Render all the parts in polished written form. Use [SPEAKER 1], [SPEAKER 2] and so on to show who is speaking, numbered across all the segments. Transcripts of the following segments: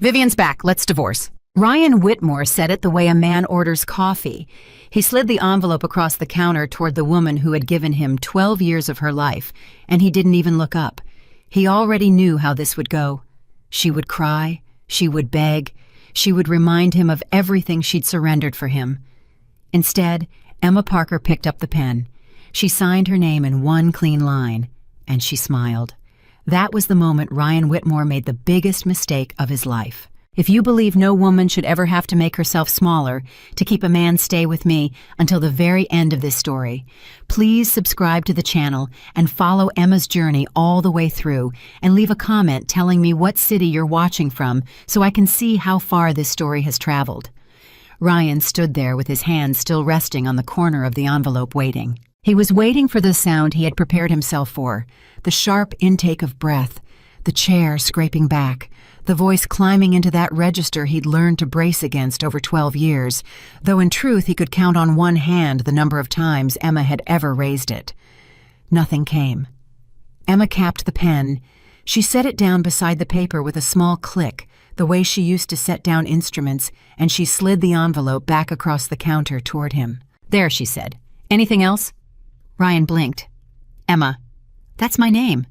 [SPEAKER 1] Vivian's back. Let's divorce. Ryan Whitmore said it the way a man orders coffee. He slid the envelope across the counter toward the woman who had given him 12 years of her life, and he didn't even look up. He already knew how this would go. She would cry, she would beg, she would remind him of everything she'd surrendered for him. Instead, Emma Parker picked up the pen. She signed her name in one clean line, and she smiled. That was the moment Ryan Whitmore made the biggest mistake of his life. If you believe no woman should ever have to make herself smaller to keep a man stay with me until the very end of this story, please subscribe to the channel and follow Emma's journey all the way through, and leave a comment telling me what city you're watching from so I can see how far this story has traveled. Ryan stood there with his hand still resting on the corner of the envelope, waiting. He was waiting for the sound he had prepared himself for, the sharp intake of breath, the chair scraping back, the voice climbing into that register he'd learned to brace against over 12 years, though in truth he could count on one hand the number of times Emma had ever raised it. Nothing came. Emma capped the pen. She set it down beside the paper with a small click, the way she used to set down instruments, and she slid the envelope back across the counter toward him. "There," she said. "Anything else?" Ryan blinked. "Emma, that's my name.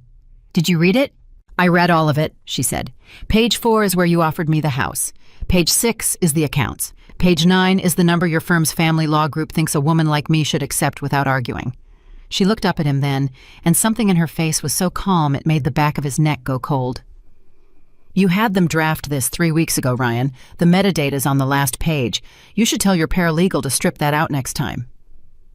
[SPEAKER 1] Did you read it?" "I read all of it," she said. "Page 4 is where you offered me the house. Page 6 is the accounts. Page 9 is the number your firm's family law group thinks a woman like me should accept without arguing." She looked up at him then, and something in her face was so calm it made the back of his neck go cold. "You had them draft this 3 weeks ago, Ryan. The metadata's on the last page. You should tell your paralegal to strip that out next time."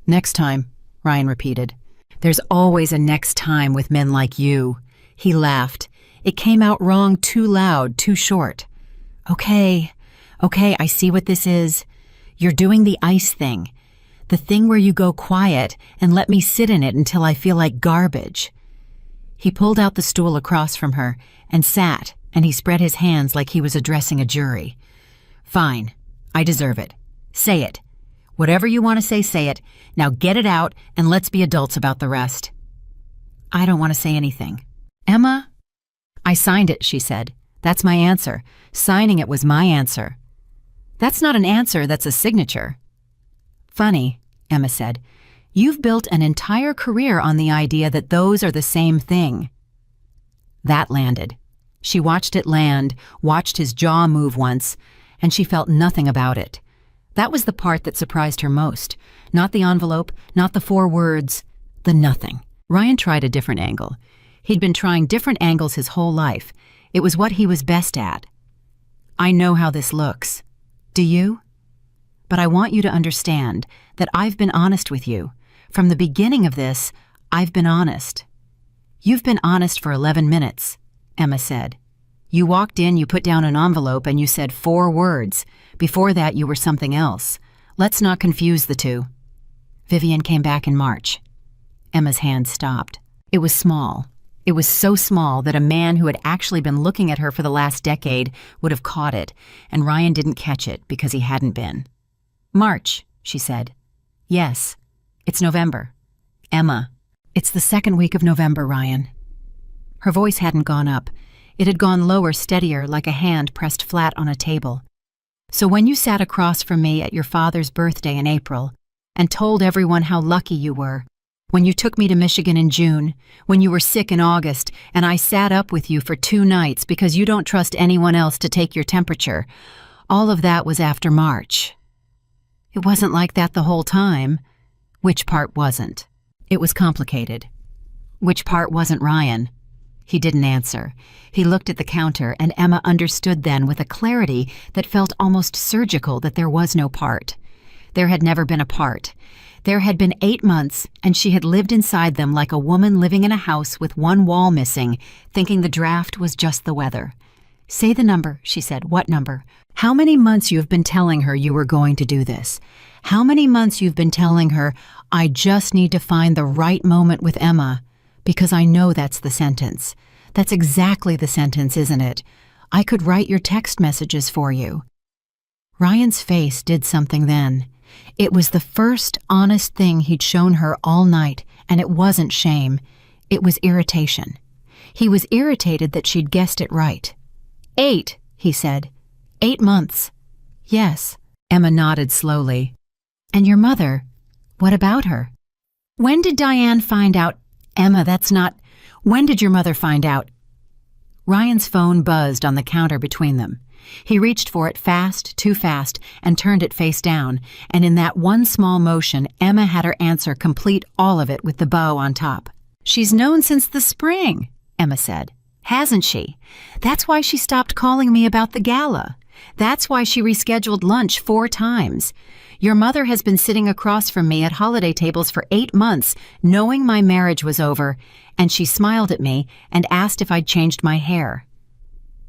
[SPEAKER 1] "Next time," Ryan repeated. "There's always a next time with men like you." He laughed. It came out wrong, too loud, too short. Okay, I see what this is. You're doing the ice thing. The thing where you go quiet and let me sit in it until I feel like garbage." He pulled out the stool across from her and sat, and he spread his hands like he was addressing a jury. "Fine, I deserve it. Say it. Whatever you want to say it. Now get it out and let's be adults about the rest." "I don't want to say anything." "Emma?" "I signed it," she said. "That's my answer. Signing it was my answer." "That's not an answer, that's a signature." "Funny," Emma said. "You've built an entire career on the idea that those are the same thing." That landed. She watched it land, watched his jaw move once, and she felt nothing about it. That was the part that surprised her most. Not the envelope, not the 4 words, the nothing. Ryan tried a different angle. He'd been trying different angles his whole life. It was what he was best at. "I know how this looks. Do you? But I want you to understand that I've been honest with you. From the beginning of this, I've been honest." "You've been honest for 11 minutes, Emma said. "You walked in, you put down an envelope, and you said 4 words. Before that, you were something else. Let's not confuse the two." "Vivian came back in March." Emma's hand stopped. It was small. It was so small that a man who had actually been looking at her for the last decade would have caught it, and Ryan didn't catch it because he hadn't been. "March," she said. "Yes, it's November." "Emma, it's the 2nd week of November, Ryan." Her voice hadn't gone up. It had gone lower, steadier, like a hand pressed flat on a table. "So when you sat across from me at your father's birthday in April and told everyone how lucky you were, when you took me to Michigan in June, when you were sick in August, and I sat up with you for 2 nights because you don't trust anyone else to take your temperature, all of that was after March." "It wasn't like that the whole time." "Which part wasn't?" "It was complicated." "Which part wasn't, Ryan?" He didn't answer. He looked at the counter, and Emma understood then with a clarity that felt almost surgical that there was no part. There had never been a part. There had been 8 months, and she had lived inside them like a woman living in a house with 1 wall missing, thinking the draft was just the weather. "Say the number," she said. "What number? How many months you've been telling her you were going to do this? How many months you've been telling her, I just need to find the right moment with Emma, because I know that's the sentence. That's exactly the sentence, isn't it? I could write your text messages for you." Ryan's face did something then. It was the first honest thing he'd shown her all night, and it wasn't shame. It was irritation. He was irritated that she'd guessed it right. 8, he said. 8 months. Yes. Emma nodded slowly. And your mother? What about her? When did Diane find out? Emma, that's not... When did your mother find out? Ryan's phone buzzed on the counter between them. He reached for it fast, too fast, and turned it face down, and in that one small motion, Emma had her answer complete all of it with the bow on top. She's known since the spring, Emma said. Hasn't she? That's why she stopped calling me about the gala. That's why she rescheduled lunch 4 times. Your mother has been sitting across from me at holiday tables for 8 months, knowing my marriage was over, and she smiled at me and asked if I'd changed my hair.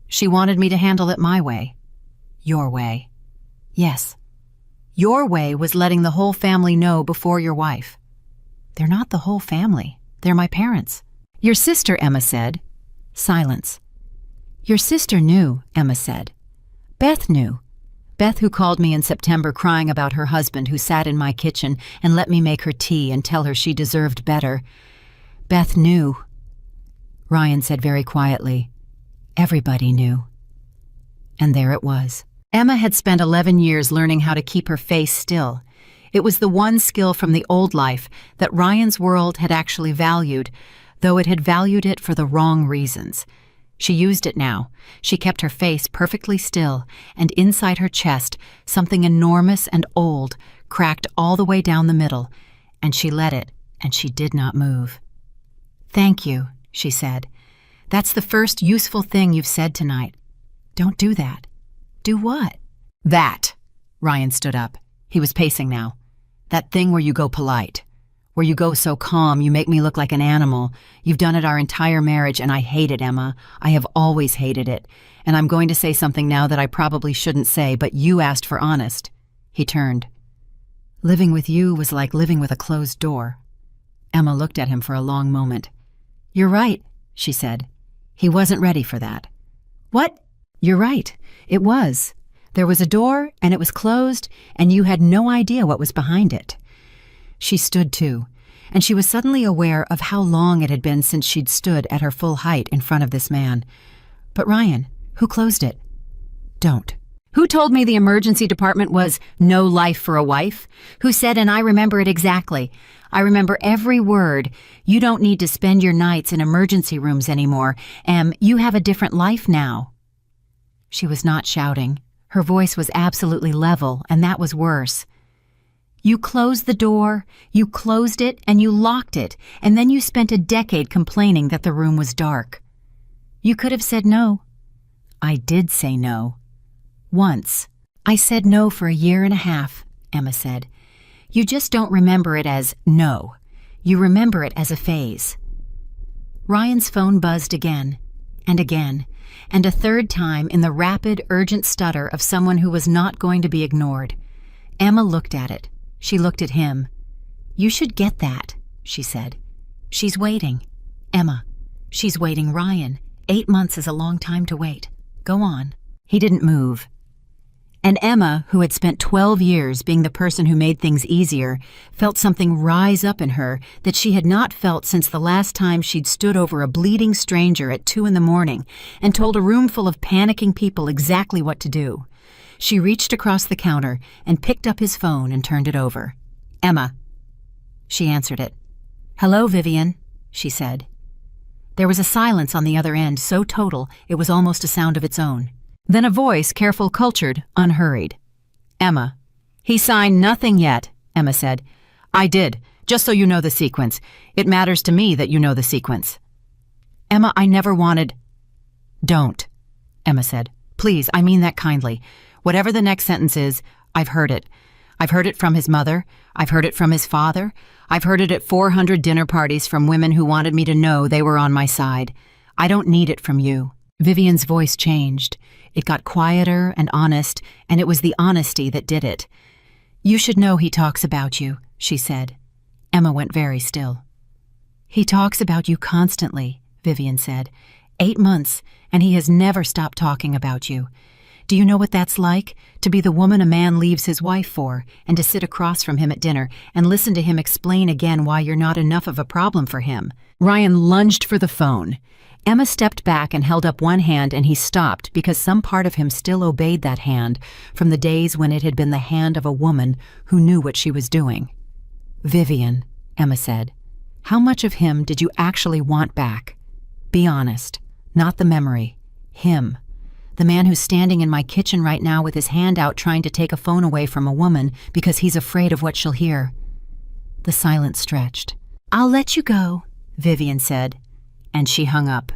[SPEAKER 1] She wanted me to handle it my way. Your way. Yes. Your way was letting the whole family know before your wife. They're not the whole family. They're my parents. Your sister, Emma said. Silence. Your sister knew, Emma said. Beth knew. Beth, who called me in September crying about her husband who sat in my kitchen and let me make her tea and tell her she deserved better. Beth knew. Ryan said very quietly, everybody knew. And there it was. Emma had spent 11 years learning how to keep her face still. It was the one skill from the old life that Ryan's world had actually valued, though it had valued it for the wrong reasons. She used it now. She kept her face perfectly still, and inside her chest, something enormous and old cracked all the way down the middle, and she let it, and she did not move. Thank you, she said. That's the first useful thing you've said tonight. Don't do that. Do what? That. Ryan stood up. He was pacing now. That thing where you go polite. Where you go so calm, you make me look like an animal. You've done it our entire marriage, and I hate it, Emma. I have always hated it. And I'm going to say something now that I probably shouldn't say, but you asked for honest. He turned. Living with you was like living with a closed door. Emma looked at him for a long moment. You're right, she said. He wasn't ready for that. What? You're right. It was. There was a door, and it was closed, and you had no idea what was behind it. She stood too, and she was suddenly aware of how long it had been since she'd stood at her full height in front of this man. But Ryan, who closed it? Don't. Who told me the emergency department was no life for a wife? Who said, and I remember it exactly, I remember every word, you don't need to spend your nights in emergency rooms anymore, you have a different life now. She was not shouting. Her voice was absolutely level, and that was worse. You closed the door, you closed it, and you locked it, and then you spent a decade complaining that the room was dark. You could have said no. I did say no. Once. I said no for 1.5 years, Emma said. You just don't remember it as no. You remember it as a phase. Ryan's phone buzzed again, and a third time in the rapid, urgent stutter of someone who was not going to be ignored. Emma looked at it. She looked at him. You should get that, she said. She's waiting. Emma, she's waiting Ryan. 8 months is a long time to wait. Go on. He didn't move. And Emma, who had spent 12 years being the person who made things easier, felt something rise up in her that she had not felt since the last time she'd stood over a bleeding stranger at 2 a.m. and told a room full of panicking people exactly what to do. She reached across the counter and picked up his phone and turned it over. Emma. She answered it. Hello, Vivian, she said. There was a silence on the other end, so total it was almost a sound of its own. Then a voice, careful, cultured, unhurried. Emma. He signed nothing yet, Emma said. I did, just so you know the sequence. It matters to me that you know the sequence. Emma, I never wanted... Don't, Emma said. Please, I mean that kindly. Whatever the next sentence is, I've heard it. I've heard it from his mother. I've heard it from his father. I've heard it at 400 dinner parties from women who wanted me to know they were on my side. I don't need it from you. Vivian's voice changed. It got quieter and honest, and it was the honesty that did it. You should know he talks about you, she said. Emma went very still. He talks about you constantly, Vivian said. 8 months, and he has never stopped talking about you. Do you know what that's like? To be the woman a man leaves his wife for, and to sit across from him at dinner and listen to him explain again why you're not enough of a problem for him. Ryan lunged for the phone. Emma stepped back and held up one hand, and he stopped because some part of him still obeyed that hand from the days when it had been the hand of a woman who knew what she was doing. "Vivian," Emma said, "how much of him did you actually want back? Be honest, not the memory. Him. The man who's standing in my kitchen right now with his hand out trying to take a phone away from a woman because he's afraid of what she'll hear." The silence stretched. "I'll let you go," Vivian said, and she hung up.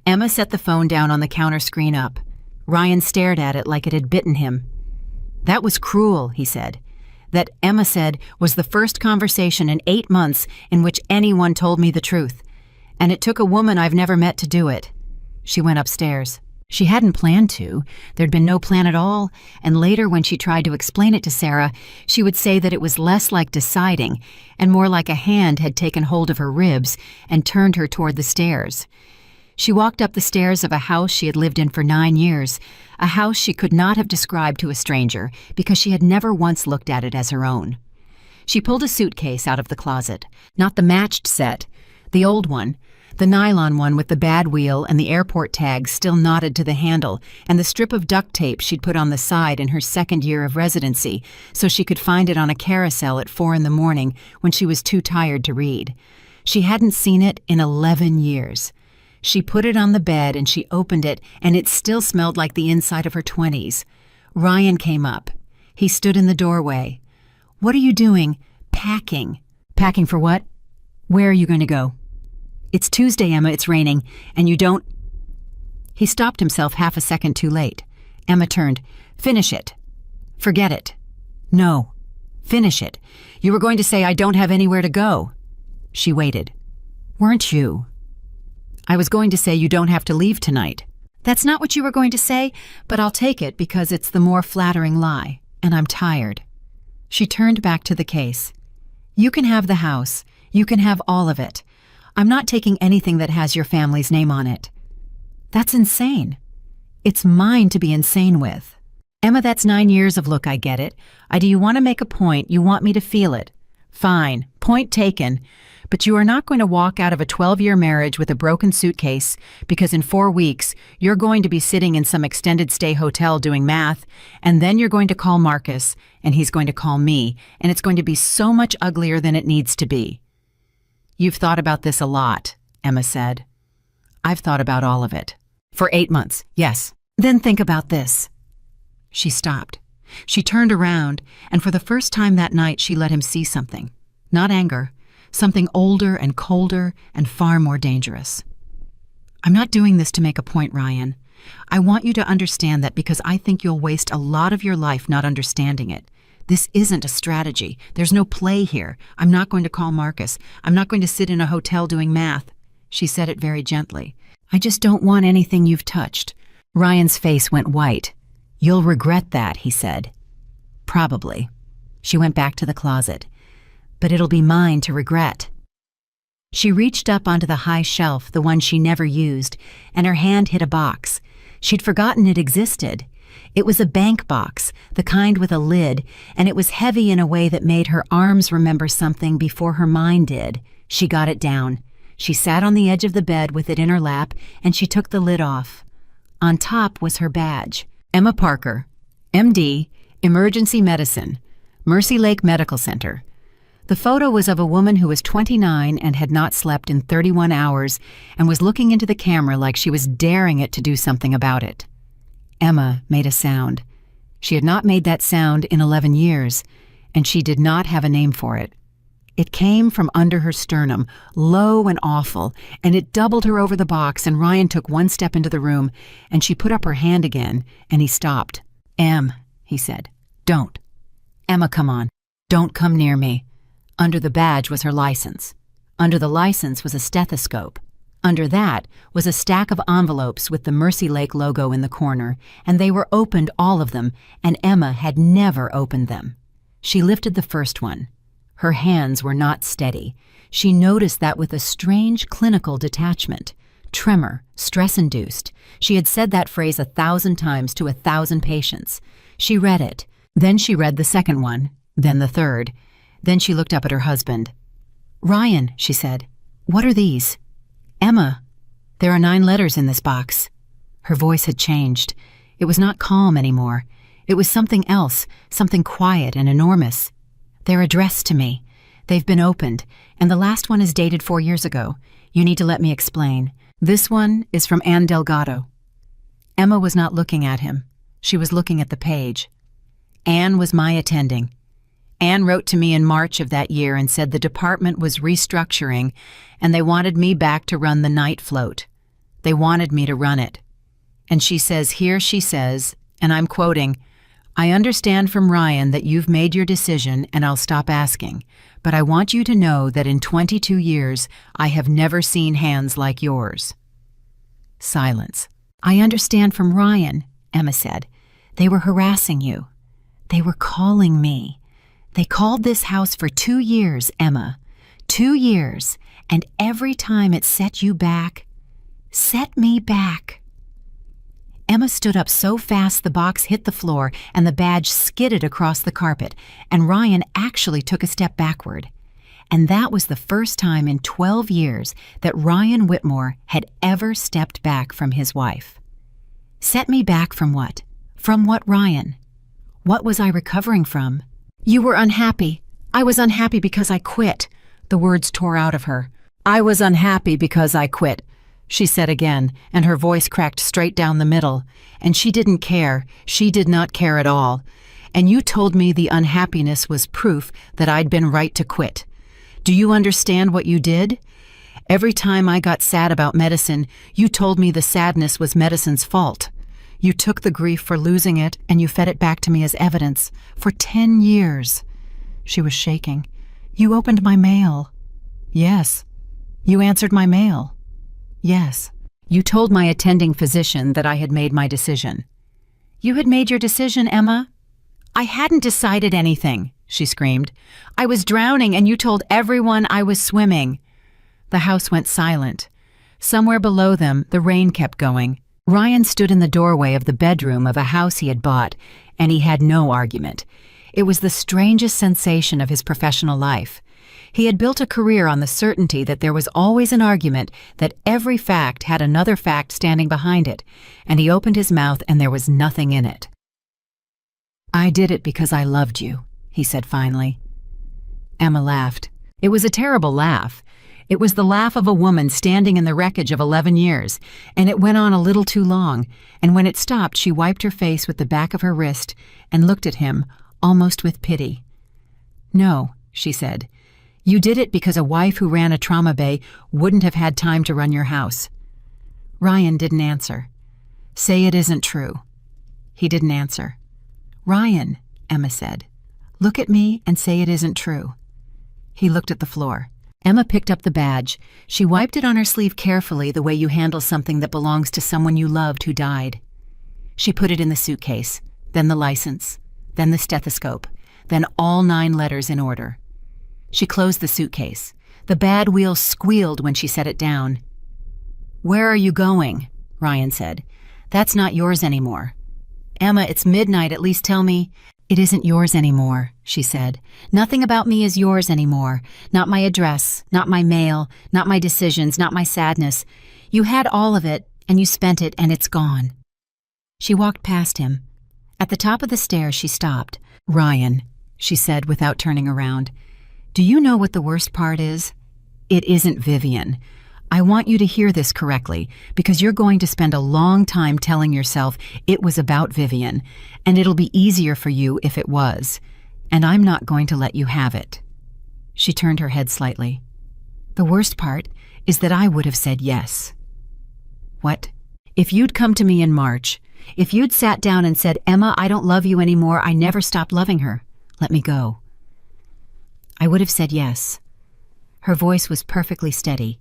[SPEAKER 1] Emma set the phone down on the counter screen up. Ryan stared at it like it had bitten him. "That was cruel," he said. That, Emma said, was the first conversation in 8 months in which anyone told me the truth. And it took a woman I've never met to do it. She went upstairs. She hadn't planned to. There'd been no plan at all, and later when she tried to explain it to Sarah, she would say that it was less like deciding and more like a hand had taken hold of her ribs and turned her toward the stairs. She walked up the stairs of a house she had lived in for 9 years, a house she could not have described to a stranger because she had never once looked at it as her own. She pulled a suitcase out of the closet, not the matched set, the old one, the nylon one with the bad wheel and the airport tag still knotted to the handle, and the strip of duct tape she'd put on the side in her second year of residency so she could find it on a carousel at 4 in the morning when she was too tired to read. She hadn't seen it in 11 years. She put it on the bed and she opened it, and it still smelled like the inside of her 20s. Ryan came up. He stood in the doorway. "What are you doing?" "Packing." "Packing for what?" "Where are you going to go?" "It's Tuesday, Emma, it's raining, and you don't—" He stopped himself half a second too late. Emma turned. "Finish it." "Forget it." "No. Finish it. You were going to say I don't have anywhere to go." She waited. "Weren't you?" "I was going to say you don't have to leave tonight." "That's not what you were going to say, but I'll take it because it's the more flattering lie, and I'm tired." She turned back to the case. "You can have the house. You can have all of it. I'm not taking anything that has your family's name on it." "That's insane." "It's mine to be insane with." "Emma, that's 9 years of look, I get it. Do you want to make a point? You want me to feel it. Fine, point taken. But you are not going to walk out of a 12-year marriage with a broken suitcase because in 4 weeks you're going to be sitting in some extended stay hotel doing math, and then you're going to call Marcus, and he's going to call me, and it's going to be so much uglier than it needs to be." "You've thought about this a lot," Emma said. "I've thought about all of it. For 8 months, yes. Then think about this." She stopped. She turned around, and for the first time that night she let him see something. Not anger. Something older and colder and far more dangerous. "I'm not doing this to make a point, Ryan. I want you to understand that because I think you'll waste a lot of your life not understanding it. This isn't a strategy. There's no play here. I'm not going to call Marcus. I'm not going to sit in a hotel doing math." She said it very gently. "I just don't want anything you've touched." Ryan's face went white. "You'll regret that," he said. "Probably." She went back to the closet. "But it'll be mine to regret." She reached up onto the high shelf, the one she never used, and her hand hit a box. She'd forgotten it existed. It was a bank box, the kind with a lid, and it was heavy in a way that made her arms remember something before her mind did. She got it down. She sat on the edge of the bed with it in her lap, and she took the lid off. On top was her badge. Emma Parker, MD, Emergency Medicine, Mercy Lake Medical Center. The photo was of a woman who was 29 and had not slept in 31 hours and was looking into the camera like she was daring it to do something about it. Emma made a sound. She had not made that sound in 11 years, and she did not have a name for it. It came from under her sternum, low and awful, and it doubled her over the box, and Ryan took one step into the room, and she put up her hand again, and he stopped. "Em," he said, "don't. Emma, come on. Don't come near me." Under the badge was her license. Under the license was a stethoscope. Under that was a stack of envelopes with the Mercy Lake logo in the corner, and they were opened, all of them, and Emma had never opened them. She lifted the first one. Her hands were not steady. She noticed that with a strange clinical detachment. Tremor, stress-induced. She had said that phrase 1,000 times to 1,000 patients. She read it. Then she read the second one, then the third. Then she looked up at her husband. "Ryan," she said, "what are these?" "Emma, There are 9 letters in this box." Her voice had changed. It was not calm anymore. It was something else, something quiet and enormous. "They're addressed to me. They've been opened, and the last one is dated 4 years ago. You need to let me explain. This one is from Anne Delgado." Emma was not looking at him. She was looking at the page. "Anne was my attending. Anne wrote to me in March of that year and said the department was restructuring and they wanted me back to run the night float. They wanted me to run it. And she says, and I'm quoting, 'I understand from Ryan that you've made your decision and I'll stop asking, but I want you to know that in 22 years I have never seen hands like yours.'" Silence. "I understand from Ryan," Emma said. "They were harassing you. They were calling me. They called this house for 2 years, Emma. 2 years, and every time it set you back. Set me back." Emma stood up so fast the box hit the floor and the badge skidded across the carpet, and Ryan actually took a step backward. And that was the first time in 12 years that Ryan Whitmore had ever stepped back from his wife. Set me back from what? From what, Ryan? What was I recovering from? "You were unhappy. I was unhappy because I quit." The words tore out of her. "I was unhappy because I quit," she said again, and her voice cracked straight down the middle. "And she didn't care. She did not care at all. And you told me the unhappiness was proof that I'd been right to quit. Do you understand what you did? Every time I got sad about medicine, you told me the sadness was medicine's fault. You took the grief for losing it and you fed it back to me as evidence. For 10 years. She was shaking. "You opened my mail." "Yes." "You answered my mail." "Yes." "You told my attending physician that I had made my decision." "You had made your decision, Emma?" "I hadn't decided anything," she screamed. "I was drowning and you told everyone I was swimming." The house went silent. Somewhere below them, the rain kept going. Ryan stood in the doorway of the bedroom of a house he had bought, and he had no argument. It was the strangest sensation of his professional life. He had built a career on the certainty that there was always an argument, that every fact had another fact standing behind it, and he opened his mouth and there was nothing in it. "I did it because I loved you," he said finally. Emma laughed. It was a terrible laugh. It was the laugh of a woman standing in the wreckage of 11 years, and it went on a little too long, and when it stopped she wiped her face with the back of her wrist and looked at him, almost with pity. "No," she said. "You did it because a wife who ran a trauma bay wouldn't have had time to run your house." Ryan didn't answer. "Say it isn't true." He didn't answer. "Ryan," Emma said, "look at me and say it isn't true." He looked at the floor. Emma picked up the badge. She wiped it on her sleeve carefully, the way you handle something that belongs to someone you loved who died. She put it in the suitcase, then the license, then the stethoscope, then all 9 letters in order. She closed the suitcase. The bad wheel squealed when she set it down. "Where are you going?" Ryan said. "That's not yours anymore." "Emma, it's midnight. At least tell me." "It isn't yours anymore," she said. "Nothing about me is yours anymore. Not my address, not my mail, not my decisions, not my sadness. You had all of it, and you spent it, and it's gone." She walked past him. At the top of the stairs, she stopped. "Ryan," she said without turning around, "do you know what the worst part is? It isn't Vivian. I want you to hear this correctly, because you're going to spend a long time telling yourself it was about Vivian, and it'll be easier for you if it was, and I'm not going to let you have it." She turned her head slightly. "The worst part is that I would have said yes." "What?" "If you'd come to me in March, if you'd sat down and said, 'Emma, I don't love you anymore, I never stopped loving her. Let me go.' I would have said yes." Her voice was perfectly steady.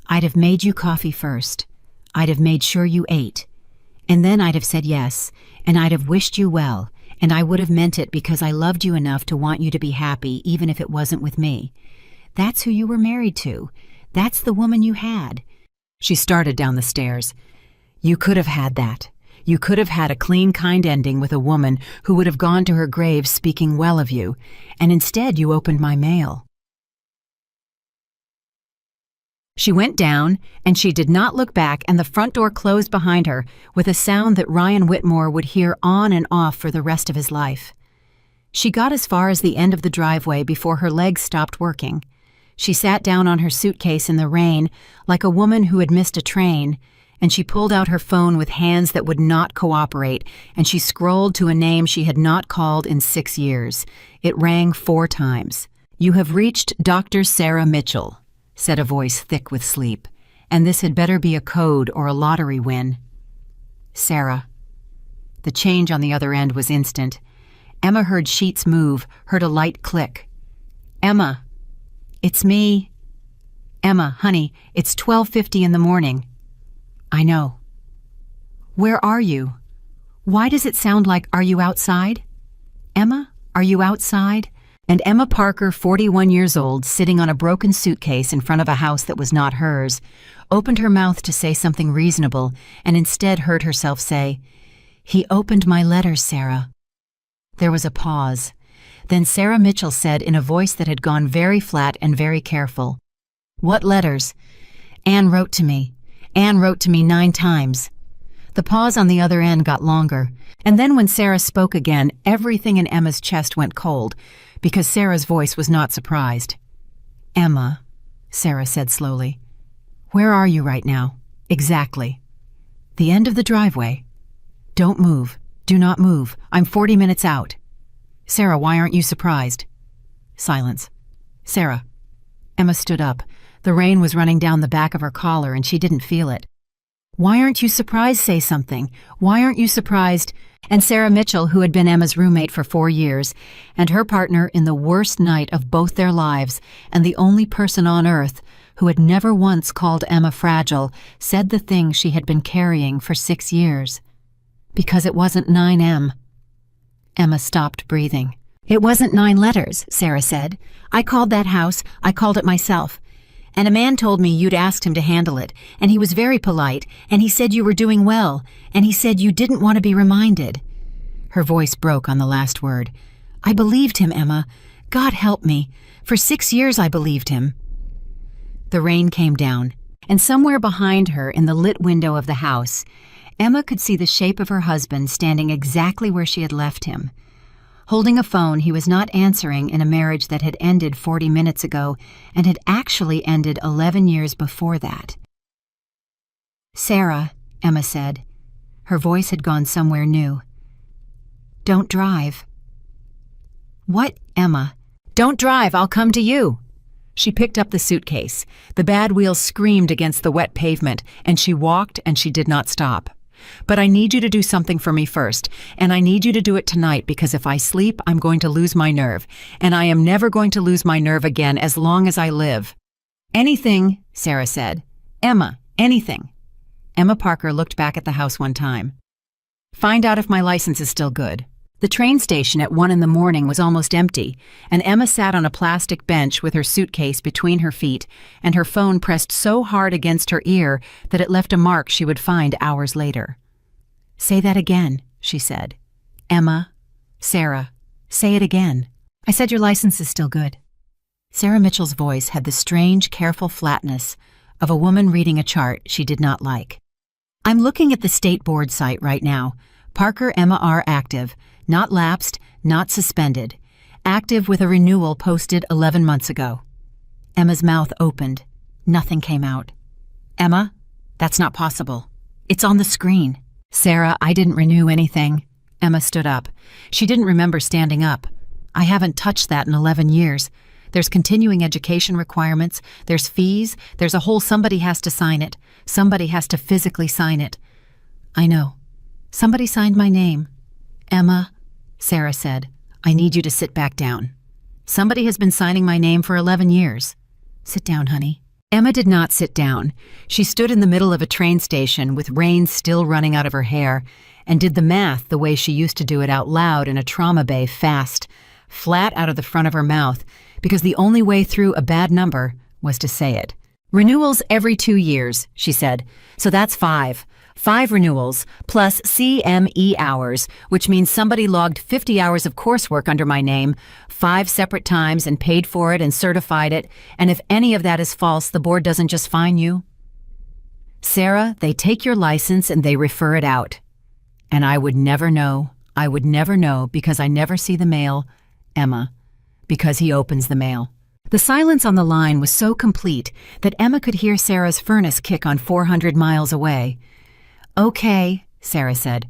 [SPEAKER 1] "I'd have made you coffee first. I'd have made sure you ate. And then I'd have said yes, and I'd have wished you well, and I would have meant it because I loved you enough to want you to be happy even if it wasn't with me. That's who you were married to. That's the woman you had." She started down the stairs. "You could have had that. You could have had a clean, kind ending with a woman who would have gone to her grave speaking well of you, and instead you opened my mail." She went down, and she did not look back, and the front door closed behind her with a sound that Ryan Whitmore would hear on and off for the rest of his life. She got as far as the end of the driveway before her legs stopped working. She sat down on her suitcase in the rain like a woman who had missed a train, and she pulled out her phone with hands that would not cooperate, and she scrolled to a name she had not called in 6 years. It rang 4 times. "You have reached Dr. Sarah Mitchell," said a voice thick with sleep, "and this had better be a code or a lottery win." Sarah. The change on the other end was instant. Emma heard sheets move, heard a light click. "Emma. It's me." "Emma, honey, it's 12:50 in the morning." "I know." "Where are you? Why does it sound like, are you outside? Emma, are you outside?" And Emma Parker, 41 years old, sitting on a broken suitcase in front of a house that was not hers, opened her mouth to say something reasonable and instead heard herself say, "He opened my letters, Sarah." There was a pause. Then Sarah Mitchell said in a voice that had gone very flat and very careful, "What letters?" "Anne wrote to me. Anne wrote to me 9 times. The pause on the other end got longer, and then when Sarah spoke again, everything in Emma's chest went cold, because Sarah's voice was not surprised. "Emma," Sarah said slowly, "where are you right now? Exactly." "The end of the driveway." "Don't move. Do not move. I'm 40 minutes out." "Sarah, why aren't you surprised?" Silence. "Sarah." Emma stood up. The rain was running down the back of her collar and she didn't feel it. "Why aren't you surprised? Say something. Why aren't you surprised?" And Sarah Mitchell, who had been Emma's roommate for 4 years, and her partner in the worst night of both their lives, and the only person on earth who had never once called Emma fragile, said the thing she had been carrying for 6 years. Because it wasn't 9M. Emma stopped breathing. "It wasn't 9 letters, Sarah said. "I called that house. I called it myself. And a man told me you'd asked him to handle it, and he was very polite, and he said you were doing well, and he said you didn't want to be reminded." Her voice broke on the last word. "I believed him, Emma. God help me. For 6 years I believed him." The rain came down, and somewhere behind her in the lit window of the house, Emma could see the shape of her husband standing exactly where she had left him. Holding a phone he was not answering in a marriage that had ended 40 minutes ago and had actually ended 11 years before that. "Sarah," Emma said. Her voice had gone somewhere new. "Don't drive." "What, Emma?" "Don't drive, I'll come to you." She picked up the suitcase. The bad wheels screamed against the wet pavement, and she walked and she did not stop. "But I need you to do something for me first, and I need you to do it tonight because if I sleep, I'm going to lose my nerve, and I am never going to lose my nerve again as long as I live." "Anything," Sarah said. "Emma, anything." Emma Parker looked back at the house one time. "Find out if my license is still good." The train station at 1 in the morning was almost empty, and Emma sat on a plastic bench with her suitcase between her feet and her phone pressed so hard against her ear that it left a mark she would find hours later. "Say that again," she said. "Emma, Sarah, say it again." "I said your license is still good." Sarah Mitchell's voice had the strange, careful flatness of a woman reading a chart she did not like. "I'm looking at the state board site right now. Parker Emma R. active. Not lapsed, not suspended. Active with a renewal posted 11 months ago." Emma's mouth opened. Nothing came out. "Emma, that's not possible. It's on the screen." "Sarah, I didn't renew anything." Emma stood up. She didn't remember standing up. "I haven't touched that in 11 years. There's continuing education requirements, there's fees, there's a whole somebody has to sign it. Somebody has to physically sign it." "I know. Somebody signed my name." "Emma," Sarah said, "I need you to sit back down. Somebody has been signing my name for 11 years. Sit down, honey." Emma did not sit down. She stood in the middle of a train station with rain still running out of her hair and did the math the way she used to do it out loud in a trauma bay fast, flat out of the front of her mouth, because the only way through a bad number was to say it. "Renewals every 2 years, she said. "So that's 5. 5 renewals, plus CME hours, which means somebody logged 50 hours of coursework under my name, 5 separate times and paid for it and certified it, and if any of that is false, the board doesn't just fine you. Sarah, they take your license and they refer it out. And I would never know because I never see the mail, Emma, because he opens the mail. The silence on the line was so complete that Emma could hear Sarah's furnace kick on 400 miles away. Okay, Sarah said.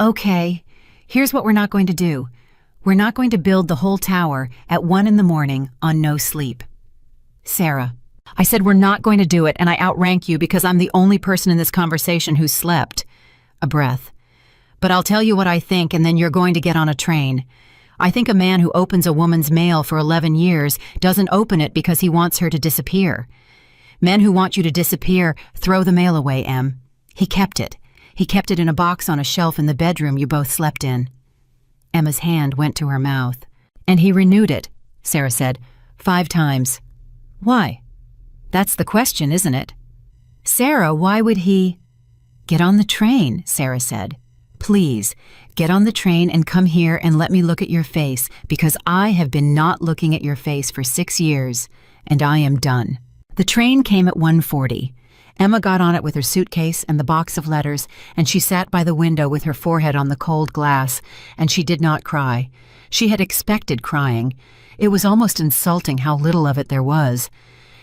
[SPEAKER 1] Okay, here's what we're not going to do. We're not going to build the whole tower at 1 a.m. on no sleep. Sarah, I said we're not going to do it, and I outrank you because I'm the only person in this conversation who slept. A breath. But I'll tell you what I think, and then you're going to get on a train. I think a man who opens a woman's mail for 11 years doesn't open it because he wants her to disappear. Men who want you to disappear throw the mail away, Em. He kept it. He kept it in a box on a shelf in the bedroom you both slept in. Emma's hand went to her mouth. And he renewed it, Sarah said, 5 times. Why? That's the question, isn't it? Sarah, why would he? Get on the train, Sarah said. Please, get on the train and come here and let me look at your face, because I have been not looking at your face for 6 years, and I am done. The train came at 1:40. Emma got on it with her suitcase and the box of letters, and she sat by the window with her forehead on the cold glass, and she did not cry. She had expected crying. It was almost insulting how little of it there was.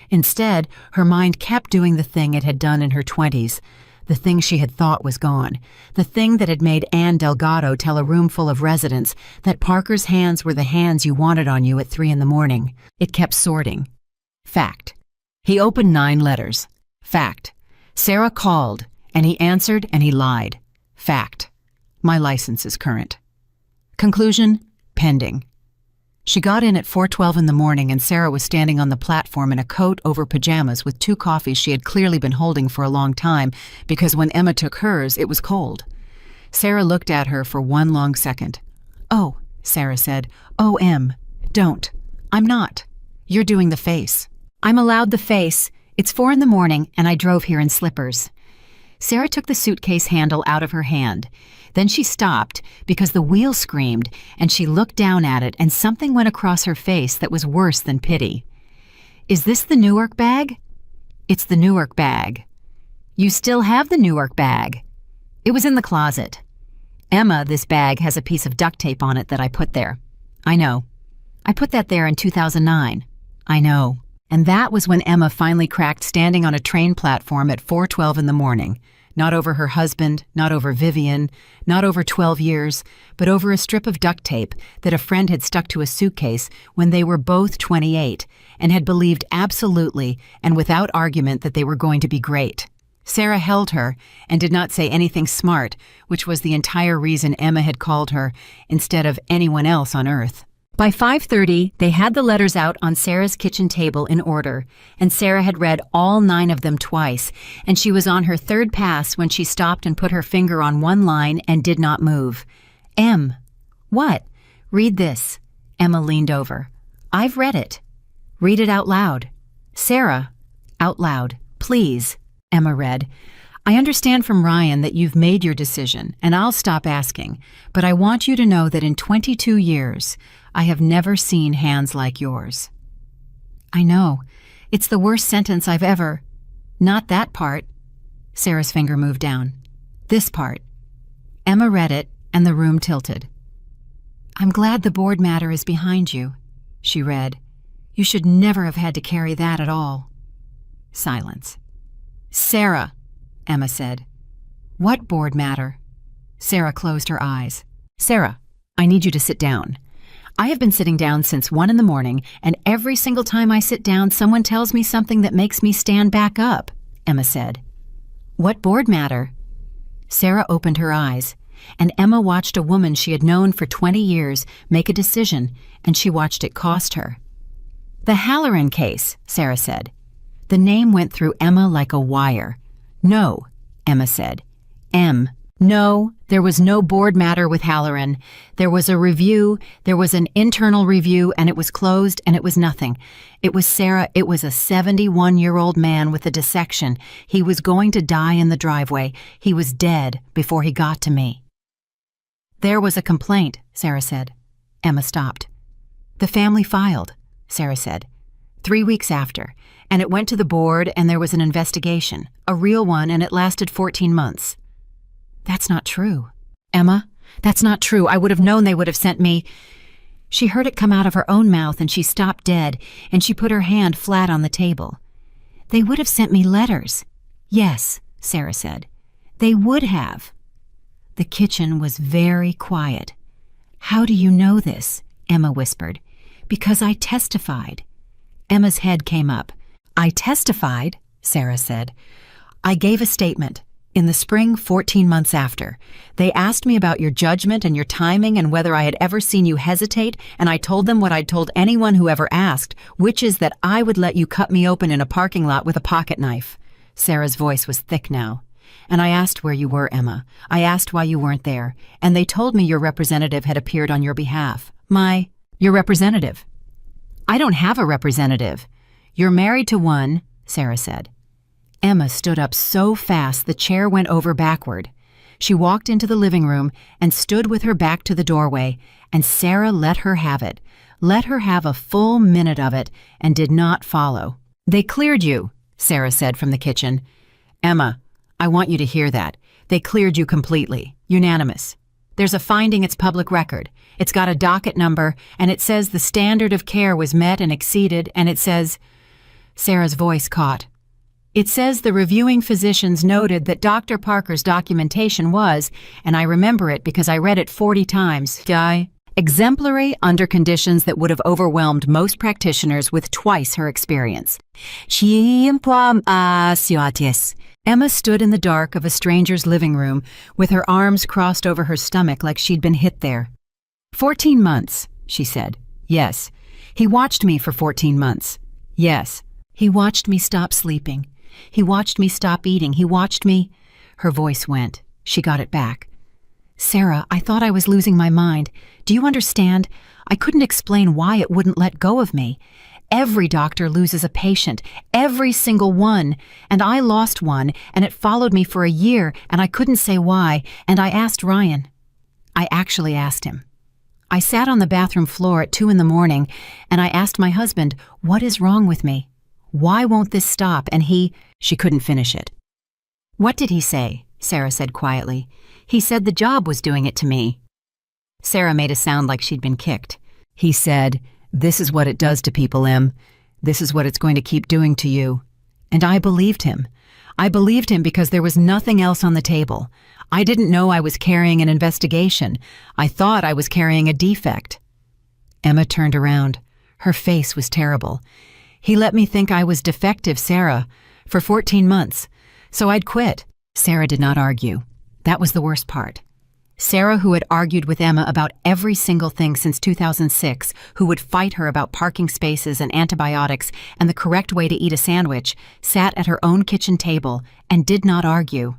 [SPEAKER 1] Instead, her mind kept doing the thing it had done in her 20s, the thing she had thought was gone, the thing that had made Anne Delgado tell a room full of residents that Parker's hands were the hands you wanted on you at 3 a.m. It kept sorting. Fact. He opened 9 letters. Fact. Sarah called, and he answered and he lied. Fact. My license is current. Conclusion, pending. She got in at 4:12 in the morning, and Sarah was standing on the platform in a coat over pajamas with 2 coffees she had clearly been holding for a long time, because when Emma took hers, it was cold. Sarah looked at her for 1 long second. Oh, Sarah said. Oh, Em, don't. I'm not. You're doing the face. I'm allowed the face. It's 4 in the morning, and I drove here in slippers. Sarah took the suitcase handle out of her hand. Then she stopped because the wheel screamed, and she looked down at it, and something went across her face that was worse than pity. Is this the Newark bag? It's the Newark bag. You still have the Newark bag. It was in the closet. Emma, this bag has a piece of duct tape on it that I put there. I know. I put that there in 2009. I know. And that was when Emma finally cracked standing on a train platform at 4:12 in the morning. Not over her husband, not over Vivian, not over 12 years, but over a strip of duct tape that a friend had stuck to a suitcase when they were both 28 and had believed absolutely and without argument that they were going to be great. Sarah held her and did not say anything smart, which was the entire reason Emma had called her instead of anyone else on earth. By 5:30, they had the letters out on Sarah's kitchen table in order, and Sarah had read all 9 of them twice, and she was on her 3rd pass when she stopped and put her finger on one line and did not move. Em, what? Read this. Emma leaned over. I've read it. Read it out loud. Sarah, out loud, please. Emma read. I understand from Ryan that you've made your decision, and I'll stop asking, but I want you to know that in 22 years, I have never seen hands like yours. I know. It's the worst sentence I've ever... Not that part. Sarah's finger moved down. This part. Emma read it, and the room tilted. I'm glad the board matter is behind you, she read. You should never have had to carry that at all. Silence. Sarah, Emma said. What board matter? Sarah closed her eyes. Sarah, I need you to sit down. I have been sitting down since 1 in the morning, and every single time I sit down, someone tells me something that makes me stand back up, Emma said. What board matter? Sarah opened her eyes, and Emma watched a woman she had known for 20 years make a decision, and she watched it cost her. The Halloran case, Sarah said. The name went through Emma like a wire. No, Emma said. No, There was no board matter with Halloran. There was a review, there was an internal review, and it was closed, and it was nothing. It was Sarah, it was a 71-year-old man with a dissection. He was going to die in the driveway. He was dead before he got to me. There was a complaint, Sarah said. Emma stopped. The family filed, Sarah said. 3 weeks after, and it went to the board, and there was an investigation, a real one, and it lasted 14 months. That's not true. Emma, that's not true. I would have known they would have sent me. She heard it come out of her own mouth, and she stopped dead, and she put her hand flat on the table. They would have sent me letters. Yes, Sarah said. They would have. The kitchen was very quiet. How do you know this? Emma whispered. Because I testified. Emma's head came up. I testified, Sarah said. I gave a statement. In the spring, 14 months after. They asked me about your judgment and your timing and whether I had ever seen you hesitate, and I told them what I'd told anyone who ever asked, which is that I would let you cut me open in a parking lot with a pocket knife. Sarah's voice was thick now. And I asked where you were, Emma. I asked why you weren't there, and they told me your representative had appeared on your behalf. Your representative? I don't have a representative. You're married to one, Sarah said. Emma stood up so fast the chair went over backward. She walked into the living room and stood with her back to the doorway, and Sarah let her have it, let her have a full minute of it, and did not follow. They cleared you, Sarah said from the kitchen. Emma, I want you to hear that. They cleared you completely, unanimous. There's a finding, it's public record. It's got a docket number, and it says the standard of care was met and exceeded, and it says... Sarah's voice caught. It says the reviewing physicians noted that Dr. Parker's documentation was, and I remember it because I read it 40 times, exemplary under conditions that would have overwhelmed most practitioners with twice her experience. Emma stood in the dark of a stranger's living room with her arms crossed over her stomach like she'd been hit there. 14 months, she said. Yes. He watched me for 14 months. Yes. He watched me stop sleeping. He watched me stop eating. He watched me... Her voice went. She got it back. Sarah, I thought I was losing my mind. Do you understand? I couldn't explain why it wouldn't let go of me. Every doctor loses a patient, every single one, and I lost one, and it followed me for a year, and I couldn't say why, and I asked Ryan. I actually asked him. I sat on the bathroom floor at 2 a.m, and I asked my husband, what is wrong with me? Why won't this stop? And she couldn't finish it. What did he say? Sarah said quietly. He said the job was doing it to me. Sarah made a sound like she'd been kicked. He said, this is what it does to people, Em. This is what it's going to keep doing to you. And I believed him. I believed him because there was nothing else on the table. I didn't know I was carrying an investigation. I thought I was carrying a defect. Emma turned around. Her face was terrible. He let me think I was defective, Sarah, for 14 months. So I'd quit. Sarah did not argue. That was the worst part. Sarah, who had argued with Emma about every single thing since 2006, who would fight her about parking spaces and antibiotics and the correct way to eat a sandwich, sat at her own kitchen table and did not argue.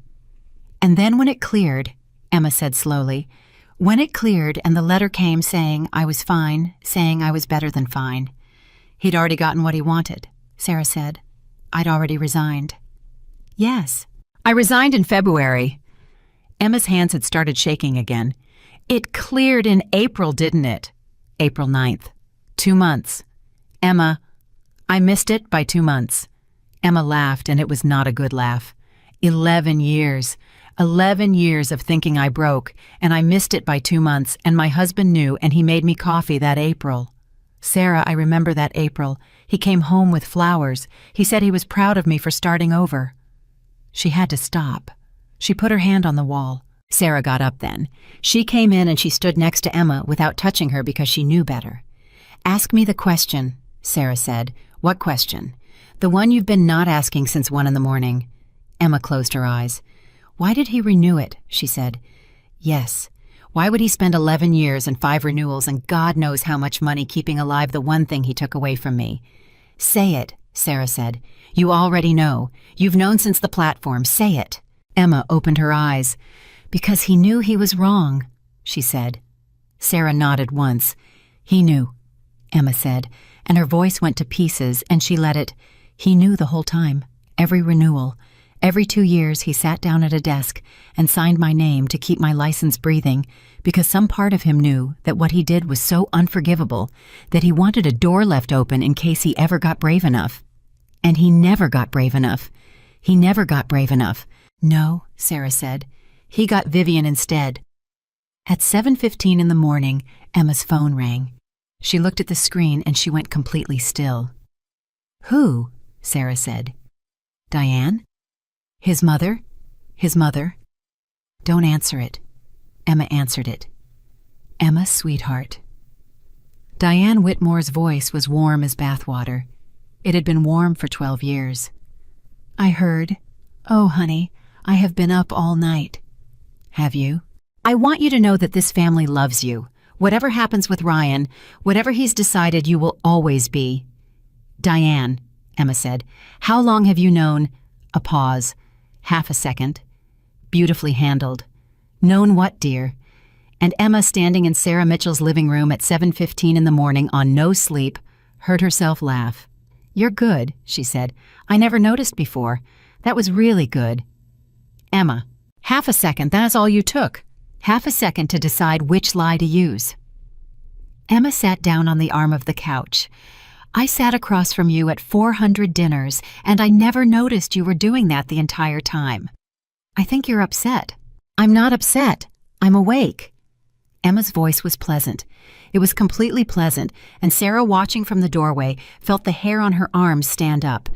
[SPEAKER 1] And then when it cleared, Emma said slowly, when it cleared and the letter came saying I was fine, saying I was better than fine. He'd already gotten what he wanted, Sarah said. I'd already resigned. Yes. I resigned in February. Emma's hands had started shaking again. It cleared in April, didn't it? April 9th. 2 months. Emma, I missed it by 2 months. Emma laughed, and it was not a good laugh. 11 years. 11 years of thinking I broke, and I missed it by 2 months, and my husband knew, and he made me coffee that April. Sarah, I remember that April. He came home with flowers. He said he was proud of me for starting over. She had to stop. She put her hand on the wall. Sarah got up then. She came in and she stood next to Emma without touching her because she knew better. Ask me the question, Sarah said. What question? The one you've been not asking since 1 a.m. Emma closed her eyes. Why did he renew it? She said. Yes. Why would he spend 11 years and 5 renewals and God knows how much money keeping alive the one thing he took away from me? Say it, Sarah said. You already know. You've known since the platform. Say it. Emma opened her eyes. Because he knew he was wrong, she said. Sarah nodded once. He knew, Emma said, and her voice went to pieces, and she let it. He knew the whole time, every renewal. Every 2 years he sat down at a desk and signed my name to keep my license breathing, because some part of him knew that what he did was so unforgivable that he wanted a door left open in case he ever got brave enough. And he never got brave enough. He never got brave enough. No, Sarah said. He got Vivian instead. At 7:15 in the morning, Emma's phone rang. She looked at the screen and she went completely still. Who? Sarah said. Diane? His mother? His mother? Don't answer it. Emma answered it. Emma, sweetheart. Diane Whitmore's voice was warm as bathwater. It had been warm for 12 years. I heard. Oh, honey, I have been up all night. Have you? I want you to know that this family loves you. Whatever happens with Ryan, whatever he's decided, you will always be. Diane, Emma said, how long have you known? A pause. Half a second. Beautifully handled. Known what, dear? And Emma, standing in Sarah Mitchell's living room at 7:15 in the morning on no sleep, heard herself laugh. You're good, she said. I never noticed before. That was really good. Emma, half a second, that's all you took. Half a second to decide which lie to use. Emma sat down on the arm of the couch. I sat across from you at 400 dinners, and I never noticed you were doing that the entire time. I think you're upset. I'm not upset. I'm awake. Emma's voice was pleasant. It was completely pleasant, and Sarah, watching from the doorway, felt the hair on her arms stand up.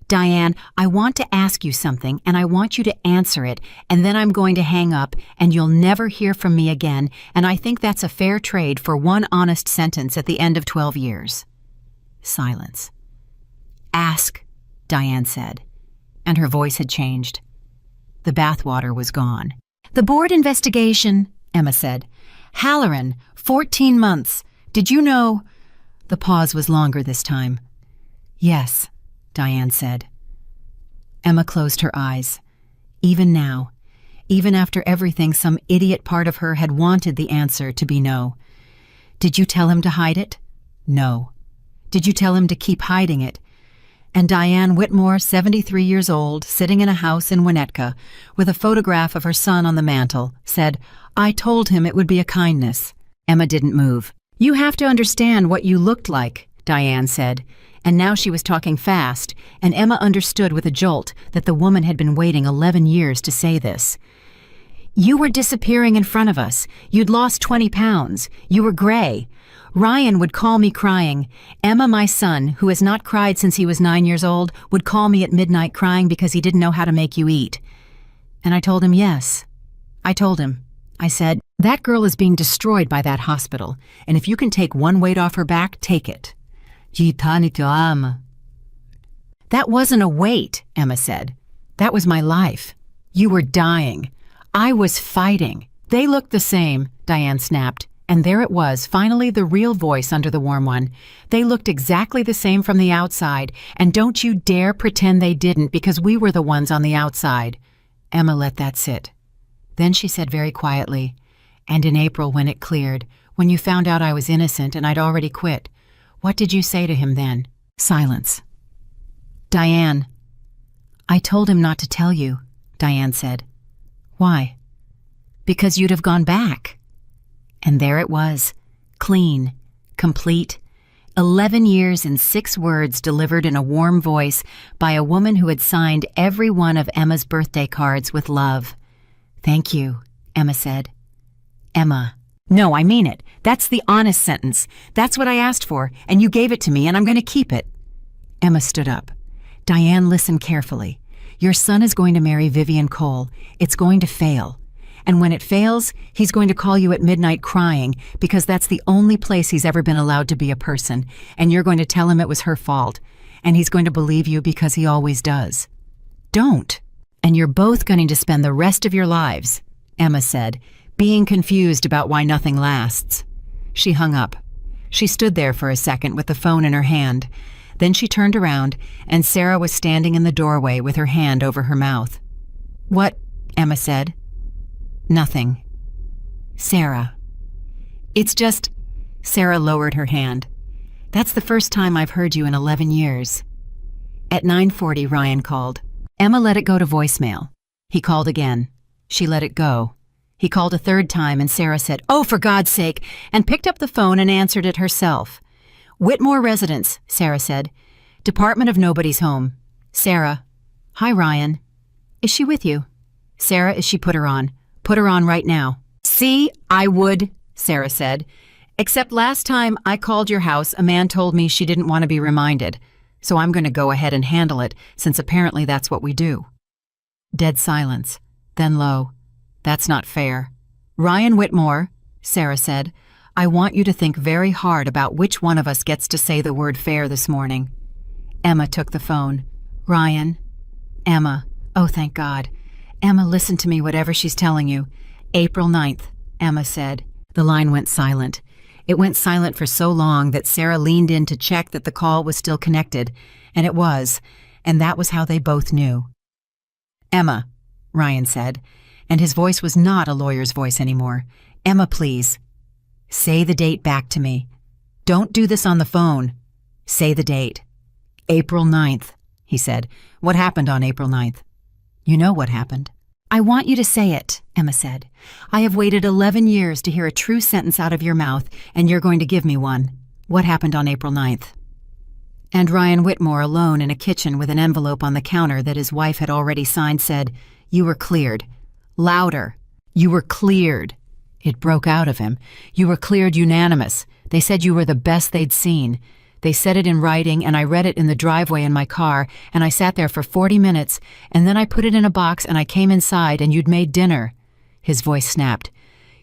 [SPEAKER 1] Diane, I want to ask you something, and I want you to answer it, and then I'm going to hang up, and you'll never hear from me again, and I think that's a fair trade for one honest sentence at the end of 12 years. Silence. Ask, Diane said, and her voice had changed. The bathwater was gone. The board investigation, Emma said. Halloran, 14 months. Did you know? The pause was longer this time. Yes, Diane said. Emma closed her eyes. Even now, even after everything, some idiot part of her had wanted the answer to be no. Did you tell him to hide it? No. Did you tell him to keep hiding it? And Diane Whitmore, 73 years old, sitting in a house in Winnetka, with a photograph of her son on the mantel, said, I told him it would be a kindness. Emma didn't move. You have to understand what you looked like, Diane said. And now she was talking fast, and Emma understood with a jolt that the woman had been waiting 11 years to say this. You were disappearing in front of us. You'd lost 20 pounds. You were gray. Ryan would call me crying. Emma, my son, who has not cried since he was 9 years old, would call me at midnight crying because he didn't know how to make you eat. And I told him yes. I told him. I said, that girl is being destroyed by that hospital, and if you can take one weight off her back, take it. That wasn't a weight, Emma said. That was my life. You were dying. I was fighting. They looked the same, Diane snapped. And there it was, finally the real voice under the warm one. They looked exactly the same from the outside, and don't you dare pretend they didn't, because we were the ones on the outside. Emma let that sit. Then she said very quietly, and in April when it cleared, when you found out I was innocent and I'd already quit, what did you say to him then? Silence. Diane. I told him not to tell you, Diane said. Why? Because you'd have gone back. And there it was, clean, complete, 11 years and 6 words delivered in a warm voice by a woman who had signed every one of Emma's birthday cards with love. Thank you, Emma said. Emma. No, I mean it. That's the honest sentence. That's what I asked for, and you gave it to me, and I'm going to keep it. Emma stood up. Diane, listen carefully. Your son is going to marry Vivian Cole. It's going to fail. And when it fails, he's going to call you at midnight crying because that's the only place he's ever been allowed to be a person, and you're going to tell him it was her fault, and he's going to believe you because he always does. Don't. And you're both going to spend the rest of your lives, Emma said, being confused about why nothing lasts. She hung up. She stood there for a second with the phone in her hand. Then she turned around, and Sarah was standing in the doorway with her hand over her mouth. What? Emma said. Nothing. Sarah. It's just... Sarah lowered her hand. That's the first time I've heard you in 11 years. At 9:40, Ryan called. Emma let it go to voicemail. He called again. She let it go. He called a third time and Sarah said, "Oh, for God's sake," and picked up the phone and answered it herself. "Whitmore Residence," Sarah said. "Department of Nobody's Home." Sarah. "Hi, Ryan. Is she with you?" Sarah, as she put her on. "Put her on right now." "See, I would," Sarah said. "Except last time I called your house, a man told me she didn't want to be reminded. So I'm going to go ahead and handle it, since apparently that's what we do." Dead silence. Then low. "That's not fair." "Ryan Whitmore," Sarah said, "I want you to think very hard about which one of us gets to say the word fair this morning." Emma took the phone. "Ryan." "Emma. Oh, thank God. Emma, listen to me, whatever she's telling you." "April 9th, Emma said. The line went silent. It went silent for so long that Sarah leaned in to check that the call was still connected, and it was, and that was how they both knew. "Emma," Ryan said, and his voice was not a lawyer's voice anymore. "Emma, please. Say the date back to me. Don't do this on the phone. Say the date." "April 9th, he said. "What happened on April 9th? "You know what happened." "I want you to say it," Emma said. "I have waited 11 years to hear a true sentence out of your mouth, and you're going to give me one. What happened on April 9th? And Ryan Whitmore, alone in a kitchen with an envelope on the counter that his wife had already signed, said, "You were cleared." Louder. "You were cleared." It broke out of him. "You were cleared unanimous. They said you were the best they'd seen. They said it in writing, and I read it in the driveway in my car, and I sat there for 40 minutes, and then I put it in a box and I came inside, and you'd made dinner." His voice snapped.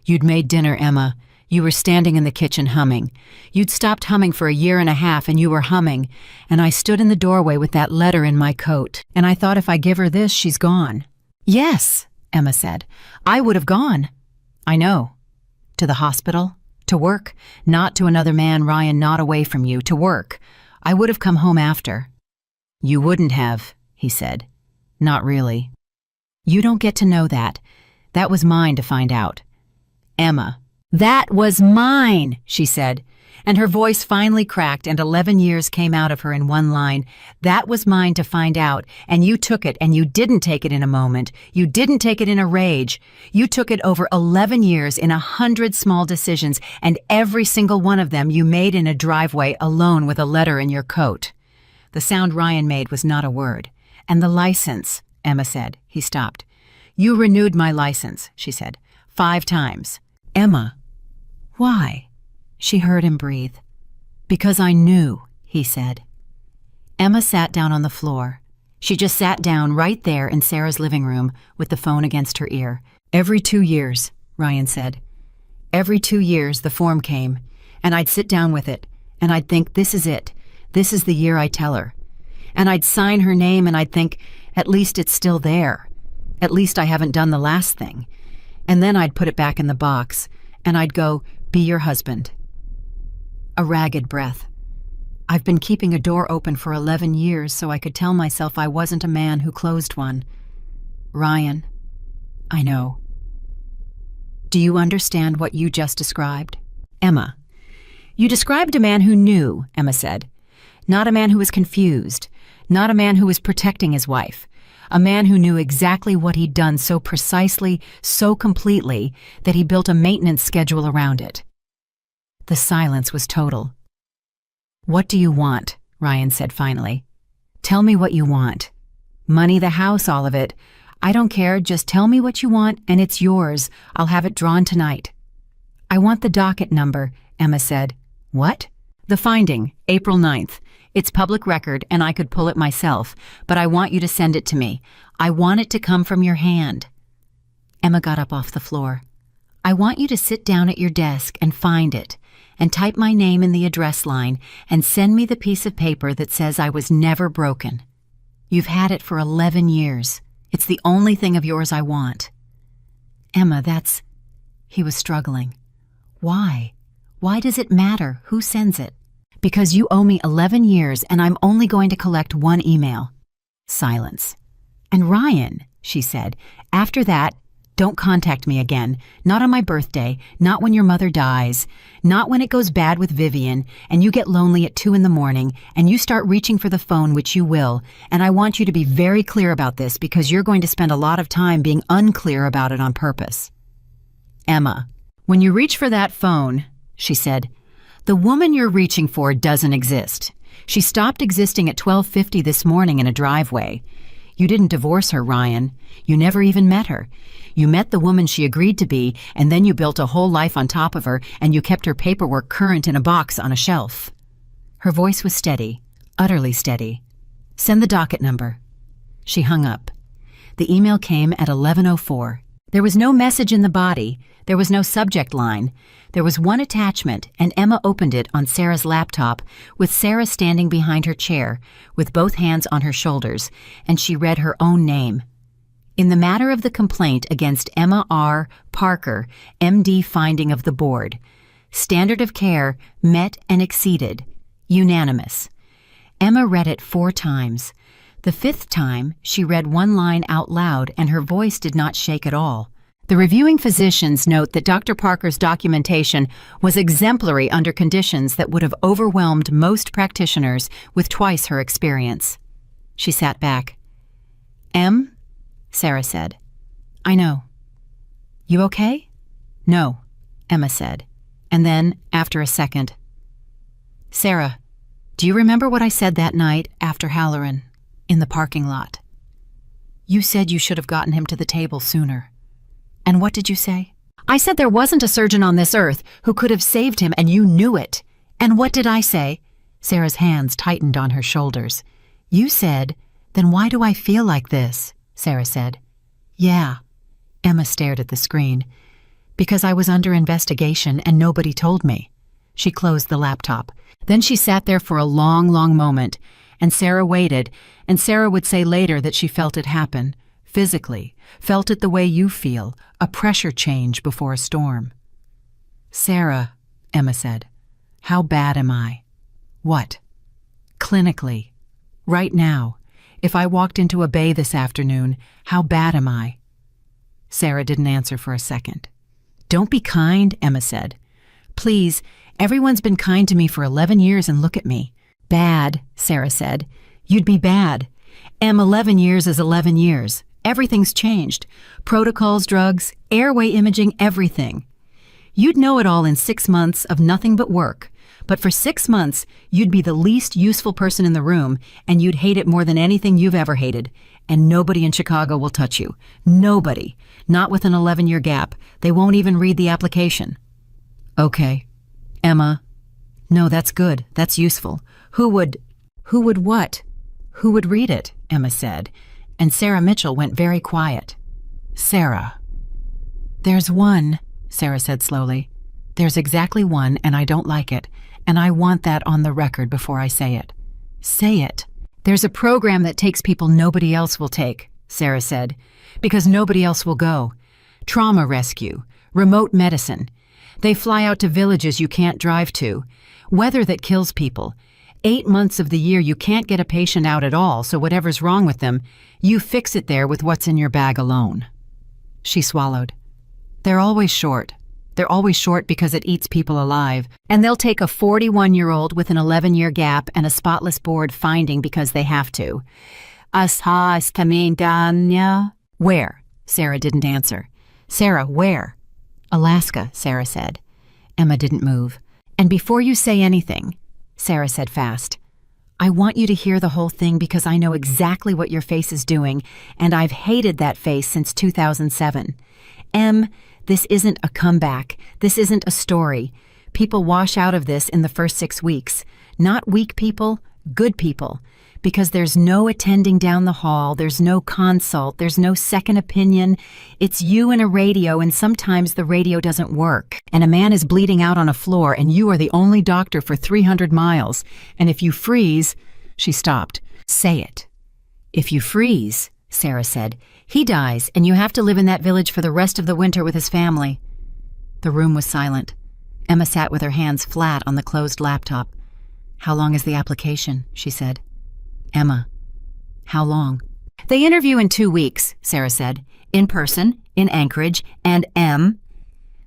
[SPEAKER 1] "You'd made dinner, Emma. You were standing in the kitchen humming. You'd stopped humming for a year and a half, and you were humming, and I stood in the doorway with that letter in my coat, and I thought if I give her this, she's gone." "Yes," Emma said. "I would have gone." "I know. To the hospital? To work? Not to another man, Ryan, not away from you. To work. I would have come home after." "You wouldn't have," he said. "Not really." "You don't get to know that. That was mine to find out." "Emma." "That was mine," she said, and her voice finally cracked and 11 years came out of her in one line. "That was mine to find out, and you took it, and you didn't take it in a moment. You didn't take it in a rage. You took it over 11 years in 100 small decisions, and every single one of them you made in a driveway alone with a letter in your coat." The sound Ryan made was not a word. "And the license," Emma said. He stopped. "You renewed my license," she said, 5 times. "Emma, why?" She heard him breathe. "Because I knew," he said. Emma sat down on the floor. She just sat down right there in Sarah's living room with the phone against her ear. "Every 2 years, Ryan said. "Every 2 years the form came, and I'd sit down with it, and I'd think, this is it. This is the year I tell her. And I'd sign her name, and I'd think, at least it's still there. At least I haven't done the last thing. And then I'd put it back in the box, and I'd go, be your husband." A ragged breath. "I've been keeping a door open for 11 years so I could tell myself I wasn't a man who closed one. Ryan, I know. Do you understand what you just described?" "Emma." "You described a man who knew," Emma said. "Not a man who was confused. Not a man who was protecting his wife. A man who knew exactly what he'd done so precisely, so completely, that he built a maintenance schedule around it." The silence was total. "What do you want?" Ryan said finally. "Tell me what you want. Money, the house, all of it. I don't care, just tell me what you want and it's yours. I'll have it drawn tonight." "I want the docket number," Emma said. "What?" "The finding, April 9th. It's public record and I could pull it myself, but I want you to send it to me. I want it to come from your hand." Emma got up off the floor. "I want you to sit down at your desk and find it, and type my name in the address line and send me the piece of paper that says I was never broken. You've had it for 11 years. It's the only thing of yours I want." "Emma, that's..." He was struggling. "Why? Why does it matter who sends it?" "Because you owe me 11 years and I'm only going to collect 1 email." Silence. "And Ryan," she said, "after that, Don't contact me again. Not on my birthday, not when your mother dies, not when it goes bad with Vivian and you get lonely at 2 in the morning and you start reaching for the phone, which you will. And I want you to be very clear about this because you're going to spend a lot of time being unclear about it on purpose. Emma, when you reach for that phone, she said, the woman you're reaching for doesn't exist. She stopped existing at 12:50 this morning in a driveway. You didn't divorce her, Ryan. You never even met her. You met the woman she agreed to be, and then you built a whole life on top of her, and you kept her paperwork current in a box on a shelf. Her voice was steady, utterly steady. Send the docket number. She hung up. The email came at 11:04. There was no message in the body. There was no subject line. There was one attachment, and Emma opened it on Sarah's laptop, with Sarah standing behind her chair, with both hands on her shoulders, and she read her own name. In the matter of the complaint against Emma R. Parker, MD, finding of the board. Standard of care met and exceeded. Unanimous. Emma read it 4 times. The 5th time, she read one line out loud and her voice did not shake at all. The reviewing physicians note that Dr. Parker's documentation was exemplary under conditions that would have overwhelmed most practitioners with twice her experience. She sat back. Em? Sarah said. I know. You okay? No, Emma said. And then, after a second, Sarah, do you remember what I said that night after Halloran, in the parking lot? You said you should have gotten him to the table sooner. And what did you say? I said there wasn't a surgeon on this earth who could have saved him, and you knew it. And what did I say? Sarah's hands tightened on her shoulders. You said, then why do I feel like this? Sarah said. Yeah. Emma stared at the screen. Because I was under investigation and nobody told me. She closed the laptop. Then she sat there for a long, long moment, and Sarah waited, and Sarah would say later that she felt it happen, physically, felt it the way you feel, a pressure change before a storm. Sarah, Emma said, how bad am I? What? Clinically. Right now. If I walked into a bay this afternoon, how bad am I? Sarah didn't answer for a second. Don't be kind, Emma said. Please, everyone's been kind to me for 11 years and look at me. Bad, Sarah said. You'd be bad. 11 years is 11 years. Everything's changed. Protocols, drugs, airway imaging, everything. You'd know it all in 6 months of nothing but work. But for 6 months, you'd be the least useful person in the room, and you'd hate it more than anything you've ever hated. And nobody in Chicago will touch you. Nobody. Not with an 11-year gap. They won't even read the application. Okay. Emma. No, that's good. That's useful. Who would what? Who would read it? Emma said. And Sarah Mitchell went very quiet. Sarah. There's one, Sarah said slowly. There's exactly one, and I don't like it. And I want that on the record before I say it. Say it. There's a program that takes people nobody else will take, Sarah said, because nobody else will go. Trauma rescue, remote medicine. They fly out to villages you can't drive to. Weather that kills people. 8 months of the year you can't get a patient out at all, so whatever's wrong with them, you fix it there with what's in your bag alone. She swallowed. They're always short. They're always short because it eats people alive, and they'll take a 41-year-old with an 11-year gap and a spotless board finding because they have to. Where? Sarah didn't answer. Sarah, where? Alaska, Sarah said. Emma didn't move. And before you say anything, Sarah said fast, I want you to hear the whole thing because I know exactly what your face is doing, and I've hated that face since 2007. Em, this isn't a comeback. This isn't a story. People wash out of this in the first 6 weeks. Not weak people, good people. Because there's no attending down the hall, there's no consult, there's no second opinion. It's you and a radio, and sometimes the radio doesn't work. And a man is bleeding out on a floor, and you are the only doctor for 300 miles. And if you freeze, she stopped. Say it. If you freeze, Sarah said, he dies, and you have to live in that village for the rest of the winter with his family. The room was silent. Emma sat with her hands flat on the closed laptop. How long is the application? She said. Emma. How long? They interview in 2 weeks, Sarah said. In person, In Anchorage. And M?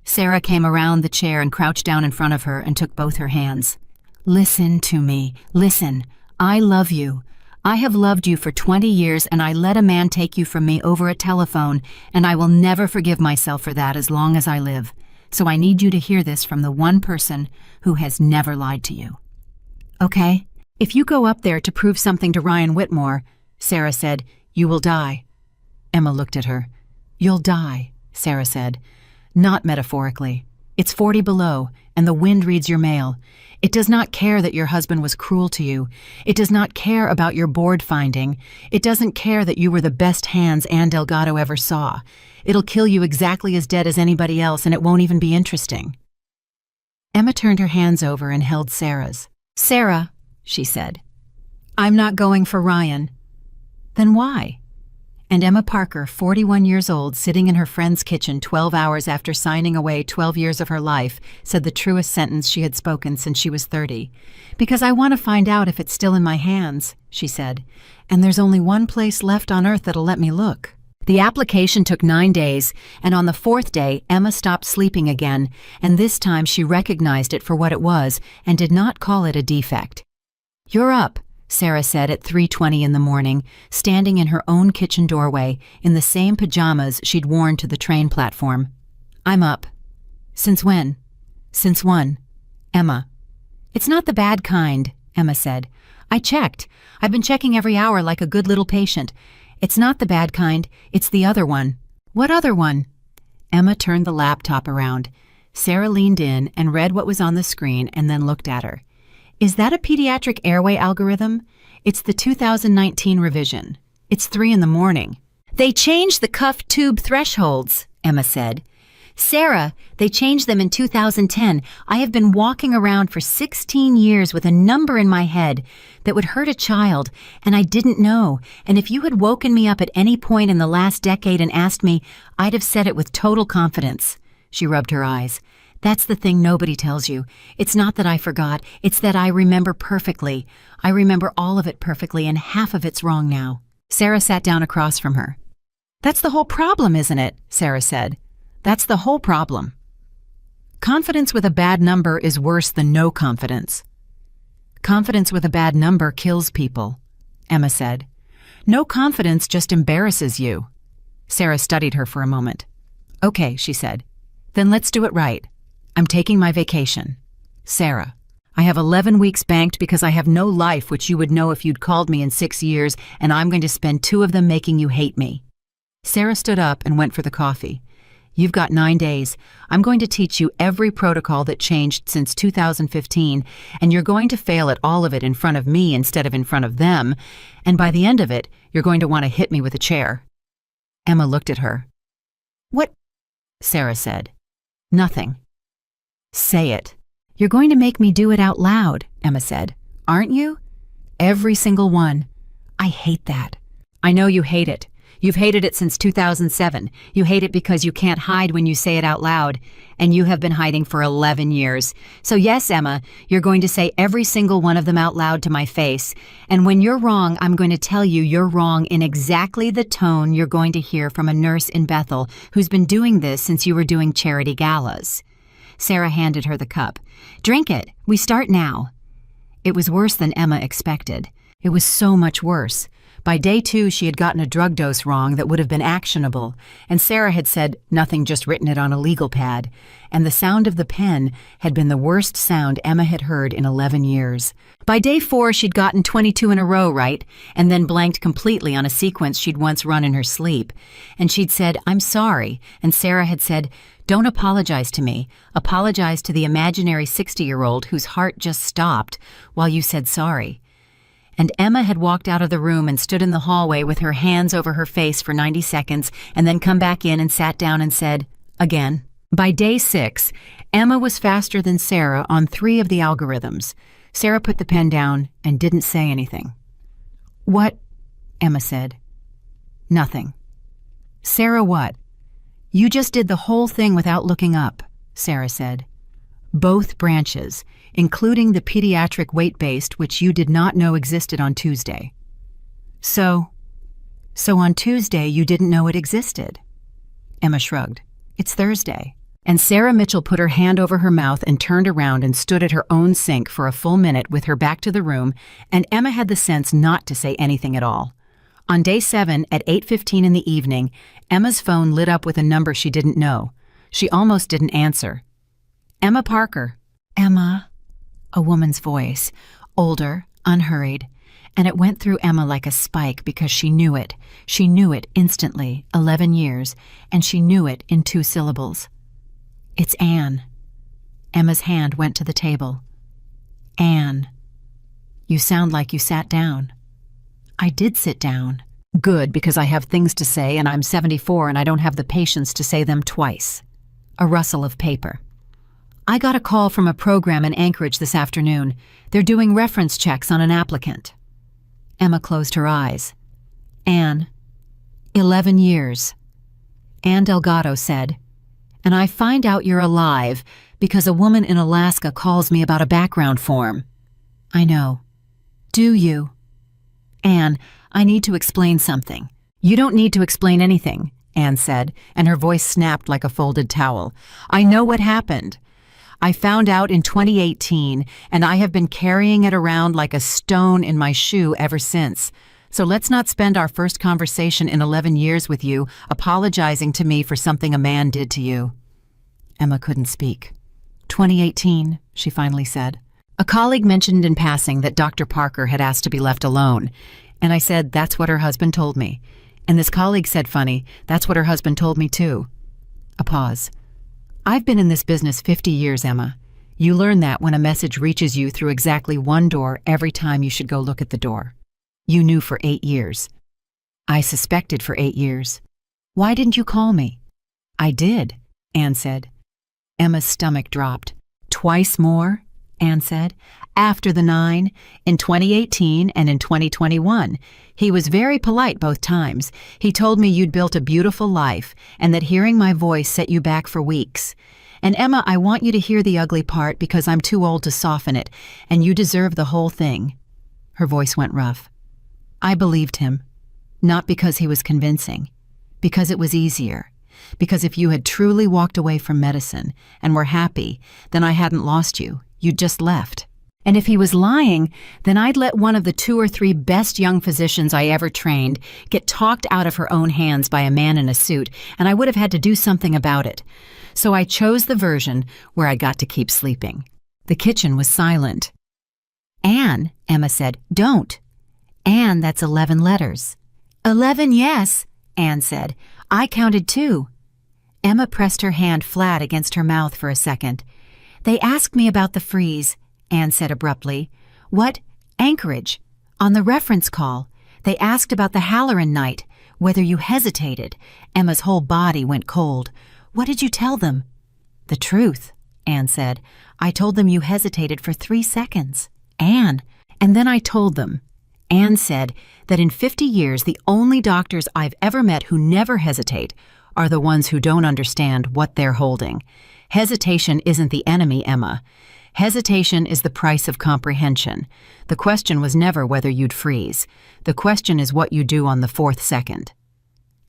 [SPEAKER 1] Sarah came around the chair and crouched down in front of her and took both her hands. Listen to me. Listen. I love you. I have loved you for 20 years and I let a man take you from me over a telephone, and I will never forgive myself for that as long as I live. So I need you to hear this from the one person who has never lied to you. Okay? If you go up there to prove something to Ryan Whitmore, Sarah said, you will die. Emma looked at her. You'll die, Sarah said. Not metaphorically. It's 40 below, and the wind reads your mail. It does not care that your husband was cruel to you. It does not care about your board finding. It doesn't care that you were the best hands Anne Delgado ever saw. It'll kill you exactly as dead as anybody else, and it won't even be interesting. Emma turned her hands over and held Sarah's. Sarah, she said, I'm not going for Ryan. Then why? And Emma Parker, 41 years old, sitting in her friend's kitchen 12 hours after signing away 12 years of her life, said the truest sentence she had spoken since she was 30. Because I want to find out if it's still in my hands, she said, and there's only one place left on earth that'll let me look. The application took 9 days, and on the 4th day, Emma stopped sleeping again, and this time she recognized it for what it was and did not call it a defect. You're up, Sarah said at 3:20 in the morning, standing in her own kitchen doorway in the same pajamas she'd worn to the train platform. I'm up. Since when? Since 1. Emma. It's not the bad kind, Emma said. I checked. I've been checking every hour like a good little patient. It's not the bad kind, it's the other one. What other one? Emma turned the laptop around. Sarah leaned in and read what was on the screen and then looked at her. Is that a pediatric airway algorithm? It's the 2019 revision. It's 3 in the morning. They changed the cuff tube thresholds, Emma said. Sarah, they changed them in 2010. I have been walking around for 16 years with a number in my head that would hurt a child, and I didn't know. And if you had woken me up at any point in the last decade and asked me, I'd have said it with total confidence. She rubbed her eyes. That's the thing nobody tells you. It's not that I forgot, it's that I remember perfectly. I remember all of it perfectly, and half of it's wrong now. Sarah sat down across from her. That's the whole problem, isn't it? Sarah said. That's the whole problem. Confidence with a bad number is worse than no confidence. Confidence with a bad number kills people, Emma said. No confidence just embarrasses you. Sarah studied her for a moment. Okay, she said. Then let's do it right. I'm taking my vacation. Sarah, I have 11 weeks banked because I have no life which you would know if you'd called me in 6 years, and I'm going to spend 2 of them making you hate me. Sarah stood up and went for the coffee. You've got 9 days. I'm going to teach you every protocol that changed since 2015, and you're going to fail at all of it in front of me instead of in front of them, and by the end of it, you're going to want to hit me with a chair. Emma looked at her. What? Sarah said. Nothing. Say it. You're going to make me do it out loud, Emma said. Aren't you? Every single one. I hate that. I know you hate it. You've hated it since 2007. You hate it because you can't hide when you say it out loud, and you have been hiding for 11 years. So yes, Emma, you're going to say every single one of them out loud to my face, and when you're wrong, I'm going to tell you you're wrong in exactly the tone you're going to hear from a nurse in Bethel who's been doing this since you were doing charity galas. Sarah handed her the cup. Drink it. We start now. It was worse than Emma expected. It was so much worse. By day 2, she had gotten a drug dose wrong that would have been actionable, and Sarah had said nothing, just written it on a legal pad, and the sound of the pen had been the worst sound Emma had heard in 11 years. By day 4, she'd gotten 22 in a row right, and then blanked completely on a sequence she'd once run in her sleep. And she'd said, I'm sorry, and Sarah had said, don't apologize to me. Apologize to the imaginary 60-year-old whose heart just stopped while you said sorry. And Emma had walked out of the room and stood in the hallway with her hands over her face for 90 seconds and then come back in and sat down and said, again. By day 6, Emma was faster than Sarah on 3 of the algorithms. Sarah put the pen down and didn't say anything. What? Emma said. Nothing. Sarah, what? You just did the whole thing without looking up, Sarah said. Both branches, including the pediatric weight-based, which you did not know existed on Tuesday. So on Tuesday you didn't know it existed? Emma shrugged. It's Thursday. And Sarah Mitchell put her hand over her mouth and turned around and stood at her own sink for a full minute with her back to the room, and Emma had the sense not to say anything at all. On day 7 at 8:15 in the evening, Emma's phone lit up with a number she didn't know. She almost didn't answer. Emma Parker. Emma. A woman's voice, older, unhurried, and it went through Emma like a spike because she knew it. She knew it instantly, 11 years, and she knew it in 2 syllables. It's Anne. Emma's hand went to the table. Anne. You sound like you sat down. I did sit down. Good, because I have things to say and I'm 74 and I don't have the patience to say them twice. A rustle of paper. I got a call from a program in Anchorage this afternoon. They're doing reference checks on an applicant. Emma closed her eyes. Anne. 11 years. Anne Delgado said, and I find out you're alive because a woman in Alaska calls me about a background form. I know. Do you? Anne, I need to explain something. You don't need to explain anything, Anne said, and her voice snapped like a folded towel. I know what happened. I found out in 2018, and I have been carrying it around like a stone in my shoe ever since. So let's not spend our first conversation in 11 years with you apologizing to me for something a man did to you. Emma couldn't speak. 2018, she finally said. A colleague mentioned in passing that Dr. Parker had asked to be left alone, and I said, that's what her husband told me. And this colleague said, funny, that's what her husband told me too. A pause. I've been in this business 50 years, Emma. You learn that when a message reaches you through exactly one door every time you should go look at the door. You knew for 8 years. I suspected for 8 years. Why didn't you call me? I did, Anne said. Emma's stomach dropped. Twice more, Anne said. After the 9, in 2018 and in 2021. He was very polite both times. He told me you'd built a beautiful life and that hearing my voice set you back for weeks. And Emma, I want you to hear the ugly part because I'm too old to soften it, and you deserve the whole thing. Her voice went rough. I believed him, not because he was convincing, because it was easier, because if you had truly walked away from medicine and were happy, then I hadn't lost you, you'd just left. And if he was lying, then I'd let one of the 2 or 3 best young physicians I ever trained get talked out of her own hands by a man in a suit, and I would have had to do something about it. So I chose the version where I got to keep sleeping. The kitchen was silent. Anne, Emma said, don't. Anne, that's 11 letters. 11, yes, Anne said. I counted 2. Emma pressed her hand flat against her mouth for a second. They asked me about the freeze, Anne said abruptly. What? Anchorage. On the reference call. They asked about the Halloran night, whether you hesitated. Emma's whole body went cold. What did you tell them? The truth, Anne said. I told them you hesitated for 3 seconds. Anne. And then I told them. Anne said that in 50 years, the only doctors I've ever met who never hesitate are the ones who don't understand what they're holding. Hesitation isn't the enemy, Emma. Hesitation is the price of comprehension. The question was never whether you'd freeze. The question is what you do on the 4th second.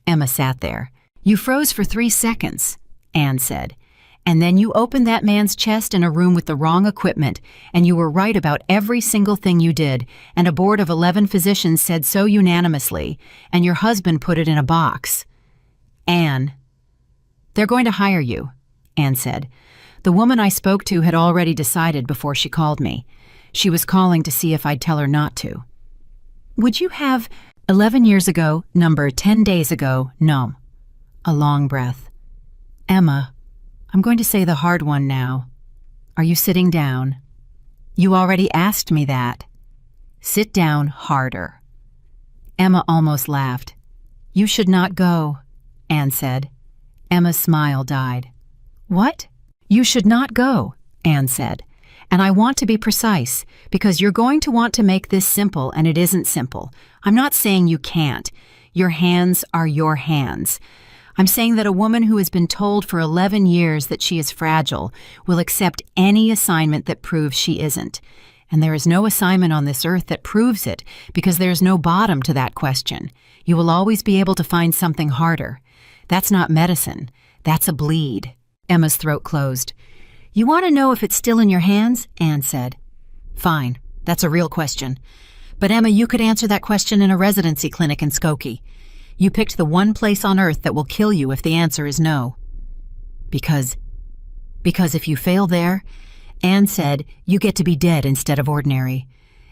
[SPEAKER 1] Emma sat there. You froze for 3 seconds, Anne said. And then you opened that man's chest in a room with the wrong equipment, and you were right about every single thing you did, and a board of 11 physicians said so unanimously, and your husband put it in a box. Anne. They're going to hire you, Anne said. The woman I spoke to had already decided before she called me. She was calling to see if I'd tell her not to. Would you have 11 years ago, number 10 days ago, no. A long breath. Emma. I'm going to say the hard one now. Are you sitting down? You already asked me that. Sit down harder. Emma almost laughed. You should not go, Anne said. Emma's smile died. What? You should not go, Anne said. And I want to be precise, because you're going to want to make this simple, and it isn't simple. I'm not saying you can't. Your hands are your hands. I'm saying that a woman who has been told for 11 years that she is fragile will accept any assignment that proves she isn't. And there is no assignment on this earth that proves it, because there is no bottom to that question. You will always be able to find something harder. That's not medicine. That's a bleed. Emma's throat closed. You want to know if it's still in your hands? Anne said. Fine. That's a real question. But Emma, you could answer that question in a residency clinic in Skokie. You picked the one place on earth that will kill you if the answer is no. Because if you fail there, Anne said, you get to be dead instead of ordinary.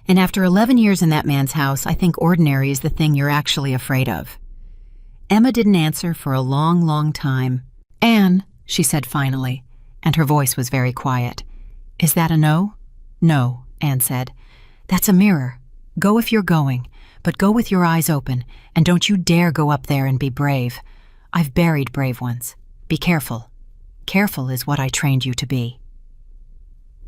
[SPEAKER 1] And after 11 years in that man's house, I think ordinary is the thing you're actually afraid of. Emma didn't answer for a long, long time. Anne, she said finally, and her voice was very quiet. Is that a no? No, Anne said. That's a mirror. Go if you're going, but go with your eyes open, and don't you dare go up there and be brave. I've buried brave ones. Be careful. Careful is what I trained you to be.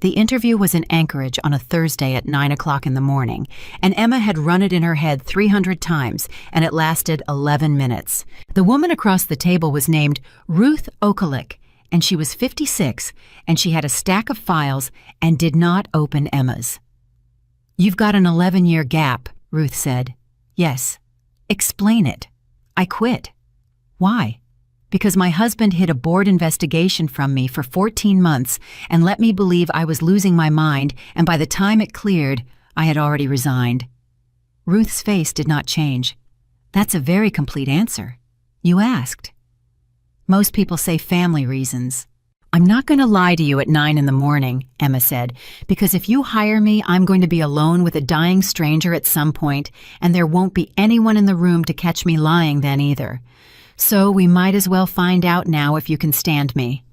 [SPEAKER 1] The interview was in Anchorage on a Thursday at 9 o'clock in the morning, and Emma had run it in her head 300 times, and it lasted 11 minutes. The woman across the table was named Ruth Okalik, and she was 56, and she had a stack of files and did not open Emma's. You've got an 11-year gap, Ruth said. Yes. Explain it. I quit. Why? Because my husband hid a board investigation from me for 14 months and let me believe I was losing my mind, and by the time it cleared, I had already resigned. Ruth's face did not change. That's a very complete answer. You asked. Most people say family reasons. I'm not going to lie to you at 9 in the morning, Emma said, because if you hire me, I'm going to be alone with a dying stranger at some point, and there won't be anyone in the room to catch me lying then either. So we might as well find out now if you can stand me.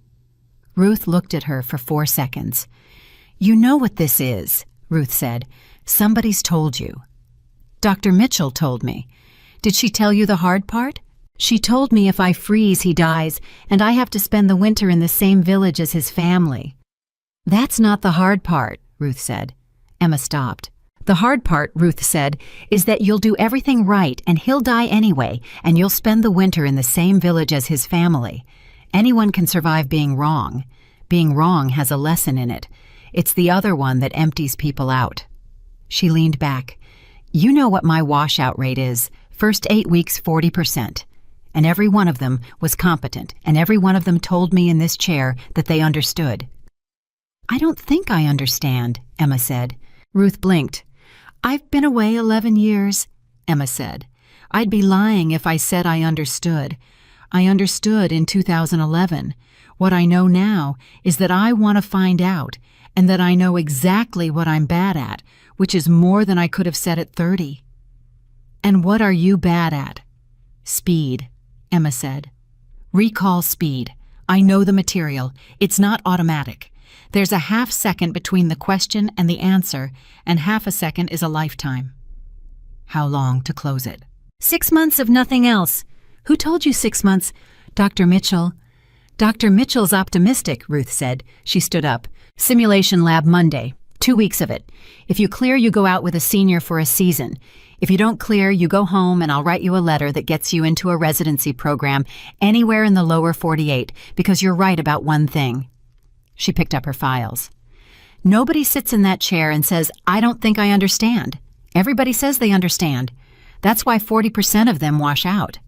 [SPEAKER 1] Ruth looked at her for 4 seconds. You know what this is, Ruth said. Somebody's told you. Dr. Mitchell told me. Did she tell you the hard part? She told me if I freeze, he dies, and I have to spend the winter in the same village as his family. That's not the hard part, Ruth said. Emma stopped. The hard part, Ruth said, is that you'll do everything right and he'll die anyway, and you'll spend the winter in the same village as his family. Anyone can survive being wrong. Being wrong has a lesson in it. It's the other one that empties people out. She leaned back. You know what my washout rate is. First 8 weeks, 40%. And every one of them was competent, and every one of them told me in this chair that they understood. I don't think I understand, Emma said. Ruth blinked. I've been away 11 years, Emma said. I'd be lying if I said I understood. I understood in 2011. What I know now is that I want to find out, and that I know exactly what I'm bad at, which is more than I could have said at 30. And what are you bad at? Speed, Emma said. Recall speed. I know the material. It's not automatic. There's a half second between the question and the answer, and half a second is a lifetime. How long to close it? 6 months of nothing else. Who told you 6 months? Dr. Mitchell. Dr. Mitchell's optimistic, Ruth said. She stood up. Simulation lab Monday. 2 weeks of it. If you clear, you go out with a senior for a season. If you don't clear, you go home and I'll write you a letter that gets you into a residency program anywhere in the lower 48, because you're right about one thing. She picked up her files. Nobody sits in that chair and says, I don't think I understand. Everybody says they understand. That's why 40% of them wash out.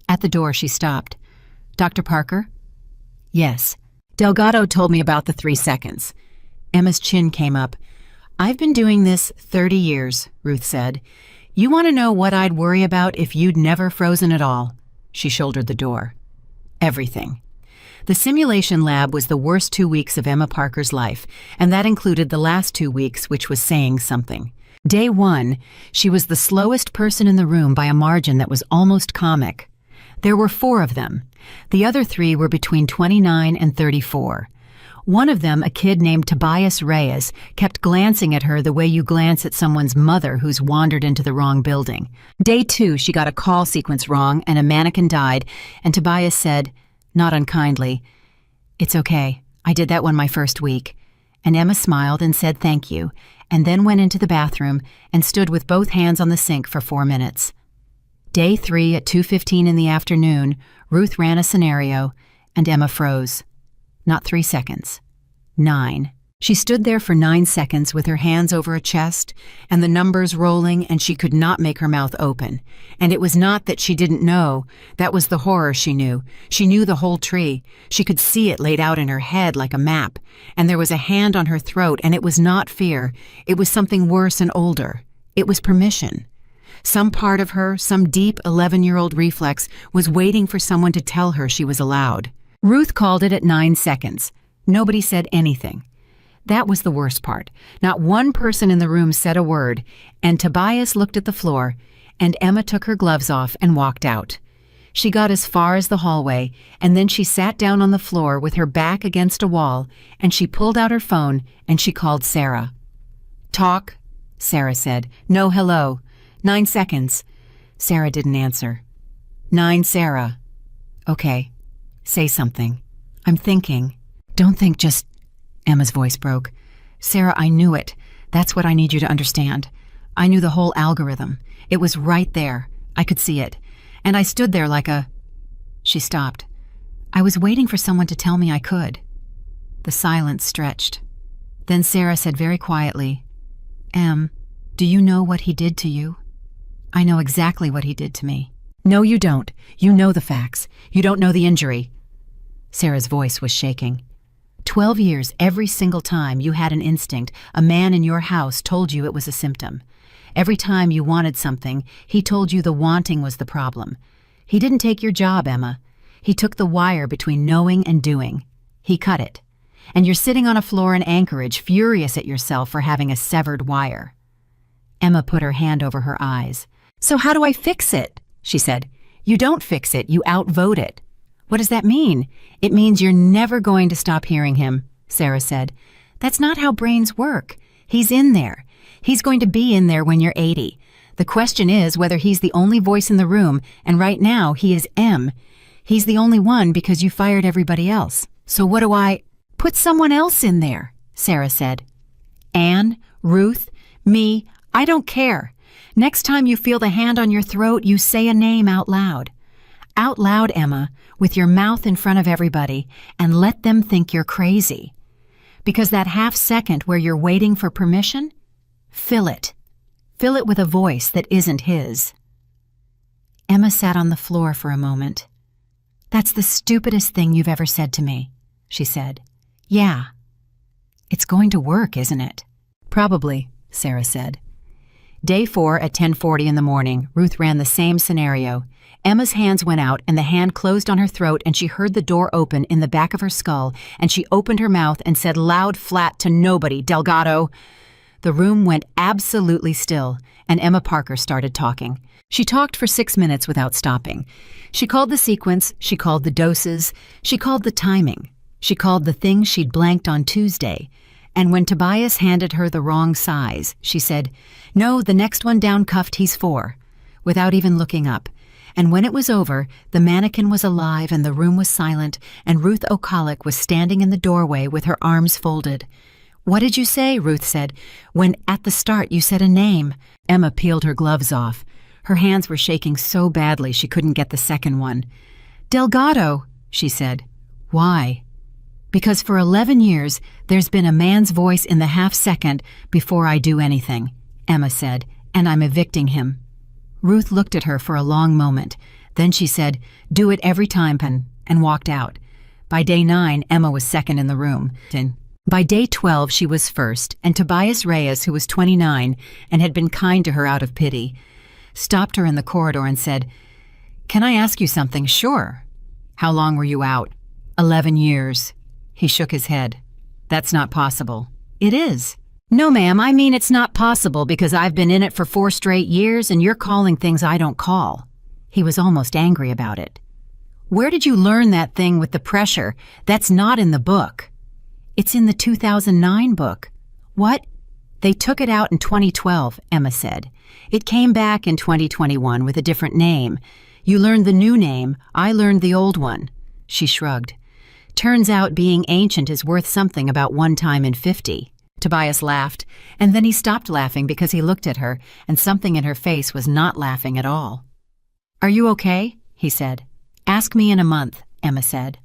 [SPEAKER 1] At the door, she stopped. Dr. Parker? Yes. Delgado told me about the 3 seconds. Emma's chin came up. I've been doing this 30 years, Ruth said. You want to know what I'd worry about if you'd never frozen at all? She shouldered the door. Everything. The simulation lab was the worst 2 weeks of Emma Parker's life, and that included the last 2 weeks, which was saying something. Day 1, she was the slowest person in the room by a margin that was almost comic. There were 4 of them. The other 3 were between 29 and 34. One of them, a kid named Tobias Reyes, kept glancing at her the way you glance at someone's mother who's wandered into the wrong building. Day 2, she got a call sequence wrong and a mannequin died, and Tobias said, not unkindly, It's okay. I did that one my first week. And Emma smiled and said thank you, and then went into the bathroom and stood with both hands on the sink for 4 minutes. Day 3 at 2:15 in the afternoon, Ruth ran a scenario, and Emma froze. Not 3 seconds. 9. She stood there for 9 seconds with her hands over her chest and the numbers rolling, and she could not make her mouth open. And it was not that she didn't know. That was the horror she knew. She knew the whole tree. She could see it laid out in her head like a map. And there was a hand on her throat, and it was not fear. It was something worse and older. It was permission. Some part of her, some deep 11-year-old reflex, was waiting for someone to tell her she was allowed. Ruth called it at 9 seconds. Nobody said anything. That was the worst part. Not one person in the room said a word, and Tobias looked at the floor, and Emma took her gloves off and walked out. She got as far as the hallway, and then she sat down on the floor with her back against a wall, and she pulled out her phone, and she called Sarah. "Talk," Sarah said. "No, hello. 9 seconds." Sarah didn't answer. 9, Sarah. "Okay. Say something." "I'm thinking." "Don't think, just..." Emma's voice broke. "Sarah, I knew it. That's what I need you to understand. I knew the whole algorithm. It was right there. I could see it. And I stood there like a..." She stopped. "I was waiting for someone to tell me I could." The silence stretched. Then Sarah said very quietly, "Em, do you know what he did to you?" "I know exactly what he did to me." "No, you don't. You know the facts. You don't know the injury." Sarah's voice was shaking. 12 years, every single time you had an instinct, a man in your house told you it was a symptom. Every time you wanted something, he told you the wanting was the problem. He didn't take your job, Emma. He took the wire between knowing and doing. He cut it. And you're sitting on a floor in Anchorage, furious at yourself for having a severed wire. Emma put her hand over her eyes. "So how do I fix it?" she said. "You don't fix it, you outvote it." "What does that mean?" "It means you're never going to stop hearing him," Sarah said. "That's not how brains work. He's in there. He's going to be in there when you're 80. The question is whether he's the only voice in the room, and right now he is M. He's the only one because you fired everybody else. So what do I... Put someone else in there," Sarah said. "Anne, Ruth, me, I don't care. Next time you feel the hand on your throat, you say a name out loud. Out loud, Emma, with your mouth in front of everybody, and let them think you're crazy. Because that half second where you're waiting for permission, fill it. Fill it with a voice that isn't his." Emma sat on the floor for a moment. "That's the stupidest thing you've ever said to me," she said. "Yeah. It's going to work, isn't it?" "Probably," Sarah said. Day 4 at 10:40 in the morning, Ruth ran the same scenario. Emma's hands went out and the hand closed on her throat, and she heard the door open in the back of her skull, and she opened her mouth and said loud, flat to nobody, "Delgado." The room went absolutely still, and Emma Parker started talking. She talked for 6 minutes without stopping. She called the sequence, she called the doses, she called the timing, she called the things she'd blanked on Tuesday. And when Tobias handed her the wrong size, she said, "No, the next one down cuffed, he's 4," without even looking up. And when it was over, the mannequin was alive and the room was silent, and Ruth O'Colick was standing in the doorway with her arms folded. "What did you say?" Ruth said. "When at the start you said a name." Emma peeled her gloves off. Her hands were shaking so badly she couldn't get the second one. "Delgado," she said. "Why?" "Because for 11 years there's been a man's voice in the half second before I do anything," Emma said, "and I'm evicting him." Ruth looked at her for a long moment. Then she said, "Do it every time, Pen," and walked out. By day 9, Emma was second in the room. By day 12, she was first, and Tobias Reyes, who was 29 and had been kind to her out of pity, stopped her in the corridor and said, "Can I ask you something?" "Sure." "How long were you out?" 11 years. He shook his head. "That's not possible." "It is." "No, ma'am, I mean it's not possible because I've been in it for 4 straight years and you're calling things I don't call." He was almost angry about it. "Where did you learn that thing with the pressure? That's not in the book." "It's in the 2009 book." "What?" "They took it out in 2012, Emma said. "It came back in 2021 with a different name. You learned the new name, I learned the old one." She shrugged. "Turns out being ancient is worth something about 1 time in 50. Tobias laughed, and then he stopped laughing because he looked at her, and something in her face was not laughing at all. "Are you okay?" he said. "Ask me in a month," Emma said.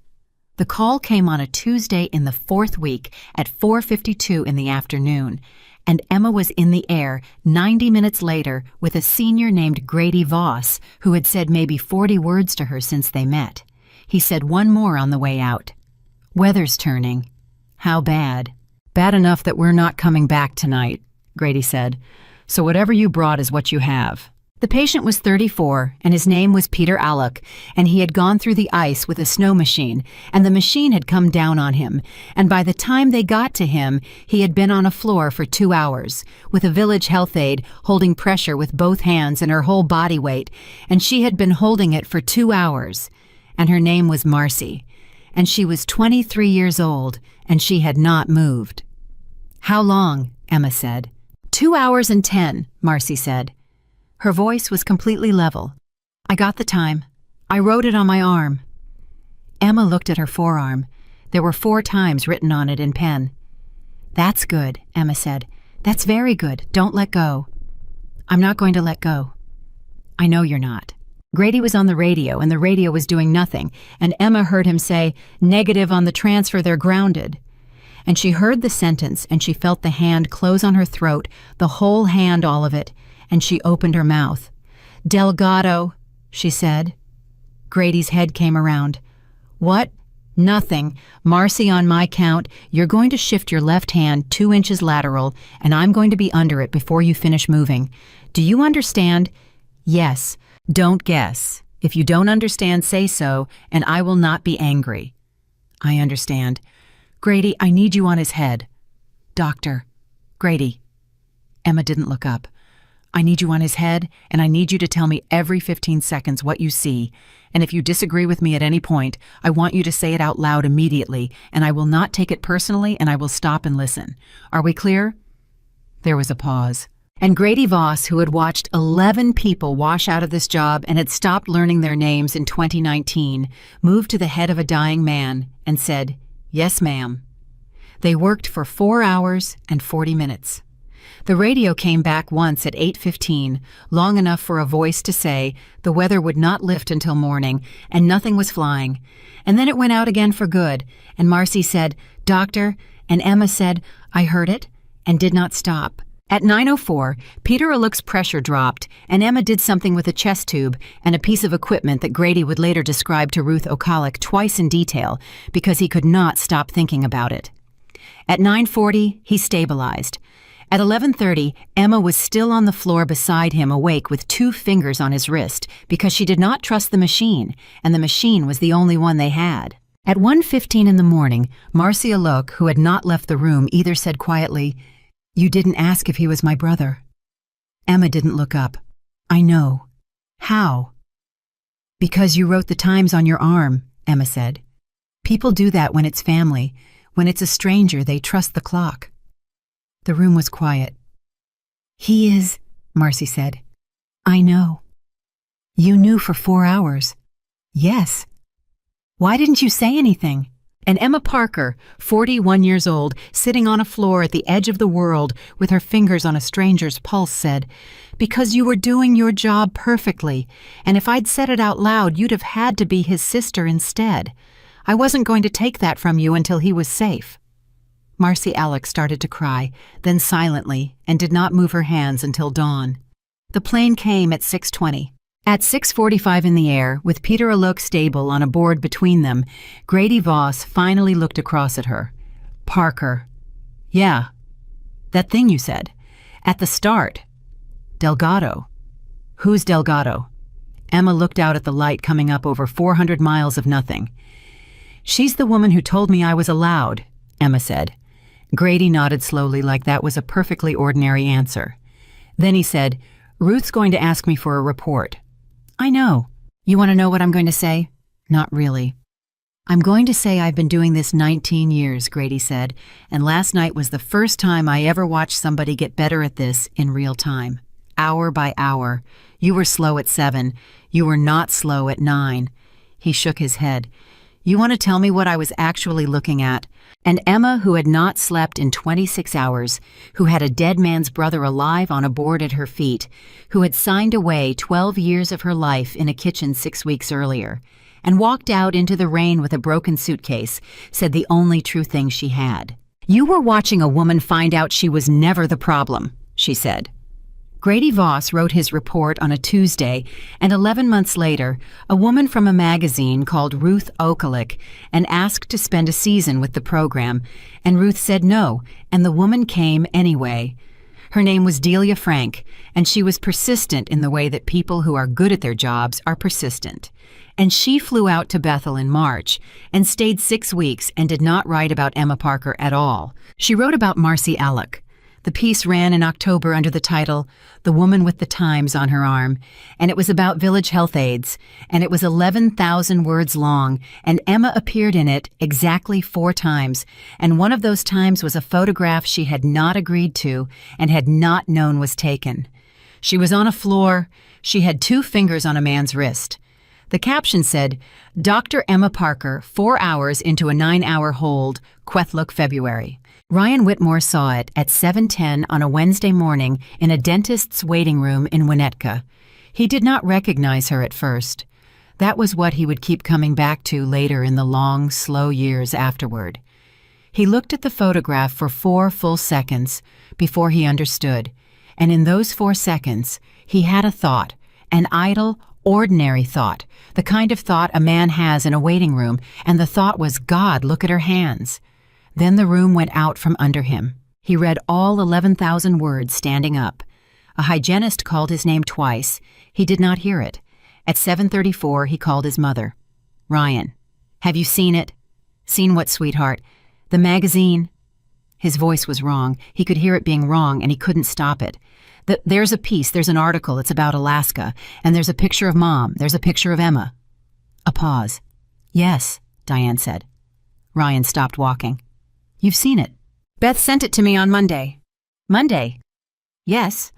[SPEAKER 1] The call came on a Tuesday in the 4th week at 4:52 in the afternoon, and Emma was in the air 90 minutes later with a senior named Grady Voss, who had said maybe 40 words to her since they met. He said one more on the way out. "Weather's turning." "How bad?" "Bad enough that we're not coming back tonight," Grady said. "So whatever you brought is what you have." The patient was 34, and his name was Peter Alec, and he had gone through the ice with a snow machine, and the machine had come down on him, and by the time they got to him, he had been on a floor for 2 hours, with a village health aide holding pressure with both hands and her whole body weight, and she had been holding it for 2 hours, and her name was Marcy, and she was 23 years old, and she had not moved. "How long?" Emma said. 2 hours and 10, Marcy said. Her voice was completely level. "I got the time. I wrote it on my arm." Emma looked at her forearm. There were 4 times written on it in pen. "That's good," Emma said. "That's very good. Don't let go." "I'm not going to let go." "I know you're not." Grady was on the radio, and the radio was doing nothing, and Emma heard him say, "Negative on the transfer, they're grounded." And she heard the sentence, and she felt the hand close on her throat, the whole hand, all of it, and she opened her mouth. "Delgado," she said. Grady's head came around. "What?" "Nothing. Marcy, on my count, you're going to shift your left hand 2 inches lateral, and I'm going to be under it before you finish moving. Do you understand?" "Yes. Don't guess. If you don't understand, say so, and I will not be angry." "I understand." "Grady, I need you on his head." "Doctor." "Grady." Emma didn't look up. "I need you on his head, and I need you to tell me every 15 seconds what you see. And if you disagree with me at any point, I want you to say it out loud immediately, and I will not take it personally, and I will stop and listen. Are we clear?" There was a pause. And Grady Voss, who had watched 11 people wash out of this job and had stopped learning their names in 2019, moved to the head of a dying man and said, "Yes, ma'am." They worked for 4 hours and 40 minutes. The radio came back once at 8:15, long enough for a voice to say the weather would not lift until morning and nothing was flying. And then it went out again for good, and Marcy said, "Doctor," and Emma said, "I heard it," and did not stop. At 9:04, Peter Alec's pressure dropped, and Emma did something with a chest tube and a piece of equipment that Grady would later describe to Ruth O'Callagh twice in detail because he could not stop thinking about it. At 9:40, he stabilized. At 11:30, Emma was still on the floor beside him, awake with 2 fingers on his wrist because she did not trust the machine, and the machine was the only one they had. At 1:15 in the morning, Marcy Alec, who had not left the room, either said quietly, "You didn't ask if he was my brother." Emma didn't look up. "I know." "How?" "Because you wrote the times on your arm," Emma said. "People do that when it's family. When it's a stranger, they trust the clock." The room was quiet. "He is," Marcy said. "I know." "You knew for 4 hours." "Yes." "Why didn't you say anything?" And Emma Parker, 41 years old, sitting on a floor at the edge of the world with her fingers on a stranger's pulse, said, "Because you were doing your job perfectly, and if I'd said it out loud, you'd have had to be his sister instead. I wasn't going to take that from you until he was safe." Marcy Alec started to cry, then silently, and did not move her hands until dawn. The plane came at 6:20. At 6:45 in the air, with Peter Alec's stable on a board between them, Grady Voss finally looked across at her. "Parker." "Yeah." "That thing you said. At the start." "Delgado." "Who's Delgado?" Emma looked out at the light coming up over 400 miles of nothing. "She's the woman who told me I was allowed," Emma said. Grady nodded slowly like that was a perfectly ordinary answer. Then he said, "Ruth's going to ask me for a report." "I know. You want to know what I'm going to say?" "Not really." "I'm going to say I've been doing this 19 years, Grady said, and last night was the first time I ever watched somebody get better at this in real time. Hour by hour. You were slow at 7. You were not slow at 9. He shook his head. You want to tell me what I was actually looking at? And Emma, who had not slept in 26 hours, who had a dead man's brother alive on a board at her feet, who had signed away 12 years of her life in a kitchen 6 weeks earlier, and walked out into the rain with a broken suitcase, said the only true thing she had. You were watching a woman find out she was never the problem, she said. Grady Voss wrote his report on a Tuesday, and 11 months later, a woman from a magazine called Ruth Okalik and asked to spend a season with the program, and Ruth said no, and the woman came anyway. Her name was Delia Frank, and she was persistent in the way that people who are good at their jobs are persistent. And she flew out to Bethel in March and stayed 6 weeks and did not write about Emma Parker at all. She wrote about Marcy Alec. The piece ran in October under the title, The Woman with the Times on Her Arm, and it was about village health aides, and it was 11,000 words long, and Emma appeared in it exactly 4 times, and one of those times was a photograph she had not agreed to and had not known was taken. She was on a floor. She had 2 fingers on a man's wrist. The caption said, Dr. Emma Parker, 4 hours into a 9-hour hold, Kwethluk, February. Ryan Whitmore saw it at 7:10 on a Wednesday morning in a dentist's waiting room in Winnetka. He did not recognize her at first. That was what he would keep coming back to later in the long, slow years afterward. He looked at the photograph for 4 full seconds before he understood, and in those 4 seconds, he had a thought, an idle, ordinary thought, the kind of thought a man has in a waiting room, and the thought was, God, look at her hands. Then the room went out from under him. He read all 11,000 words standing up. A hygienist called his name twice. He did not hear it. At 7:34, he called his mother. Ryan, have you seen it? Seen what, sweetheart? The magazine? His voice was wrong. He could hear it being wrong, and he couldn't stop it. There's a piece, there's an article, it's about Alaska, and there's a picture of Mom, there's a picture of Emma. A pause. Yes, Diane said. Ryan stopped walking. You've seen it. Beth sent it to me on Monday. Monday? Yes.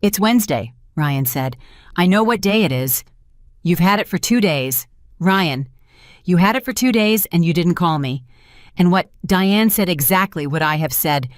[SPEAKER 1] It's Wednesday, Ryan said. I know what day it is. You've had it for 2 days. Ryan, you had it for 2 days and you didn't call me. And what Diane said exactly what I have said.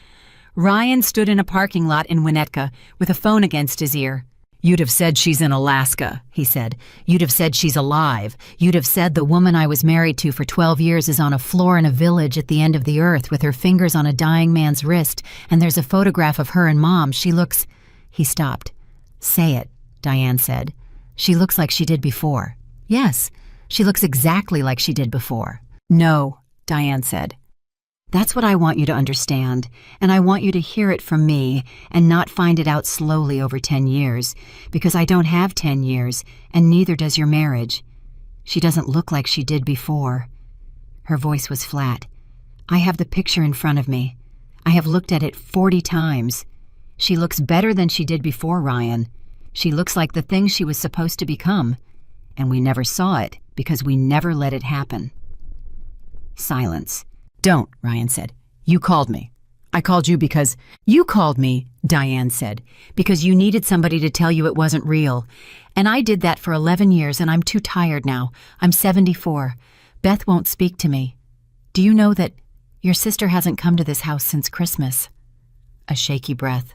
[SPEAKER 1] Ryan stood in a parking lot in Winnetka with a phone against his ear. You'd have said she's in Alaska, he said. You'd have said she's alive. You'd have said the woman I was married to for 12 years is on a floor in a village at the end of the earth with her fingers on a dying man's wrist, and there's a photograph of her and Mom. She looks... He stopped. Say it, Diane said. She looks like she did before. Yes, she looks exactly like she did before. No, Diane said. That's what I want you to understand, and I want you to hear it from me and not find it out slowly over 10 years, because I don't have 10 years, and neither does your marriage. She doesn't look like she did before. Her voice was flat. I have the picture in front of me. I have looked at it 40 times. She looks better than she did before, Ryan. She looks like the thing she was supposed to become, and we never saw it because we never let it happen. Silence. Don't, Ryan said. You called me. I called you because... You called me, Diane said, because you needed somebody to tell you it wasn't real. And I did that for 11 years, and I'm too tired now. I'm 74. Beth won't speak to me. Do you know that your sister hasn't come to this house since Christmas? A shaky breath.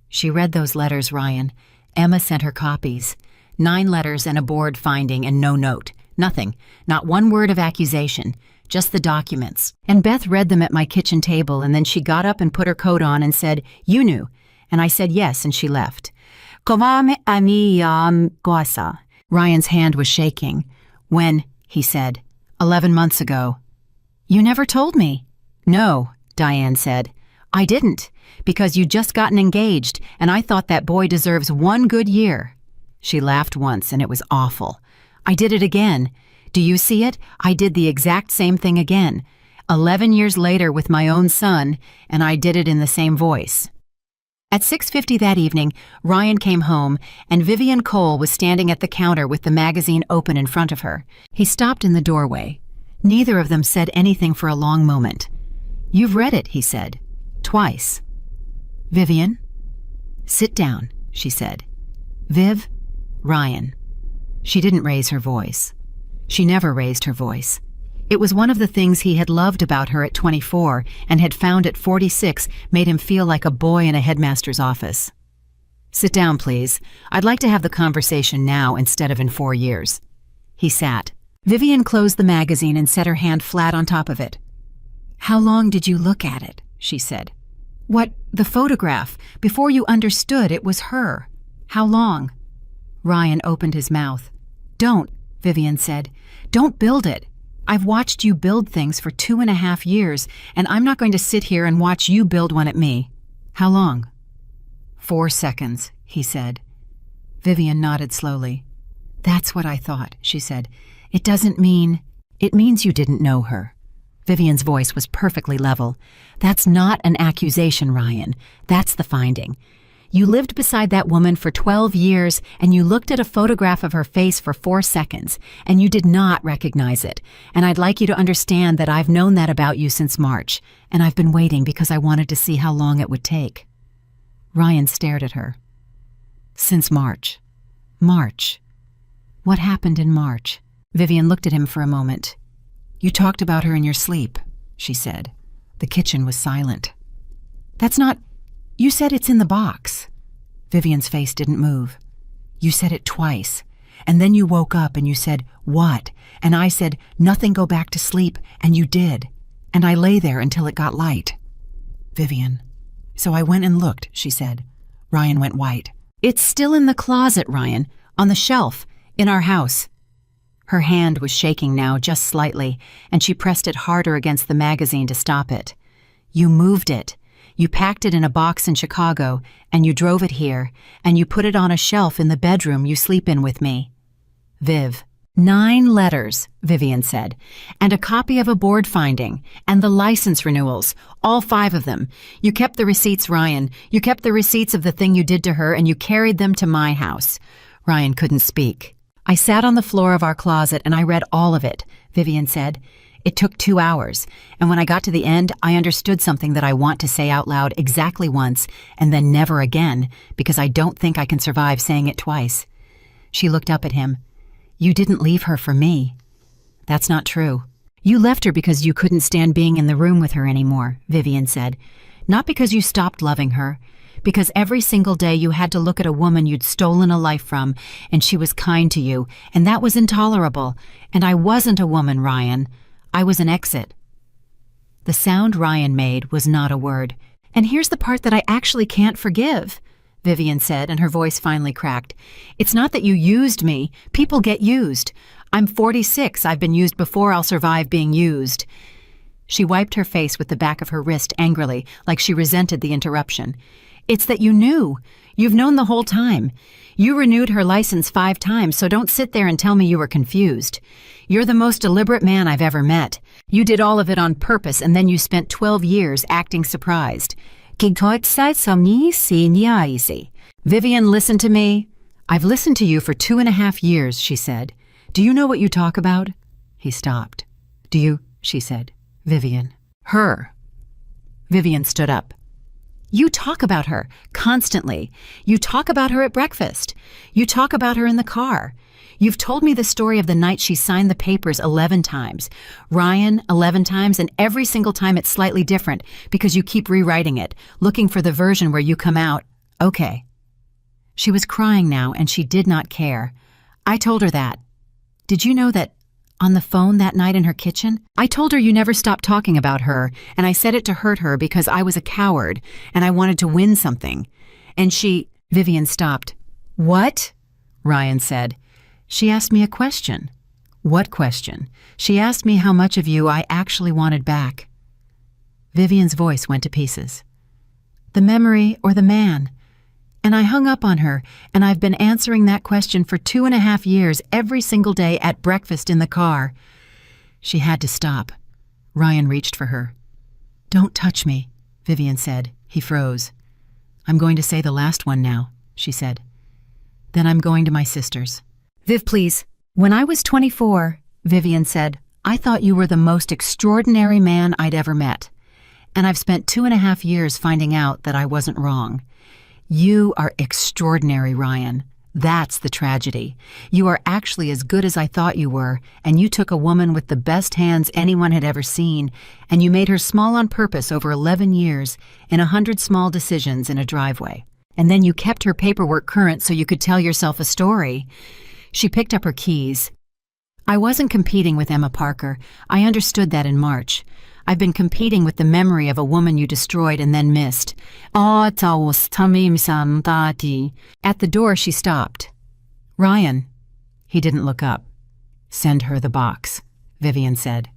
[SPEAKER 1] She read those letters, Ryan. Emma sent her copies. 9 letters and a board finding and no note. Nothing. Not one word of accusation. Just the documents. And Beth read them at my kitchen table, and then she got up and put her coat on and said, You knew. And I said yes, and she left. Ryan's hand was shaking. When, he said, 11 months ago. You never told me. No, Diane said. I didn't, because you'd just gotten engaged, and I thought that boy deserves 1 good year. She laughed once, and it was awful. I did it again. Do you see it? I did the exact same thing again. 11 years later with my own son, and I did it in the same voice. At 6:50 that evening, Ryan came home, and Vivian Cole was standing at the counter with the magazine open in front of her. He stopped in the doorway. Neither of them said anything for a long moment. You've read it, he said. Twice. Vivian? Sit down, she said. Viv? Ryan. She didn't raise her voice. She never raised her voice. It was one of the things he had loved about her at 24 and had found at 46 made him feel like a boy in a headmaster's office. "Sit down, please. I'd like to have the conversation now instead of in 4 years." He sat. Vivian closed the magazine and set her hand flat on top of it. "How long did you look at it?" she said. "What, the photograph, before you understood it was her? How long?" Ryan opened his mouth. "Don't," Vivian said. "Don't build it. I've watched you build things for 2.5 years, and I'm not going to sit here and watch you build one at me. How long?" 4 seconds, he said. Vivian nodded slowly. "That's what I thought," she said. "It doesn't mean... It means you didn't know her." Vivian's voice was perfectly level. "That's not an accusation, Ryan. That's the finding. You lived beside that woman for 12 years, and you looked at a photograph of her face for 4 seconds, and you did not recognize it. And I'd like you to understand that I've known that about you since March, and I've been waiting because I wanted to see how long it would take." Ryan stared at her. "Since March. March. What happened in March?" Vivian looked at him for a moment. "You talked about her in your sleep," she said. The kitchen was silent. "That's not... You said it's in the box." Vivian's face didn't move. "You said it twice. And then you woke up and you said, 'What?' And I said, 'Nothing, go back to sleep.' And you did. And I lay there until it got light." "Vivian. So I went and looked," she said. Ryan went white. "It's still in the closet, Ryan. On the shelf. In our house." Her hand was shaking now just slightly, and she pressed it harder against the magazine to stop it. "You moved it. You packed it in a box in Chicago, and you drove it here, and you put it on a shelf in the bedroom you sleep in with me." "Viv." 9 letters, Vivian said, "and a copy of a board finding, and the license renewals, all 5 of them. You kept the receipts, Ryan. You kept the receipts of the thing you did to her, and you carried them to my house." Ryan couldn't speak. "I sat on the floor of our closet and I read all of it," Vivian said. "It took 2 hours, and when I got to the end, I understood something that I want to say out loud exactly once, and then never again, because I don't think I can survive saying it twice." She looked up at him. "You didn't leave her for me." "That's not true. You left her because you couldn't stand being in the room with her anymore," Vivian said. "Not because you stopped loving her. Because every single day you had to look at a woman you'd stolen a life from, and she was kind to you, and that was intolerable. And I wasn't a woman, Ryan. I was an exit." The sound Ryan made was not a word. "And here's the part that I actually can't forgive," Vivian said, and her voice finally cracked. "It's not that you used me. People get used. I'm 46. I've been used before I'll survive being used." She wiped her face with the back of her wrist angrily, like she resented the interruption. "It's that you knew. You've known the whole time. You renewed her license 5 times, so don't sit there and tell me you were confused. You're the most deliberate man I've ever met. You did all of it on purpose, and then you spent 12 years acting surprised." "Vivian, listen to me. I've listened to you for 2.5 years, she said. "Do you know what you talk about?" He stopped. "Do you?" she said. "Vivian." "Her." Vivian stood up. "You talk about her, constantly. You talk about her at breakfast. You talk about her in the car. You've told me the story of the night she signed the papers 11 times. Ryan, 11 times, and every single time it's slightly different because you keep rewriting it, looking for the version where you come out, okay." She was crying now, and she did not care. "I told her that. Did you know that on the phone that night in her kitchen? I told her you never stopped talking about her, and I said it to hurt her because I was a coward, and I wanted to win something. And she..." Vivian stopped. "What?" Ryan said. "She asked me a question." "What question?" "She asked me how much of you I actually wanted back." Vivian's voice went to pieces. "The memory or the man? And I hung up on her, and I've been answering that question for 2.5 years every single day at breakfast in the car." She had to stop. Ryan reached for her. "Don't touch me," Vivian said. He froze. "I'm going to say the last one now," she said. "Then I'm going to my sister's." "Viv, please." "When I was 24, Vivian said, I thought you were the most extraordinary man I'd ever met. And I've spent 2.5 years finding out that I wasn't wrong. You are extraordinary, Ryan. That's the tragedy. You are actually as good as I thought you were, and you took a woman with the best hands anyone had ever seen, and you made her small on purpose over 11 years in 100 small decisions in a driveway. And then you kept her paperwork current so you could tell yourself a story. She picked up her keys. I wasn't competing with Emma Parker. I understood that in March. I've been competing with the memory of a woman you destroyed and then missed. At the door, she stopped. Ryan. He didn't look up. Send her the box, Vivian said.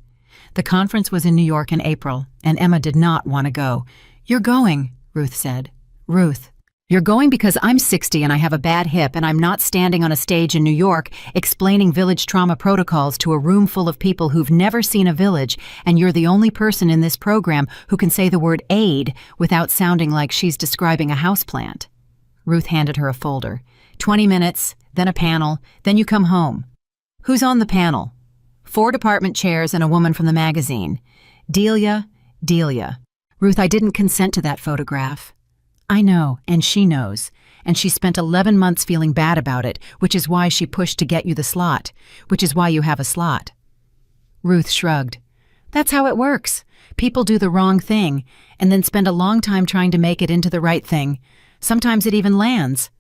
[SPEAKER 1] The conference was in New York in April, and Emma did not want to go. You're going, Ruth said. Ruth. You're going because I'm 60 and I have a bad hip and I'm not standing on a stage in New York explaining village trauma protocols to a room full of people who've never seen a village, and you're the only person in this program who can say the word aid without sounding like she's describing a houseplant. Ruth handed her a folder. 20 minutes, then a panel, then you come home. Who's on the panel? 4 department chairs and a woman from the magazine. Delia. Ruth, I didn't consent to that photograph. I know, and she knows, and she spent 11 months feeling bad about it, which is why she pushed to get you the slot, which is why you have a slot. Ruth shrugged. That's how it works. People do the wrong thing, and then spend a long time trying to make it into the right thing. Sometimes it even lands.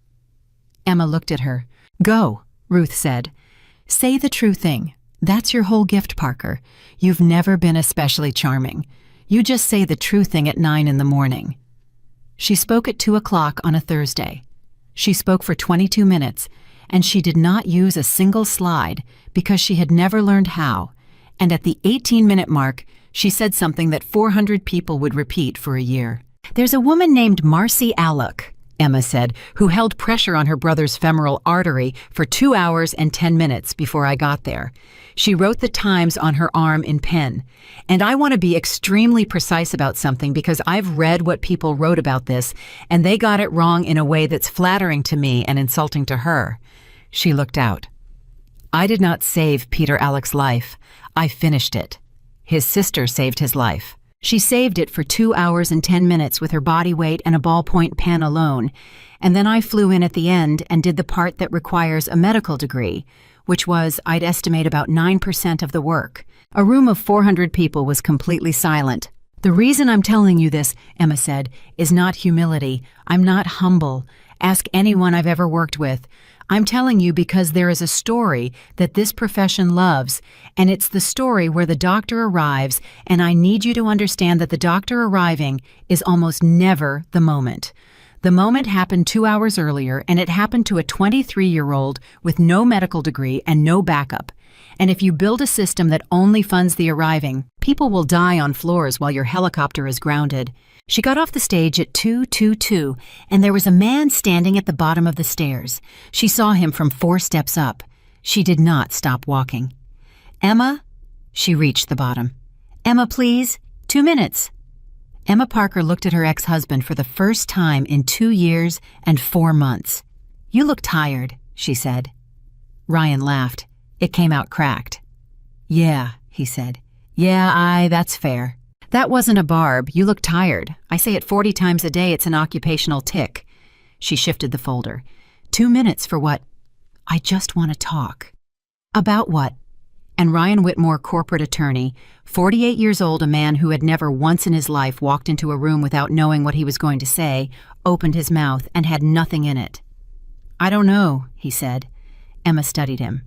[SPEAKER 1] Emma looked at her. Go, Ruth said. Say the true thing. That's your whole gift, Parker. You've never been especially charming. You just say the true thing at 9 in the morning. She spoke at 2 o'clock on a Thursday. She spoke for 22 minutes, and she did not use a single slide because she had never learned how, and at the 18-minute mark, she said something that 400 people would repeat for a year. There's a woman named Marcy Alloc, Emma said, who held pressure on her brother's femoral artery for 2 hours and 10 minutes before I got there. She wrote the times on her arm in pen. And I want to be extremely precise about something because I've read what people wrote about this, and they got it wrong in a way that's flattering to me and insulting to her. She looked out. I did not save Peter Alloc's life. I finished it. His sister saved his life. She saved it for 2 hours and 10 minutes with her body weight and a ballpoint pen alone, and then I flew in at the end and did the part that requires a medical degree, which was, I'd estimate, about 9% of the work. A room of 400 people was completely silent. The reason I'm telling you this, Emma said, is not humility. I'm not humble. Ask anyone I've ever worked with. I'm telling you because there is a story that this profession loves, and it's the story where the doctor arrives, and I need you to understand that the doctor arriving is almost never the moment. The moment happened 2 hours earlier, and it happened to a 23-year-old with no medical degree and no backup. And if you build a system that only funds the arriving, people will die on floors while your helicopter is grounded. She got off the stage at 2:22, and there was a man standing at the bottom of the stairs. She saw him from 4 steps up. She did not stop walking. Emma? She reached the bottom. Emma, please. 2 minutes. Emma Parker looked at her ex-husband for the first time in 2 years and 4 months. You look tired, she said. Ryan laughed. It came out cracked. Yeah, he said. Yeah, that's fair. That wasn't a barb. You look tired. I say it 40 times a day. It's an occupational tic. She shifted the folder. 2 minutes for what? I just want to talk. About what? And Ryan Whitmore, corporate attorney, 48 years old, a man who had never once in his life walked into a room without knowing what he was going to say, opened his mouth and had nothing in it. I don't know, he said. Emma studied him.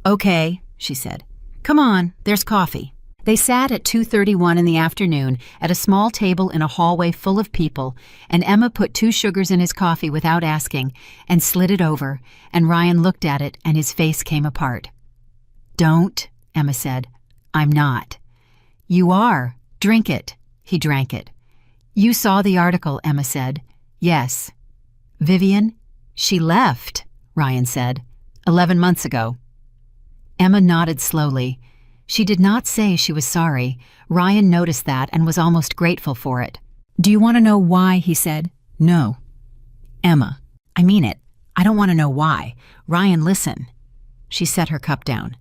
[SPEAKER 1] Okay, she said. Come on, there's coffee. They sat at 2:31 in the afternoon at a small table in a hallway full of people, and Emma put 2 sugars in his coffee without asking and slid it over, and Ryan looked at it and his face came apart. Don't, Emma said. I'm not. You are. Drink it. He drank it. You saw the article, Emma said. Yes. Vivian? She left, Ryan said. 11 months ago. Emma nodded slowly. She did not say she was sorry. Ryan noticed that and was almost grateful for it. Do you want to know why, he said. No. Emma, I mean it. I don't want to know why. Ryan, listen. She set her cup down.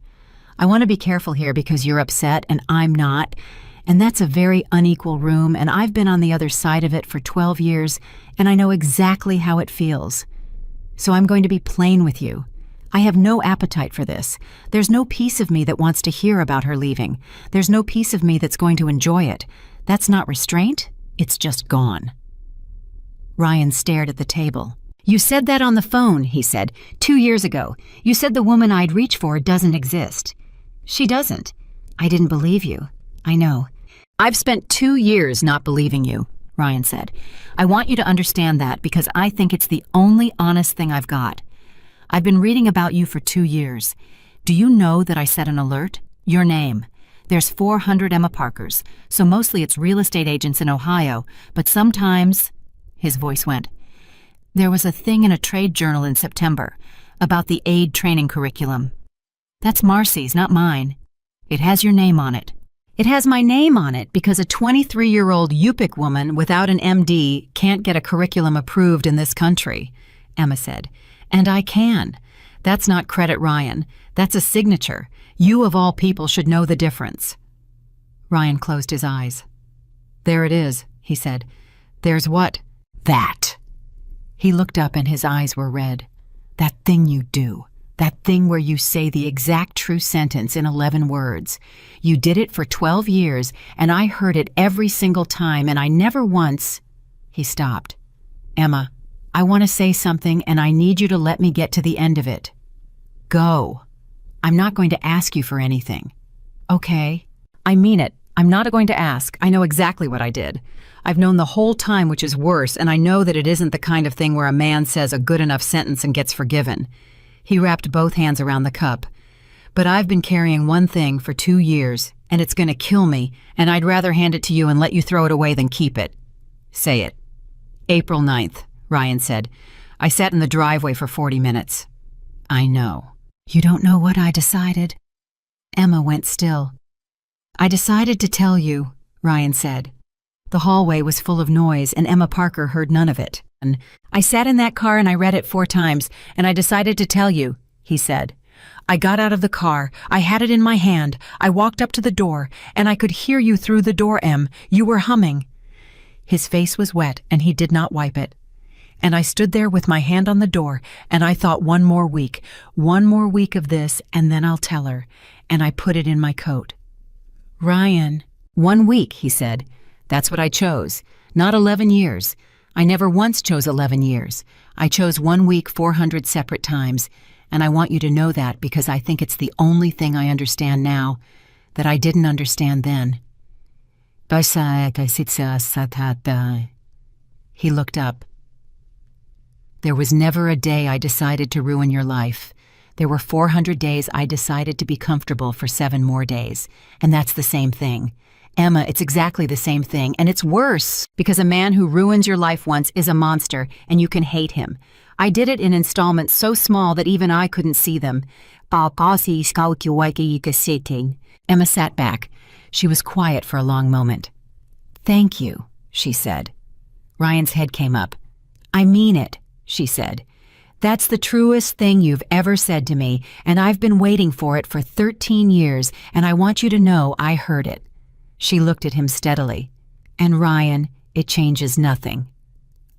[SPEAKER 1] I want to be careful here because you're upset and I'm not, and that's a very unequal room, and I've been on the other side of it for 12 years, and I know exactly how it feels. So I'm going to be plain with you. I have no appetite for this. There's no piece of me that wants to hear about her leaving. There's no piece of me that's going to enjoy it. That's not restraint. It's just gone. Ryan stared at the table. You said that on the phone, he said, 2 years ago. You said the woman I'd reach for doesn't exist. She doesn't. I didn't believe you. I know. I've spent 2 years not believing you, Ryan said. I want you to understand that because I think it's the only honest thing I've got. I've been reading about you for 2 years. Do you know that I set an alert? Your name. There's 400 Emma Parkers, so mostly it's real estate agents in Ohio, but sometimes, his voice went, there was a thing in a trade journal in September about the aide training curriculum. That's Marcy's, not mine. It has your name on it. It has my name on it because a 23-year-old Yupik woman without an MD can't get a curriculum approved in this country, Emma said. And I can. That's not credit Ryan. That's a signature. You of all people should know the difference. Ryan closed his eyes. There it is, he said. There's what? That. He looked up and his eyes were red. That thing you do. That thing where you say the exact true sentence in 11 words. You did it for 12 years, and I heard it every single time, and I never once... He stopped. Emma, I want to say something, and I need you to let me get to the end of it. Go. I'm not going to ask you for anything. Okay? I mean it. I'm not going to ask. I know exactly what I did. I've known the whole time, which is worse, and I know that it isn't the kind of thing where a man says a good enough sentence and gets forgiven. He wrapped both hands around the cup. But I've been carrying one thing for 2 years, and it's going to kill me, and I'd rather hand it to you and let you throw it away than keep it. Say it. April 9th, Ryan said. I sat in the driveway for 40 minutes. I know. You don't know what I decided? Emma went still. I decided to tell you, Ryan said. The hallway was full of noise, and Emma Parker heard none of it. I sat in that car and I read it 4 times, and I decided to tell you, he said. I got out of the car, I had it in my hand, I walked up to the door, and I could hear you through the door, Em. You were humming. His face was wet, and he did not wipe it. And I stood there with my hand on the door, and I thought one more week of this, and then I'll tell her. And I put it in my coat. Ryan, 1 week, he said. That's what I chose, not 11 years. I never once chose 11 years. I chose 1 week 400 separate times, and I want you to know that because I think it's the only thing I understand now that I didn't understand then. He looked up. There was never a day I decided to ruin your life. There were 400 days I decided to be comfortable for 7 more days, and that's the same thing. Emma, it's exactly the same thing, and it's worse because a man who ruins your life once is a monster, and you can hate him. I did it in installments so small that even I couldn't see them. Emma sat back. She was quiet for a long moment. Thank you, she said. Ryan's head came up. I mean it, she said. That's the truest thing you've ever said to me, and I've been waiting for it for 13 years, and I want you to know I heard it. She looked at him steadily. And Ryan, it changes nothing.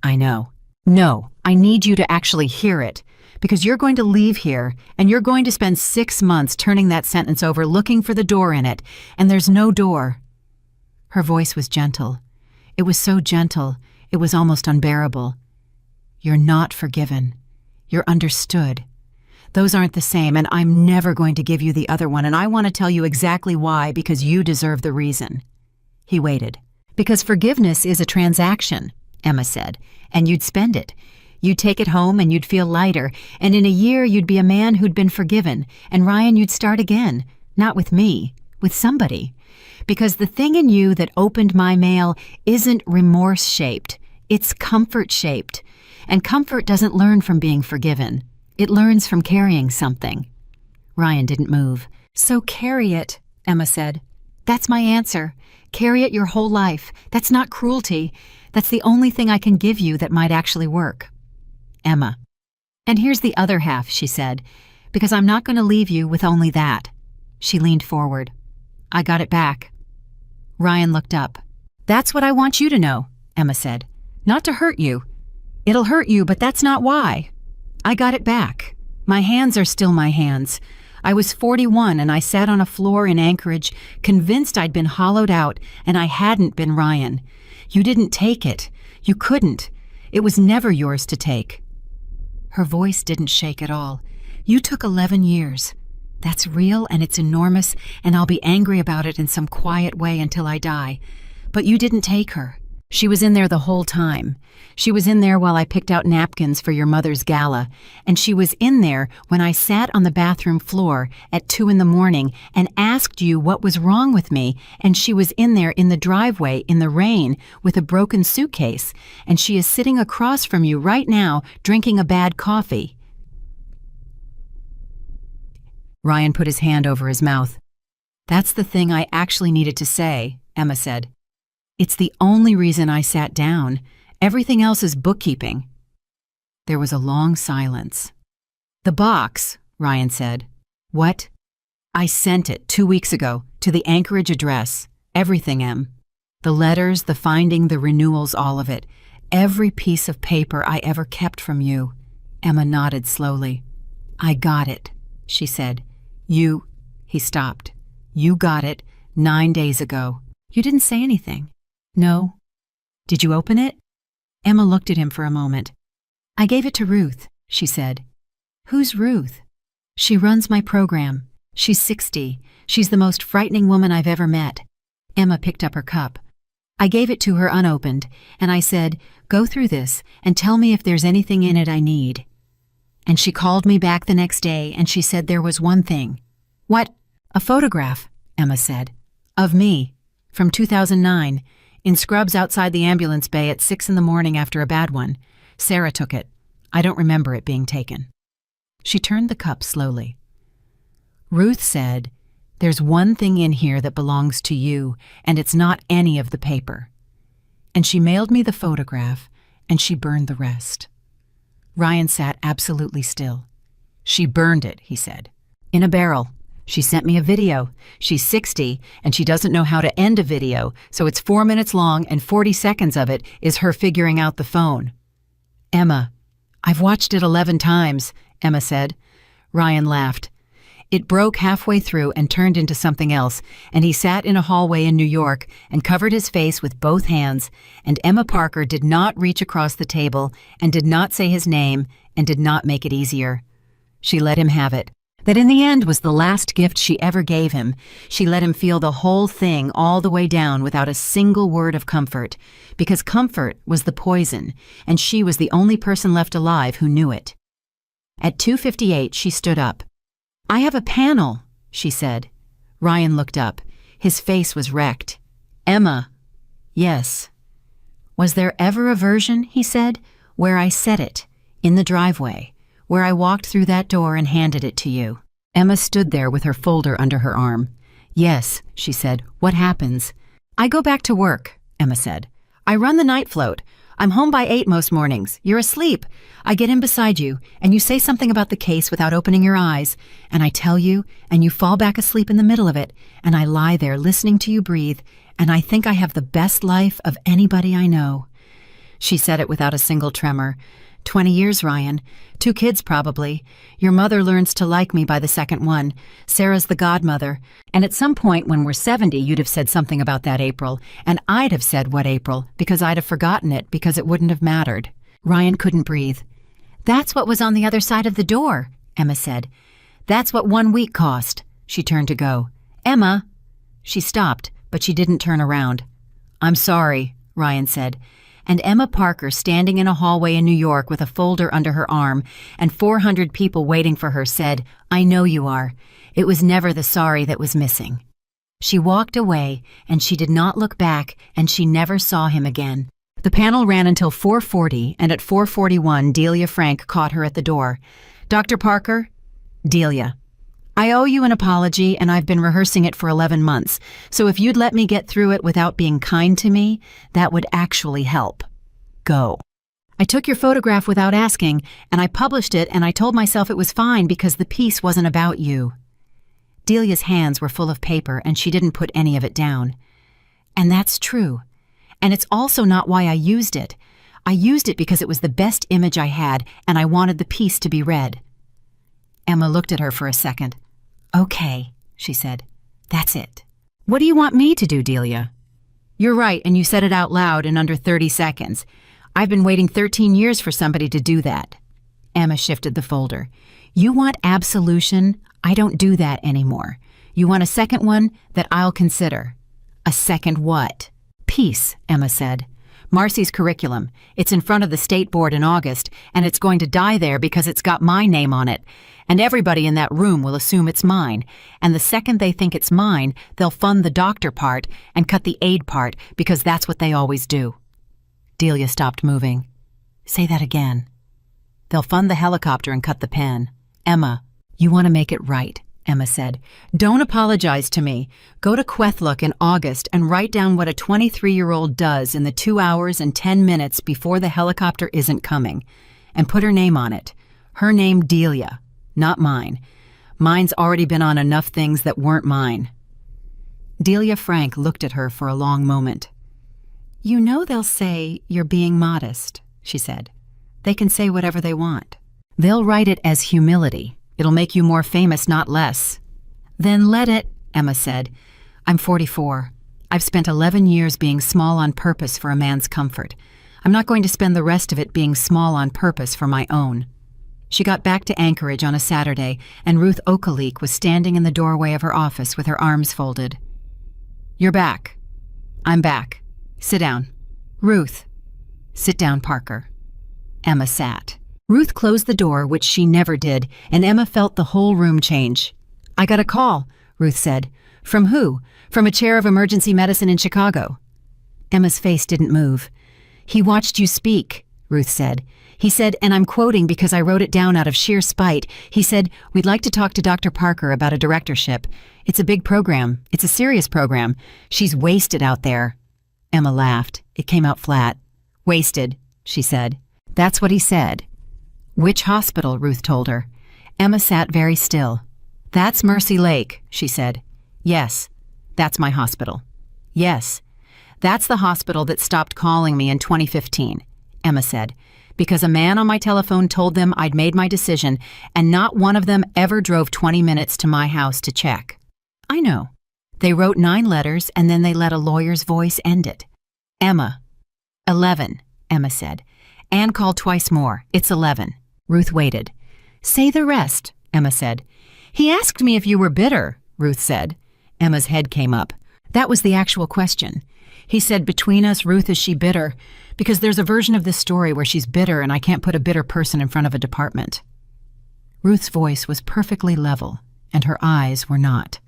[SPEAKER 1] I know. No, I need you to actually hear it, because you're going to leave here, and you're going to spend 6 months turning that sentence over looking for the door in it, and there's no door. Her voice was gentle. It was so gentle, it was almost unbearable. You're not forgiven. You're understood. Those aren't the same, and I'm never going to give you the other one, and I want to tell you exactly why, because you deserve the reason. He waited. Because forgiveness is a transaction, Emma said, and you'd spend it. You'd take it home and you'd feel lighter, and in a year you'd be a man who'd been forgiven, and Ryan, you'd start again. Not with me, with somebody. Because the thing in you that opened my mail isn't remorse-shaped, it's comfort-shaped. And comfort doesn't learn from being forgiven. It learns from carrying something. Ryan didn't move. So carry it, Emma said. That's my answer. Carry it your whole life. That's not cruelty. That's the only thing I can give you that might actually work. Emma. And here's the other half, she said, because I'm not going to leave you with only that. She leaned forward. I got it back. Ryan looked up. That's what I want you to know, Emma said. Not to hurt you. It'll hurt you, but that's not why. I got it back. My hands are still my hands. I was 41 and I sat on a floor in Anchorage, convinced I'd been hollowed out and I hadn't been Ryan. You didn't take it. You couldn't. It was never yours to take. Her voice didn't shake at all. You took 11 years. That's real and it's enormous, and I'll be angry about it in some quiet way until I die. But you didn't take her. She was in there the whole time. She was in there while I picked out napkins for your mother's gala, and she was in there when I sat on the bathroom floor at 2 a.m. and asked you what was wrong with me, and she was in there in the driveway in the rain with a broken suitcase, and she is sitting across from you right now drinking a bad coffee. Ryan put his hand over his mouth. That's the thing I actually needed to say, Emma said. It's the only reason I sat down. Everything else is bookkeeping. There was a long silence. The box, Ryan said. What? I sent it 2 weeks ago to the Anchorage address. Everything, Em. The letters, the finding, the renewals, all of it. Every piece of paper I ever kept from you. Emma nodded slowly. I got it, she said. He stopped. You got it 9 days ago. You didn't say anything. No. Did you open it? Emma looked at him for a moment. I gave it to Ruth, she said. Who's Ruth? She runs my program. She's 60. She's the most frightening woman I've ever met. Emma picked up her cup. I gave it to her unopened, and I said, go through this and tell me if there's anything in it I need. And she called me back the next day and she said there was one thing. What? A photograph, Emma said. Of me, from 2009, in scrubs outside the ambulance bay at 6 a.m. after a bad one. Sarah took it. I don't remember it being taken. She turned the cup slowly. Ruth said, there's one thing in here that belongs to you, and it's not any of the paper. And she mailed me the photograph, and she burned the rest. Ryan sat absolutely still. She burned it, he said. In a barrel. She sent me a video. She's 60, and she doesn't know how to end a video, so it's 4 minutes long and 40 seconds of it is her figuring out the phone. Emma, I've watched it 11 times, Emma said. Ryan laughed. It broke halfway through and turned into something else, and he sat in a hallway in New York and covered his face with both hands, and Emma Parker did not reach across the table and did not say his name and did not make it easier. She let him have it. That in the end was the last gift she ever gave him. She let him feel the whole thing all the way down without a single word of comfort, because comfort was the poison, and she was the only person left alive who knew it. At 2:58, she stood up. I have a panel, she said. Ryan looked up. His face was wrecked. Emma. Yes. Was there ever a version, he said, where I said it, in the driveway, where I walked through that door and handed it to you? Emma stood there with her folder under her arm. Yes, she said. What happens? I go back to work, Emma said. I run the night float. I'm home by 8 most mornings. You're asleep. I get in beside you, and you say something about the case without opening your eyes, and I tell you, and you fall back asleep in the middle of it, and I lie there listening to you breathe, and I think I have the best life of anybody I know. She said it without a single tremor. 20 years, Ryan. 2 kids, probably. Your mother learns to like me by the second one. Sarah's the godmother. And at some point when we're 70, you'd have said something about that April. And I'd have said what April, because I'd have forgotten it, because it wouldn't have mattered. Ryan couldn't breathe. That's what was on the other side of the door, Emma said. That's what 1 week cost. She turned to go. Emma. She stopped, but she didn't turn around. I'm sorry, Ryan said. And Emma Parker, standing in a hallway in New York with a folder under her arm and 400 people waiting for her, said, I know you are. It was never the sorry that was missing. She walked away, and she did not look back, and she never saw him again. The panel ran until 4:40, and at 4:41, Delia Frank caught her at the door. Dr. Parker? Delia. I owe you an apology, and I've been rehearsing it for 11 months, so if you'd let me get through it without being kind to me, that would actually help. Go. I took your photograph without asking, and I published it, and I told myself it was fine because the piece wasn't about you. Delia's hands were full of paper, and she didn't put any of it down. And that's true. And it's also not why I used it. I used it because it was the best image I had, and I wanted the piece to be read. Emma looked at her for a second. Okay, she said. That's it. What do you want me to do, Delia? You're right, and you said it out loud in under 30 seconds. I've been waiting 13 years for somebody to do that. Emma shifted the folder. You want absolution? I don't do that anymore. You want a second one that I'll consider. A second what? Peace, Emma said. Marcy's curriculum. It's in front of the state board in August, and it's going to die there because it's got my name on it. And everybody in that room will assume it's mine. And the second they think it's mine, they'll fund the doctor part and cut the aid part because that's what they always do. Delia stopped moving. Say that again. They'll fund the helicopter and cut the pen. Emma, you want to make it right, Emma said. Don't apologize to me. Go to Kwethluk in August and write down what a 23-year-old does in the 2 hours and 10 minutes before the helicopter isn't coming. And put her name on it. Her name Delia, not mine. Mine's already been on enough things that weren't mine. Delia Frank looked at her for a long moment. You know they'll say you're being modest, she said. They can say whatever they want. They'll write it as humility. It'll make you more famous, not less. Then let it, Emma said. I'm 44. I've spent 11 years being small on purpose for a man's comfort. I'm not going to spend the rest of it being small on purpose for my own. She got back to Anchorage on a Saturday, and Ruth Okalik was standing in the doorway of her office with her arms folded. You're back. I'm back. Sit down. Ruth. Sit down, Parker. Emma sat. Ruth closed the door, which she never did, and Emma felt the whole room change. I got a call, Ruth said. From who? From a chair of emergency medicine in Chicago. Emma's face didn't move. He watched you speak, Ruth said. He said, and I'm quoting because I wrote it down out of sheer spite, he said, we'd like to talk to Dr. Parker about a directorship. It's a big program. It's a serious program. She's wasted out there. Emma laughed. It came out flat. Wasted, she said. That's what he said. Which hospital? Ruth told her. Emma sat very still. That's Mercy Lake, she said. Yes, that's my hospital. Yes, that's the hospital that stopped calling me in 2015, Emma said, because a man on my telephone told them I'd made my decision, and not one of them ever drove 20 minutes to my house to check. I know. They wrote 9 letters, and then they let a lawyer's voice end it. Emma. 11, Emma said. Anne called twice more. It's 11. Ruth waited. Say the rest, Emma said. He asked me if you were bitter, Ruth said. Emma's head came up. That was the actual question. He said, between us, Ruth, is she bitter? Because there's a version of this story where she's bitter and I can't put a bitter person in front of a department. Ruth's voice was perfectly level, and her eyes were not.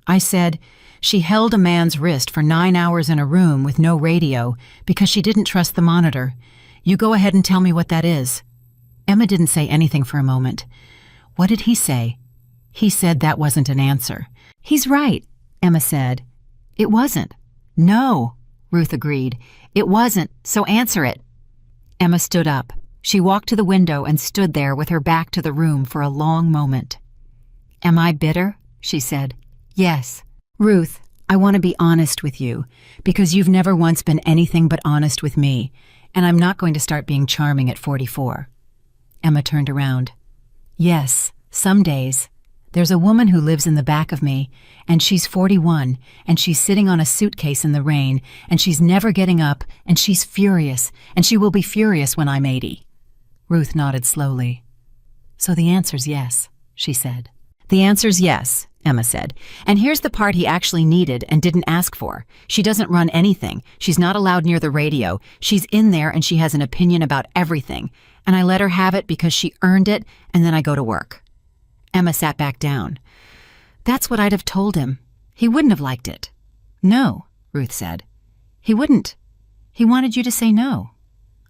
[SPEAKER 1] I said, she held a man's wrist for 9 hours in a room with no radio because she didn't trust the monitor. You go ahead and tell me what that is. Emma didn't say anything for a moment. What did he say? He said that wasn't an answer. He's right, Emma said. It wasn't. No, Ruth agreed. It wasn't, so answer it. Emma stood up. She walked to the window and stood there with her back to the room for a long moment. Am I bitter? She said. Yes. Ruth, I want to be honest with you, because you've never once been anything but honest with me, and I'm not going to start being charming at 44. Emma turned around. Yes, some days. There's a woman who lives in the back of me, and she's 41, and she's sitting on a suitcase in the rain, and she's never getting up, and she's furious, and she will be furious when I'm 80. Ruth nodded slowly. So the answer's yes, she said. The answer's yes, Emma said. And here's the part he actually needed and didn't ask for. She doesn't run anything. She's not allowed near the radio. She's in there and she has an opinion about everything. And I let her have it because she earned it, and then I go to work. Emma sat back down. That's what I'd have told him. He wouldn't have liked it. No, Ruth said. He wouldn't. He wanted you to say no.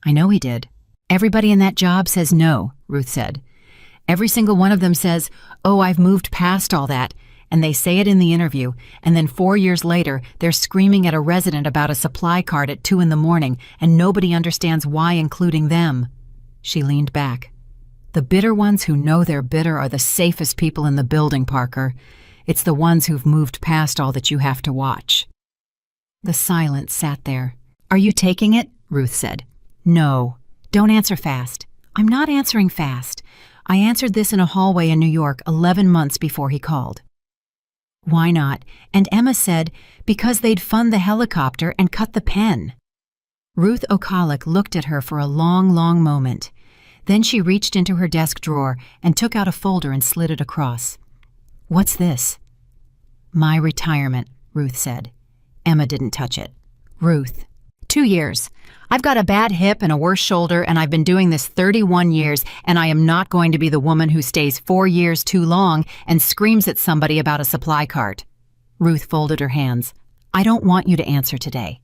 [SPEAKER 1] I know he did. Everybody in that job says no, Ruth said. Every single one of them says, oh, I've moved past all that, and they say it in the interview, and then 4 years later, they're screaming at a resident about a supply cart at 2 a.m, and nobody understands why, including them. She leaned back. The bitter ones who know they're bitter are the safest people in the building, Parker. It's the ones who've moved past all that you have to watch. The silence sat there. Are you taking it? Ruth said. No, don't answer fast. I'm not answering fast. I answered this in a hallway in New York 11 months before he called. Why not? And Emma said, because they'd fund the helicopter and cut the pen. Ruth O'Colick looked at her for a long, long moment. Then she reached into her desk drawer and took out a folder and slid it across. What's this? My retirement, Ruth said. Emma didn't touch it. Ruth. 2 years. I've got a bad hip and a worse shoulder, and I've been doing this 31 years, and I am not going to be the woman who stays 4 years too long and screams at somebody about a supply cart. Ruth folded her hands. I don't want you to answer today.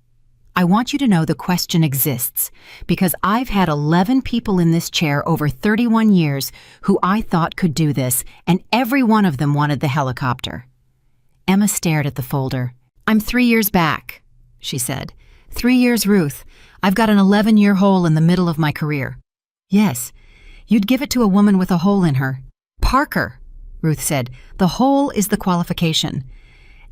[SPEAKER 1] I want you to know the question exists, because I've had 11 people in this chair over 31 years who I thought could do this, and every one of them wanted the helicopter. Emma stared at the folder. I'm 3 years back, she said. 3 years, Ruth. I've got an 11-year hole in the middle of my career. Yes, you'd give it to a woman with a hole in her. Parker, Ruth said. The hole is the qualification.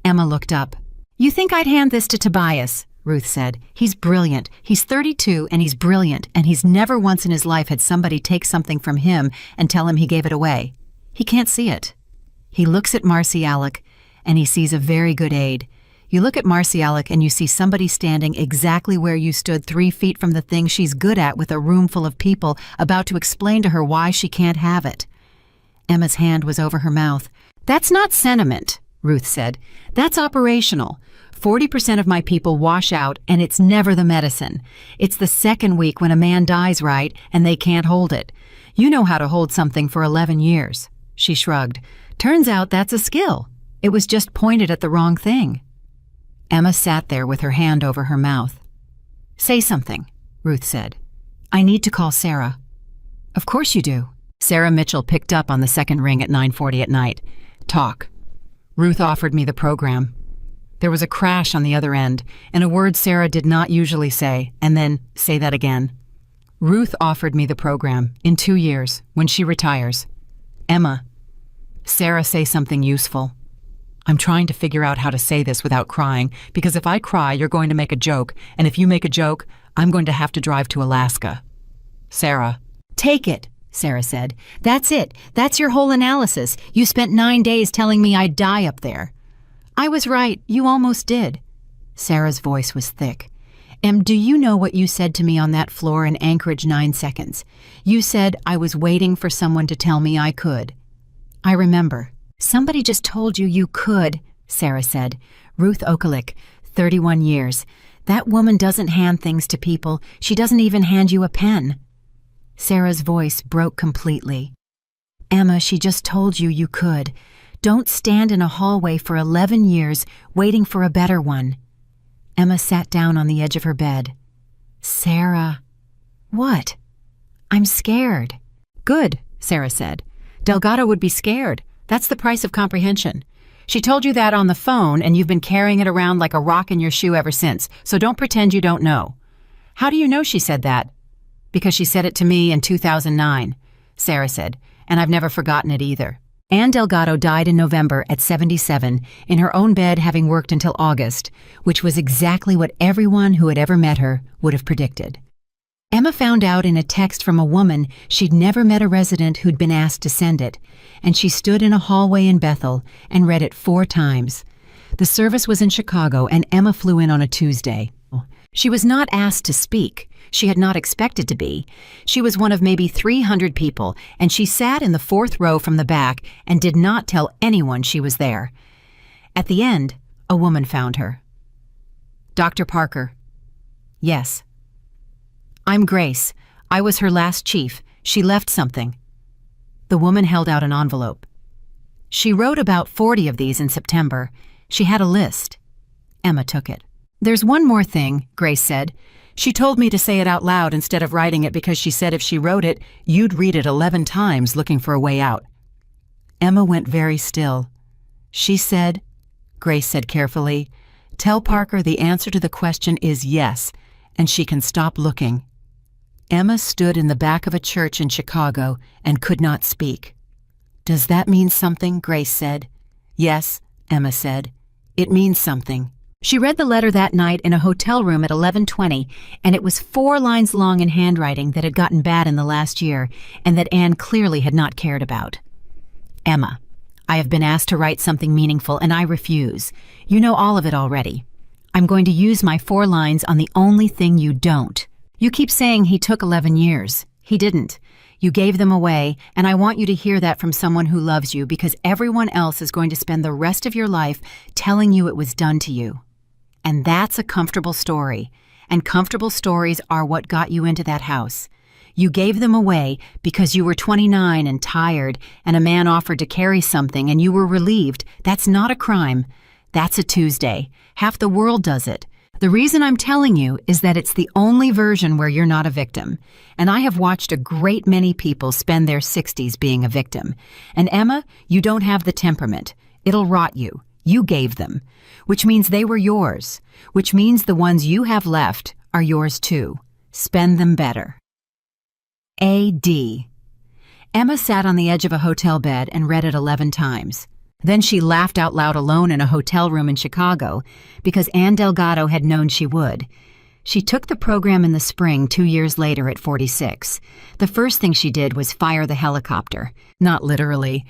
[SPEAKER 1] Emma looked up. You think I'd hand this to Tobias? Ruth said. He's brilliant. He's 32 and he's brilliant, and he's never once in his life had somebody take something from him and tell him he gave it away. He can't see it. He looks at Marcy Alec, and he sees a very good aide. You look at Marcy Alec and you see somebody standing exactly where you stood 3 feet from the thing she's good at with a room full of people about to explain to her why she can't have it. Emma's hand was over her mouth. That's not sentiment, Ruth said. That's operational. 40% of my people wash out, and it's never the medicine. It's the second week when a man dies right and they can't hold it. You know how to hold something for 11 years. She shrugged. Turns out that's a skill. It was just pointed at the wrong thing. Emma sat there with her hand over her mouth. Say something, Ruth said. I need to call Sarah. Of course you do. Sarah Mitchell picked up on the second ring at 9:40 at night. Talk. Ruth offered me the program. There was a crash on the other end, and a word Sarah did not usually say, and then say that again. Ruth offered me the program in 2 years, when she retires. Emma. Sarah, say something useful. I'm trying to figure out how to say this without crying, because if I cry, you're going to make a joke, and if you make a joke, I'm going to have to drive to Alaska. Sarah. Take it, Sarah said. That's it. That's your whole analysis. You spent 9 days telling me I'd die up there. I was right. You almost did. Sarah's voice was thick. Do you know what you said to me on that floor in Anchorage 9 seconds? You said I was waiting for someone to tell me I could. I remember. Somebody just told you you could, Sarah said. Ruth O'Colick, 31 years. That woman doesn't hand things to people. She doesn't even hand you a pen. Sarah's voice broke completely. Emma, she just told you you could. Don't stand in a hallway for 11 years waiting for a better one. Emma sat down on the edge of her bed. Sarah. What? I'm scared. Good, Sarah said. Delgado would be scared. That's the price of comprehension. She told you that on the phone, and you've been carrying it around like a rock in your shoe ever since, so don't pretend you don't know. How do you know she said that? Because she said it to me in 2009, Sarah said, and I've never forgotten it either. Anne Delgado died in November at 77, in her own bed having worked until August, which was exactly what everyone who had ever met her would have predicted. Emma found out in a text from a woman she'd never met a resident who'd been asked to send it, and she stood in a hallway in Bethel and read it 4 times. The service was in Chicago, and Emma flew in on a Tuesday. She was not asked to speak. She had not expected to be. She was one of maybe 300 people, and she sat in the 4th row from the back and did not tell anyone she was there. At the end, a woman found her. Dr. Parker. Yes. I'm Grace. I was her last chief. She left something. The woman held out an envelope. She wrote about 40 of these in September. She had a list. Emma took it. There's one more thing, Grace said. She told me to say it out loud instead of writing it because she said if she wrote it, you'd read it 11 times looking for a way out. Emma went very still. She said, Grace said carefully, tell Parker the answer to the question is yes, and she can stop looking. Emma stood in the back of a church in Chicago and could not speak. Does that mean something? Grace said. Yes, Emma said. It means something. She read the letter that night in a hotel room at 11:20, and it was 4 lines long in handwriting that had gotten bad in the last year and that Anne clearly had not cared about. Emma, I have been asked to write something meaningful and I refuse. You know all of it already. I'm going to use my 4 lines on the only thing you don't. You keep saying he took 11 years. He didn't. You gave them away, and I want you to hear that from someone who loves you because everyone else is going to spend the rest of your life telling you it was done to you. And that's a comfortable story, and comfortable stories are what got you into that house. You gave them away because you were 29 and tired, and a man offered to carry something, and you were relieved. That's not a crime. That's a Tuesday. Half the world does it. The reason I'm telling you is that it's the only version where you're not a victim. And I have watched a great many people spend their 60s being a victim. And Emma, you don't have the temperament. It'll rot you. You gave them. Which means they were yours. Which means the ones you have left are yours too. Spend them better. A.D. Emma sat on the edge of a hotel bed and read it 11 times. Then she laughed out loud alone in a hotel room in Chicago because Anne Delgado had known she would. She took the program in the spring 2 years later at 46. The first thing she did was fire the helicopter. Not literally,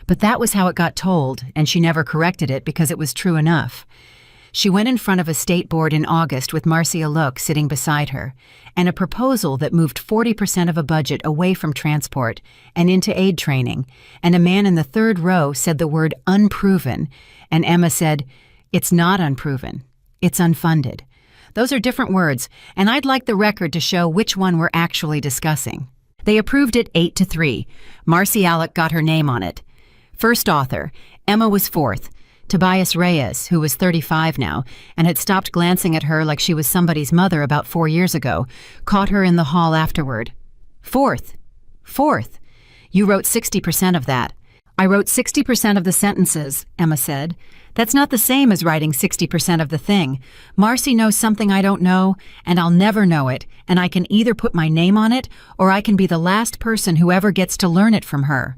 [SPEAKER 1] but that was how it got told, and she never corrected it because it was true enough. She went in front of a state board in August with Marcia Look sitting beside her, and a proposal that moved 40% of a budget away from transport and into aid training, and a man in the third row said the word unproven, and Emma said, "It's not unproven, it's unfunded." Those are different words, and I'd like the record to show which one we're actually discussing. They approved it 8-3. Marcy Alec got her name on it. First author, Emma was fourth. Tobias Reyes, who was 35 now and had stopped glancing at her like she was somebody's mother about 4 years ago, caught her in the hall afterward. Fourth. You wrote 60% of that. I wrote 60% of the sentences, Emma said. That's not the same as writing 60% of the thing. Marcy knows something I don't know, and I'll never know it, and I can either put my name on it or I can be the last person who ever gets to learn it from her.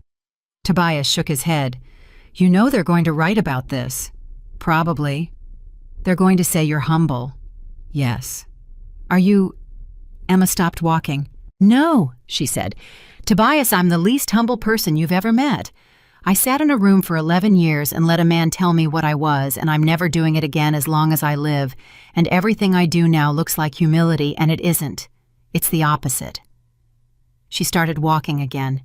[SPEAKER 1] Tobias shook his head. You know they're going to write about this. Probably. They're going to say you're humble. Yes. Are you... Emma stopped walking. No, she said. Tobias, I'm the least humble person you've ever met. I sat in a room for 11 years and let a man tell me what I was, and I'm never doing it again as long as I live, and everything I do now looks like humility, and it isn't. It's the opposite. She started walking again.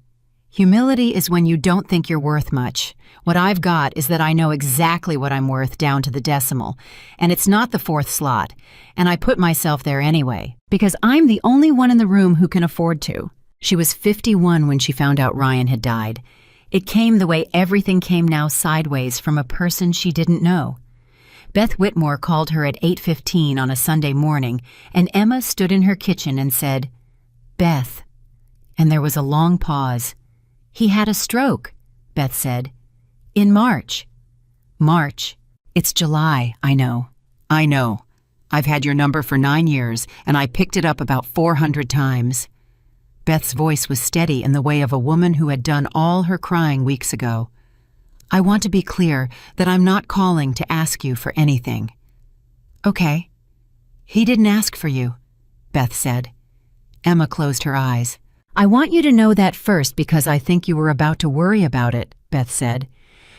[SPEAKER 1] Humility is when you don't think you're worth much. What I've got is that I know exactly what I'm worth down to the decimal, and it's not the 4th slot, and I put myself there anyway, because I'm the only one in the room who can afford to. She was 51 when she found out Ryan had died. It came the way everything came now sideways from a person she didn't know. Beth Whitmore called her at 8:15 on a Sunday morning, and Emma stood in her kitchen and said, "Beth." And there was a long pause. "He had a stroke," Beth said. "In March." "March. It's July, I know. I know. I've had your number for 9 years, and I picked it up about 400 times. Beth's voice was steady in the way of a woman who had done all her crying weeks ago. "I want to be clear that I'm not calling to ask you for anything." "Okay." "He didn't ask for you," Beth said. Emma closed her eyes. "I want you to know that first because I think you were about to worry about it," Beth said.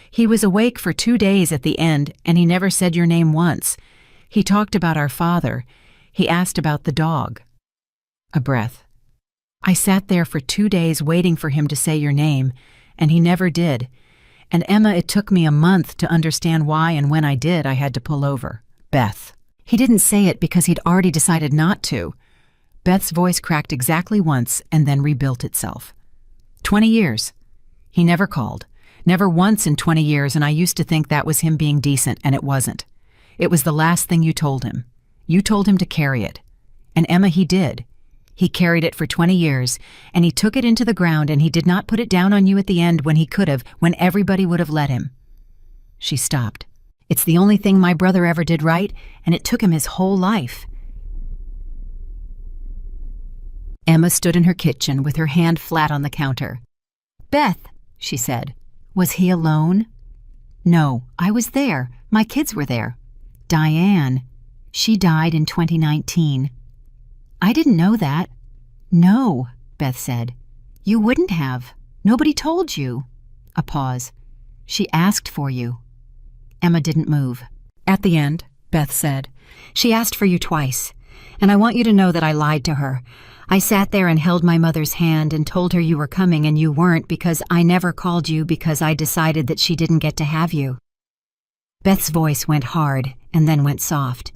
[SPEAKER 1] "He was awake for 2 days at the end, and he never said your name once. He talked about our father. He asked about the dog." A breath. "I sat there for 2 days waiting for him to say your name, and he never did. And Emma, it took me a month to understand why, and when I did, I had to pull over." Beth. "He didn't say it because he'd already decided not to." Beth's voice cracked exactly once and then rebuilt itself. 20 years. He never called. Never once in 20 years, and I used to think that was him being decent, and it wasn't. It was the last thing you told him. You told him to carry it. And Emma, he did. He carried it for 20 years, and he took it into the ground, and he did not put it down on you at the end when he could have, when everybody would have let him. She stopped. "It's the only thing my brother ever did right, and it took him his whole life." Emma stood in her kitchen with her hand flat on the counter. "Beth," she said, "was he alone?" "No, I was there. My kids were there." Diane. She died in 2019. I didn't know that. No, Beth said. You wouldn't have. Nobody told you. A pause. She asked for you. Emma didn't move. At the end, Beth said, she asked for you twice, and I want you to know that I lied to her. I sat there and held my mother's hand and told her you were coming and you weren't because I never called you because I decided that she didn't get to have you. Beth's voice went hard and then went soft.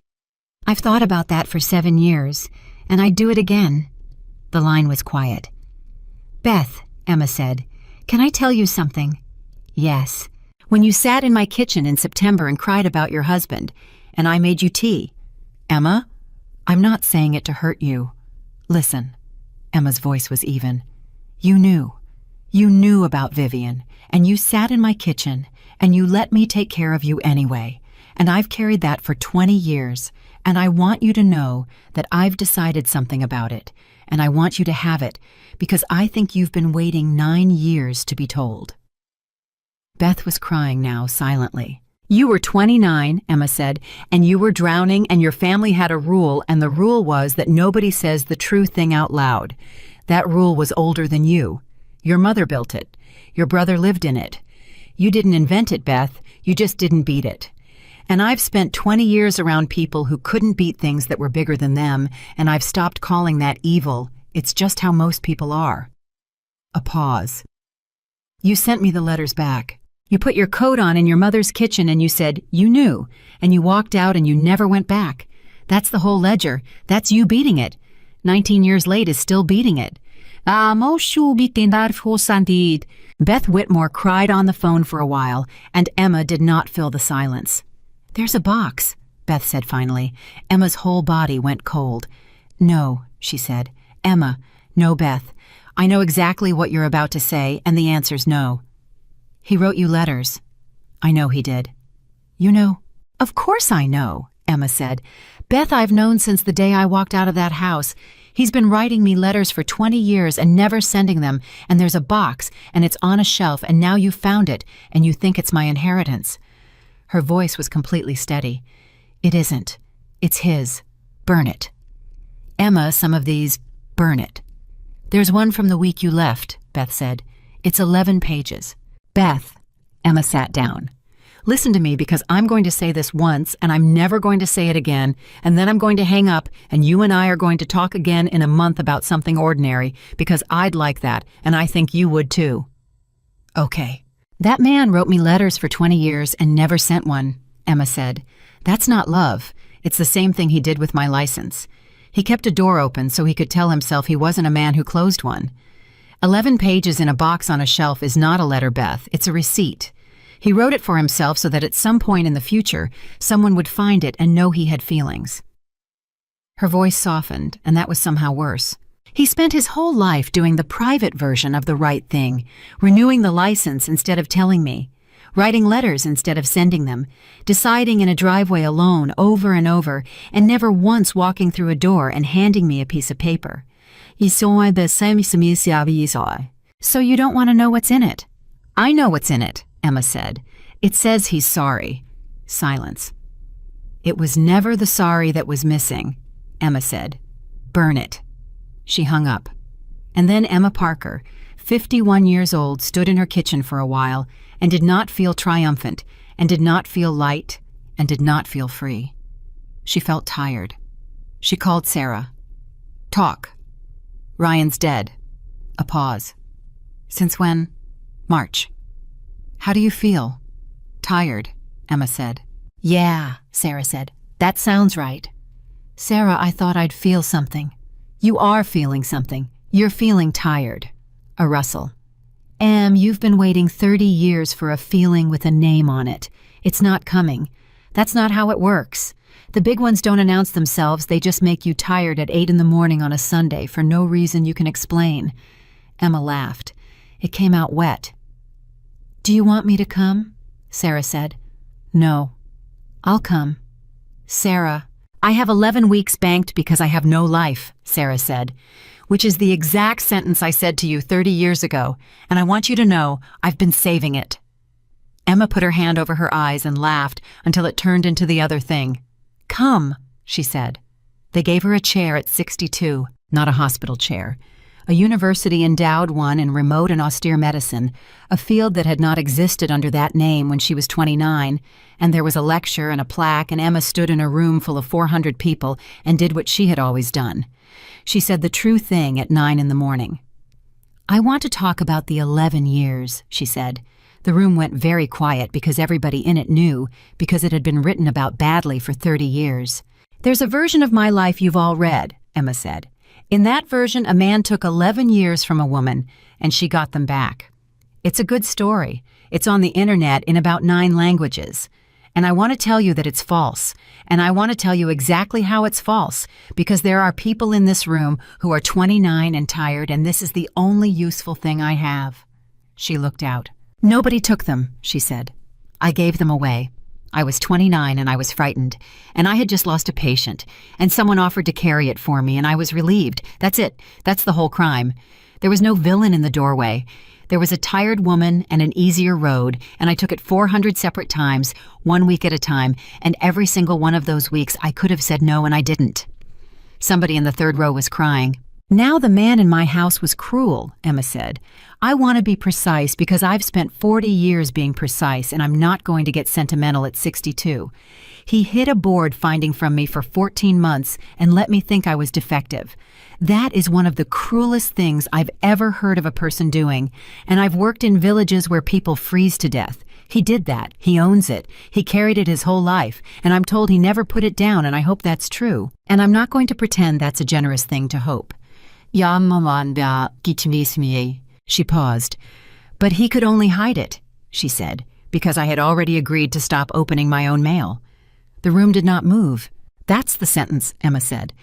[SPEAKER 1] I've thought about that for 7 years, and I'd do it again. The line was quiet. Beth, Emma said, can I tell you something? Yes. When you sat in my kitchen in September and cried about your husband, and I made you tea. Emma, I'm not saying it to hurt you. Listen. Emma's voice was even. You knew. You knew about Vivian, and you sat in my kitchen, and you let me take care of you anyway. And I've carried that for 20 years, and I want you to know that I've decided something about it, and I want you to have it, because I think you've been waiting 9 years to be told. Beth was crying now silently. You were 29, Emma said, and you were drowning, and your family had a rule, and the rule was that nobody says the true thing out loud. That rule was older than you. Your mother built it. Your brother lived in it. You didn't invent it, Beth. You just didn't beat it. And I've spent 20 years around people who couldn't beat things that were bigger than them, and I've stopped calling that evil. It's just how most people are. A pause. You sent me the letters back. You put your coat on in your mother's kitchen and you said, you knew, and you walked out and you never went back. That's the whole ledger. That's you beating it. 19 years late is still beating it. Beth Whitmore cried on the phone for a while, and Emma did not fill the silence. There's a box, Beth said finally. Emma's whole body went cold. No, she said. Emma, no, Beth. I know exactly what you're about to say, and the answer's no. He wrote you letters. I know he did. You know? Of course I know, Emma said. Beth, I've known since the day I walked out of that house. He's been writing me letters for 20 years and never sending them, and there's a box, and it's on a shelf, and now you found it, and you think it's my inheritance. Her voice was completely steady. It isn't. It's his. Burn it. Emma, some of these, burn it. There's one from the week you left, Beth said. It's 11 pages. Beth, Emma sat down. Listen to me, because I'm going to say this once and I'm never going to say it again, and then I'm going to hang up and you and I are going to talk again in a month about something ordinary, because I'd like that and I think you would too. Okay. That man wrote me letters for 20 years and never sent one, Emma said. That's not love. It's the same thing he did with my license. He kept a door open so he could tell himself he wasn't a man who closed one. 11 pages in a box on a shelf is not a letter, Beth. It's a receipt. He wrote it for himself so that at some point in the future, someone would find it and know he had feelings. Her voice softened, and that was somehow worse. He spent his whole life doing the private version of the right thing, renewing the license instead of telling me, writing letters instead of sending them, deciding in a driveway alone over and over, and never once walking through a door and handing me a piece of paper. So you don't want to know what's in it? I know what's in it, Emma said. It says he's sorry. Silence. It was never the sorry that was missing, Emma said. Burn it. She hung up. And then Emma Parker, 51 years old, stood in her kitchen for a while and did not feel triumphant, and did not feel light, and did not feel free. She felt tired. She called Sarah. Talk. Ryan's dead. A pause. Since when? March. How do you feel? Tired, Emma said. Yeah, Sarah said. That sounds right. Sarah, I thought I'd feel something. You are feeling something. You're feeling tired. A rustle. You've been waiting 30 years for a feeling with a name on it. It's not coming. That's not how it works. The big ones don't announce themselves, they just make you tired at 8 in the morning on a Sunday for no reason you can explain. Emma laughed. It came out wet. Do you want me to come? Sarah said. No. I'll come. Sarah, I have 11 weeks banked because I have no life, Sarah said, which is the exact sentence I said to you 30 years ago, and I want you to know I've been saving it. Emma put her hand over her eyes and laughed until it turned into the other thing. "Come," she said. They gave her a chair at 62, not a hospital chair, a university-endowed one in remote and austere medicine, a field that had not existed under that name when she was 29, and there was a lecture and a plaque, and Emma stood in a room full of 400 people and did what she had always done. She said the true thing at 9 in the morning. "I want to talk about the 11 years, she said. The room went very quiet because everybody in it knew, because it had been written about badly for 30 years. "There's a version of my life you've all read," Emma said. "In that version, a man took 11 years from a woman, and she got them back. It's a good story. It's on the internet in about 9 languages. And I want to tell you that it's false, and I want to tell you exactly how it's false, because there are people in this room who are 29 and tired, and this is the only useful thing I have." She looked out. "Nobody took them," she said. "I gave them away. I was 29 and I was frightened, and I had just lost a patient, and someone offered to carry it for me, and I was relieved. That's it. That's the whole crime. There was no villain in the doorway. There was a tired woman and an easier road, and I took it 400 separate times, 1 week at a time, and every single one of those weeks I could have said no and I didn't." Somebody in the third row was crying. "Now the man in my house was cruel," Emma said. "I want to be precise because I've spent 40 years being precise, and I'm not going to get sentimental at 62. He hid a board finding from me for 14 months and let me think I was defective. That is one of the cruelest things I've ever heard of a person doing, and I've worked in villages where people freeze to death. He did that. He owns it. He carried it his whole life, and I'm told he never put it down, and I hope that's true. And I'm not going to pretend that's a generous thing to hope." She paused. "But he could only hide it," she said, "because I had already agreed to stop opening my own mail." The room did not move. "That's the sentence," Emma said.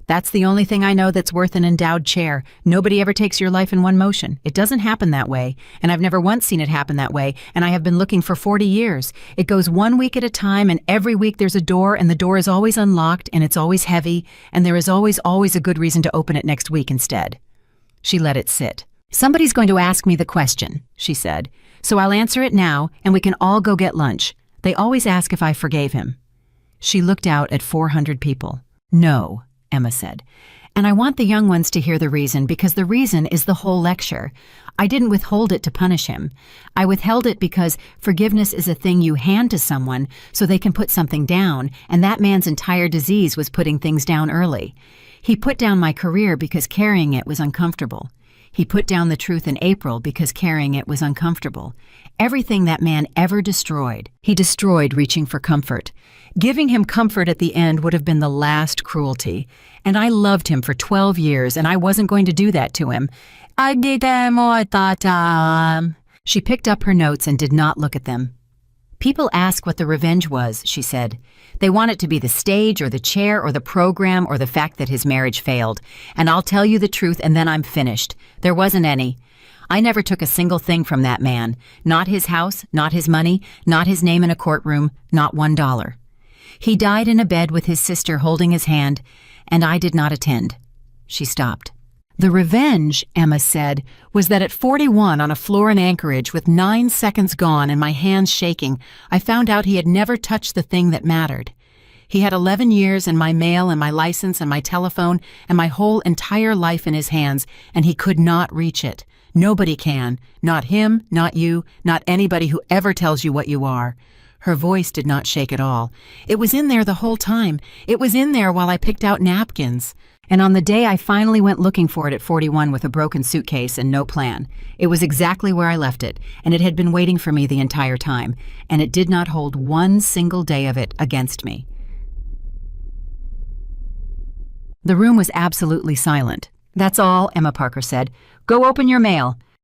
[SPEAKER 1] "That's the only thing I know that's worth an endowed chair. Nobody ever takes your life in one motion. It doesn't happen that way, and I've never once seen it happen that way, and I have been looking for 40 years. It goes 1 week at a time, and every week there's a door, and the door is always unlocked, and it's always heavy, and there is always a good reason to open it next week instead." She let it sit. "Somebody's going to ask me the question," she said, "so I'll answer it now, and we can all go get lunch. They always ask if I forgave him." She looked out at 400 people. "No," Emma said. "And I want the young ones to hear the reason, because the reason is the whole lecture. I didn't withhold it to punish him. I withheld it because forgiveness is a thing you hand to someone so they can put something down, and that man's entire disease was putting things down early. He put down my career because carrying it was uncomfortable. He put down the truth in April because carrying it was uncomfortable. Everything that man ever destroyed, he destroyed reaching for comfort. Giving him comfort at the end would have been the last cruelty. And I loved him for 12 years, and I wasn't going to do that to him. She picked up her notes and did not look at them. "People ask what the revenge was," she said. "They want it to be the stage or the chair or the program or the fact that his marriage failed. And I'll tell you the truth, and then I'm finished. There wasn't any. I never took a single thing from that man. Not his house, not his money, not his name in a courtroom, not $1. He died in a bed with his sister holding his hand, and I did not attend." She stopped. "The revenge," Emma said, "was that at 41 on a floor in Anchorage with 9 seconds gone and my hands shaking, I found out he had never touched the thing that mattered. He had 11 years and my mail and my license and my telephone and my whole entire life in his hands, and he could not reach it. Nobody can. Not him, not you, not anybody who ever tells you what you are." Her voice did not shake at all. "It was in there the whole time. It was in there while I picked out napkins. And on the day I finally went looking for it at 41 with a broken suitcase and no plan, it was exactly where I left it, and it had been waiting for me the entire time, and it did not hold one single day of it against me." The room was absolutely silent. "That's all," Emma Parker said. "Go open your mail."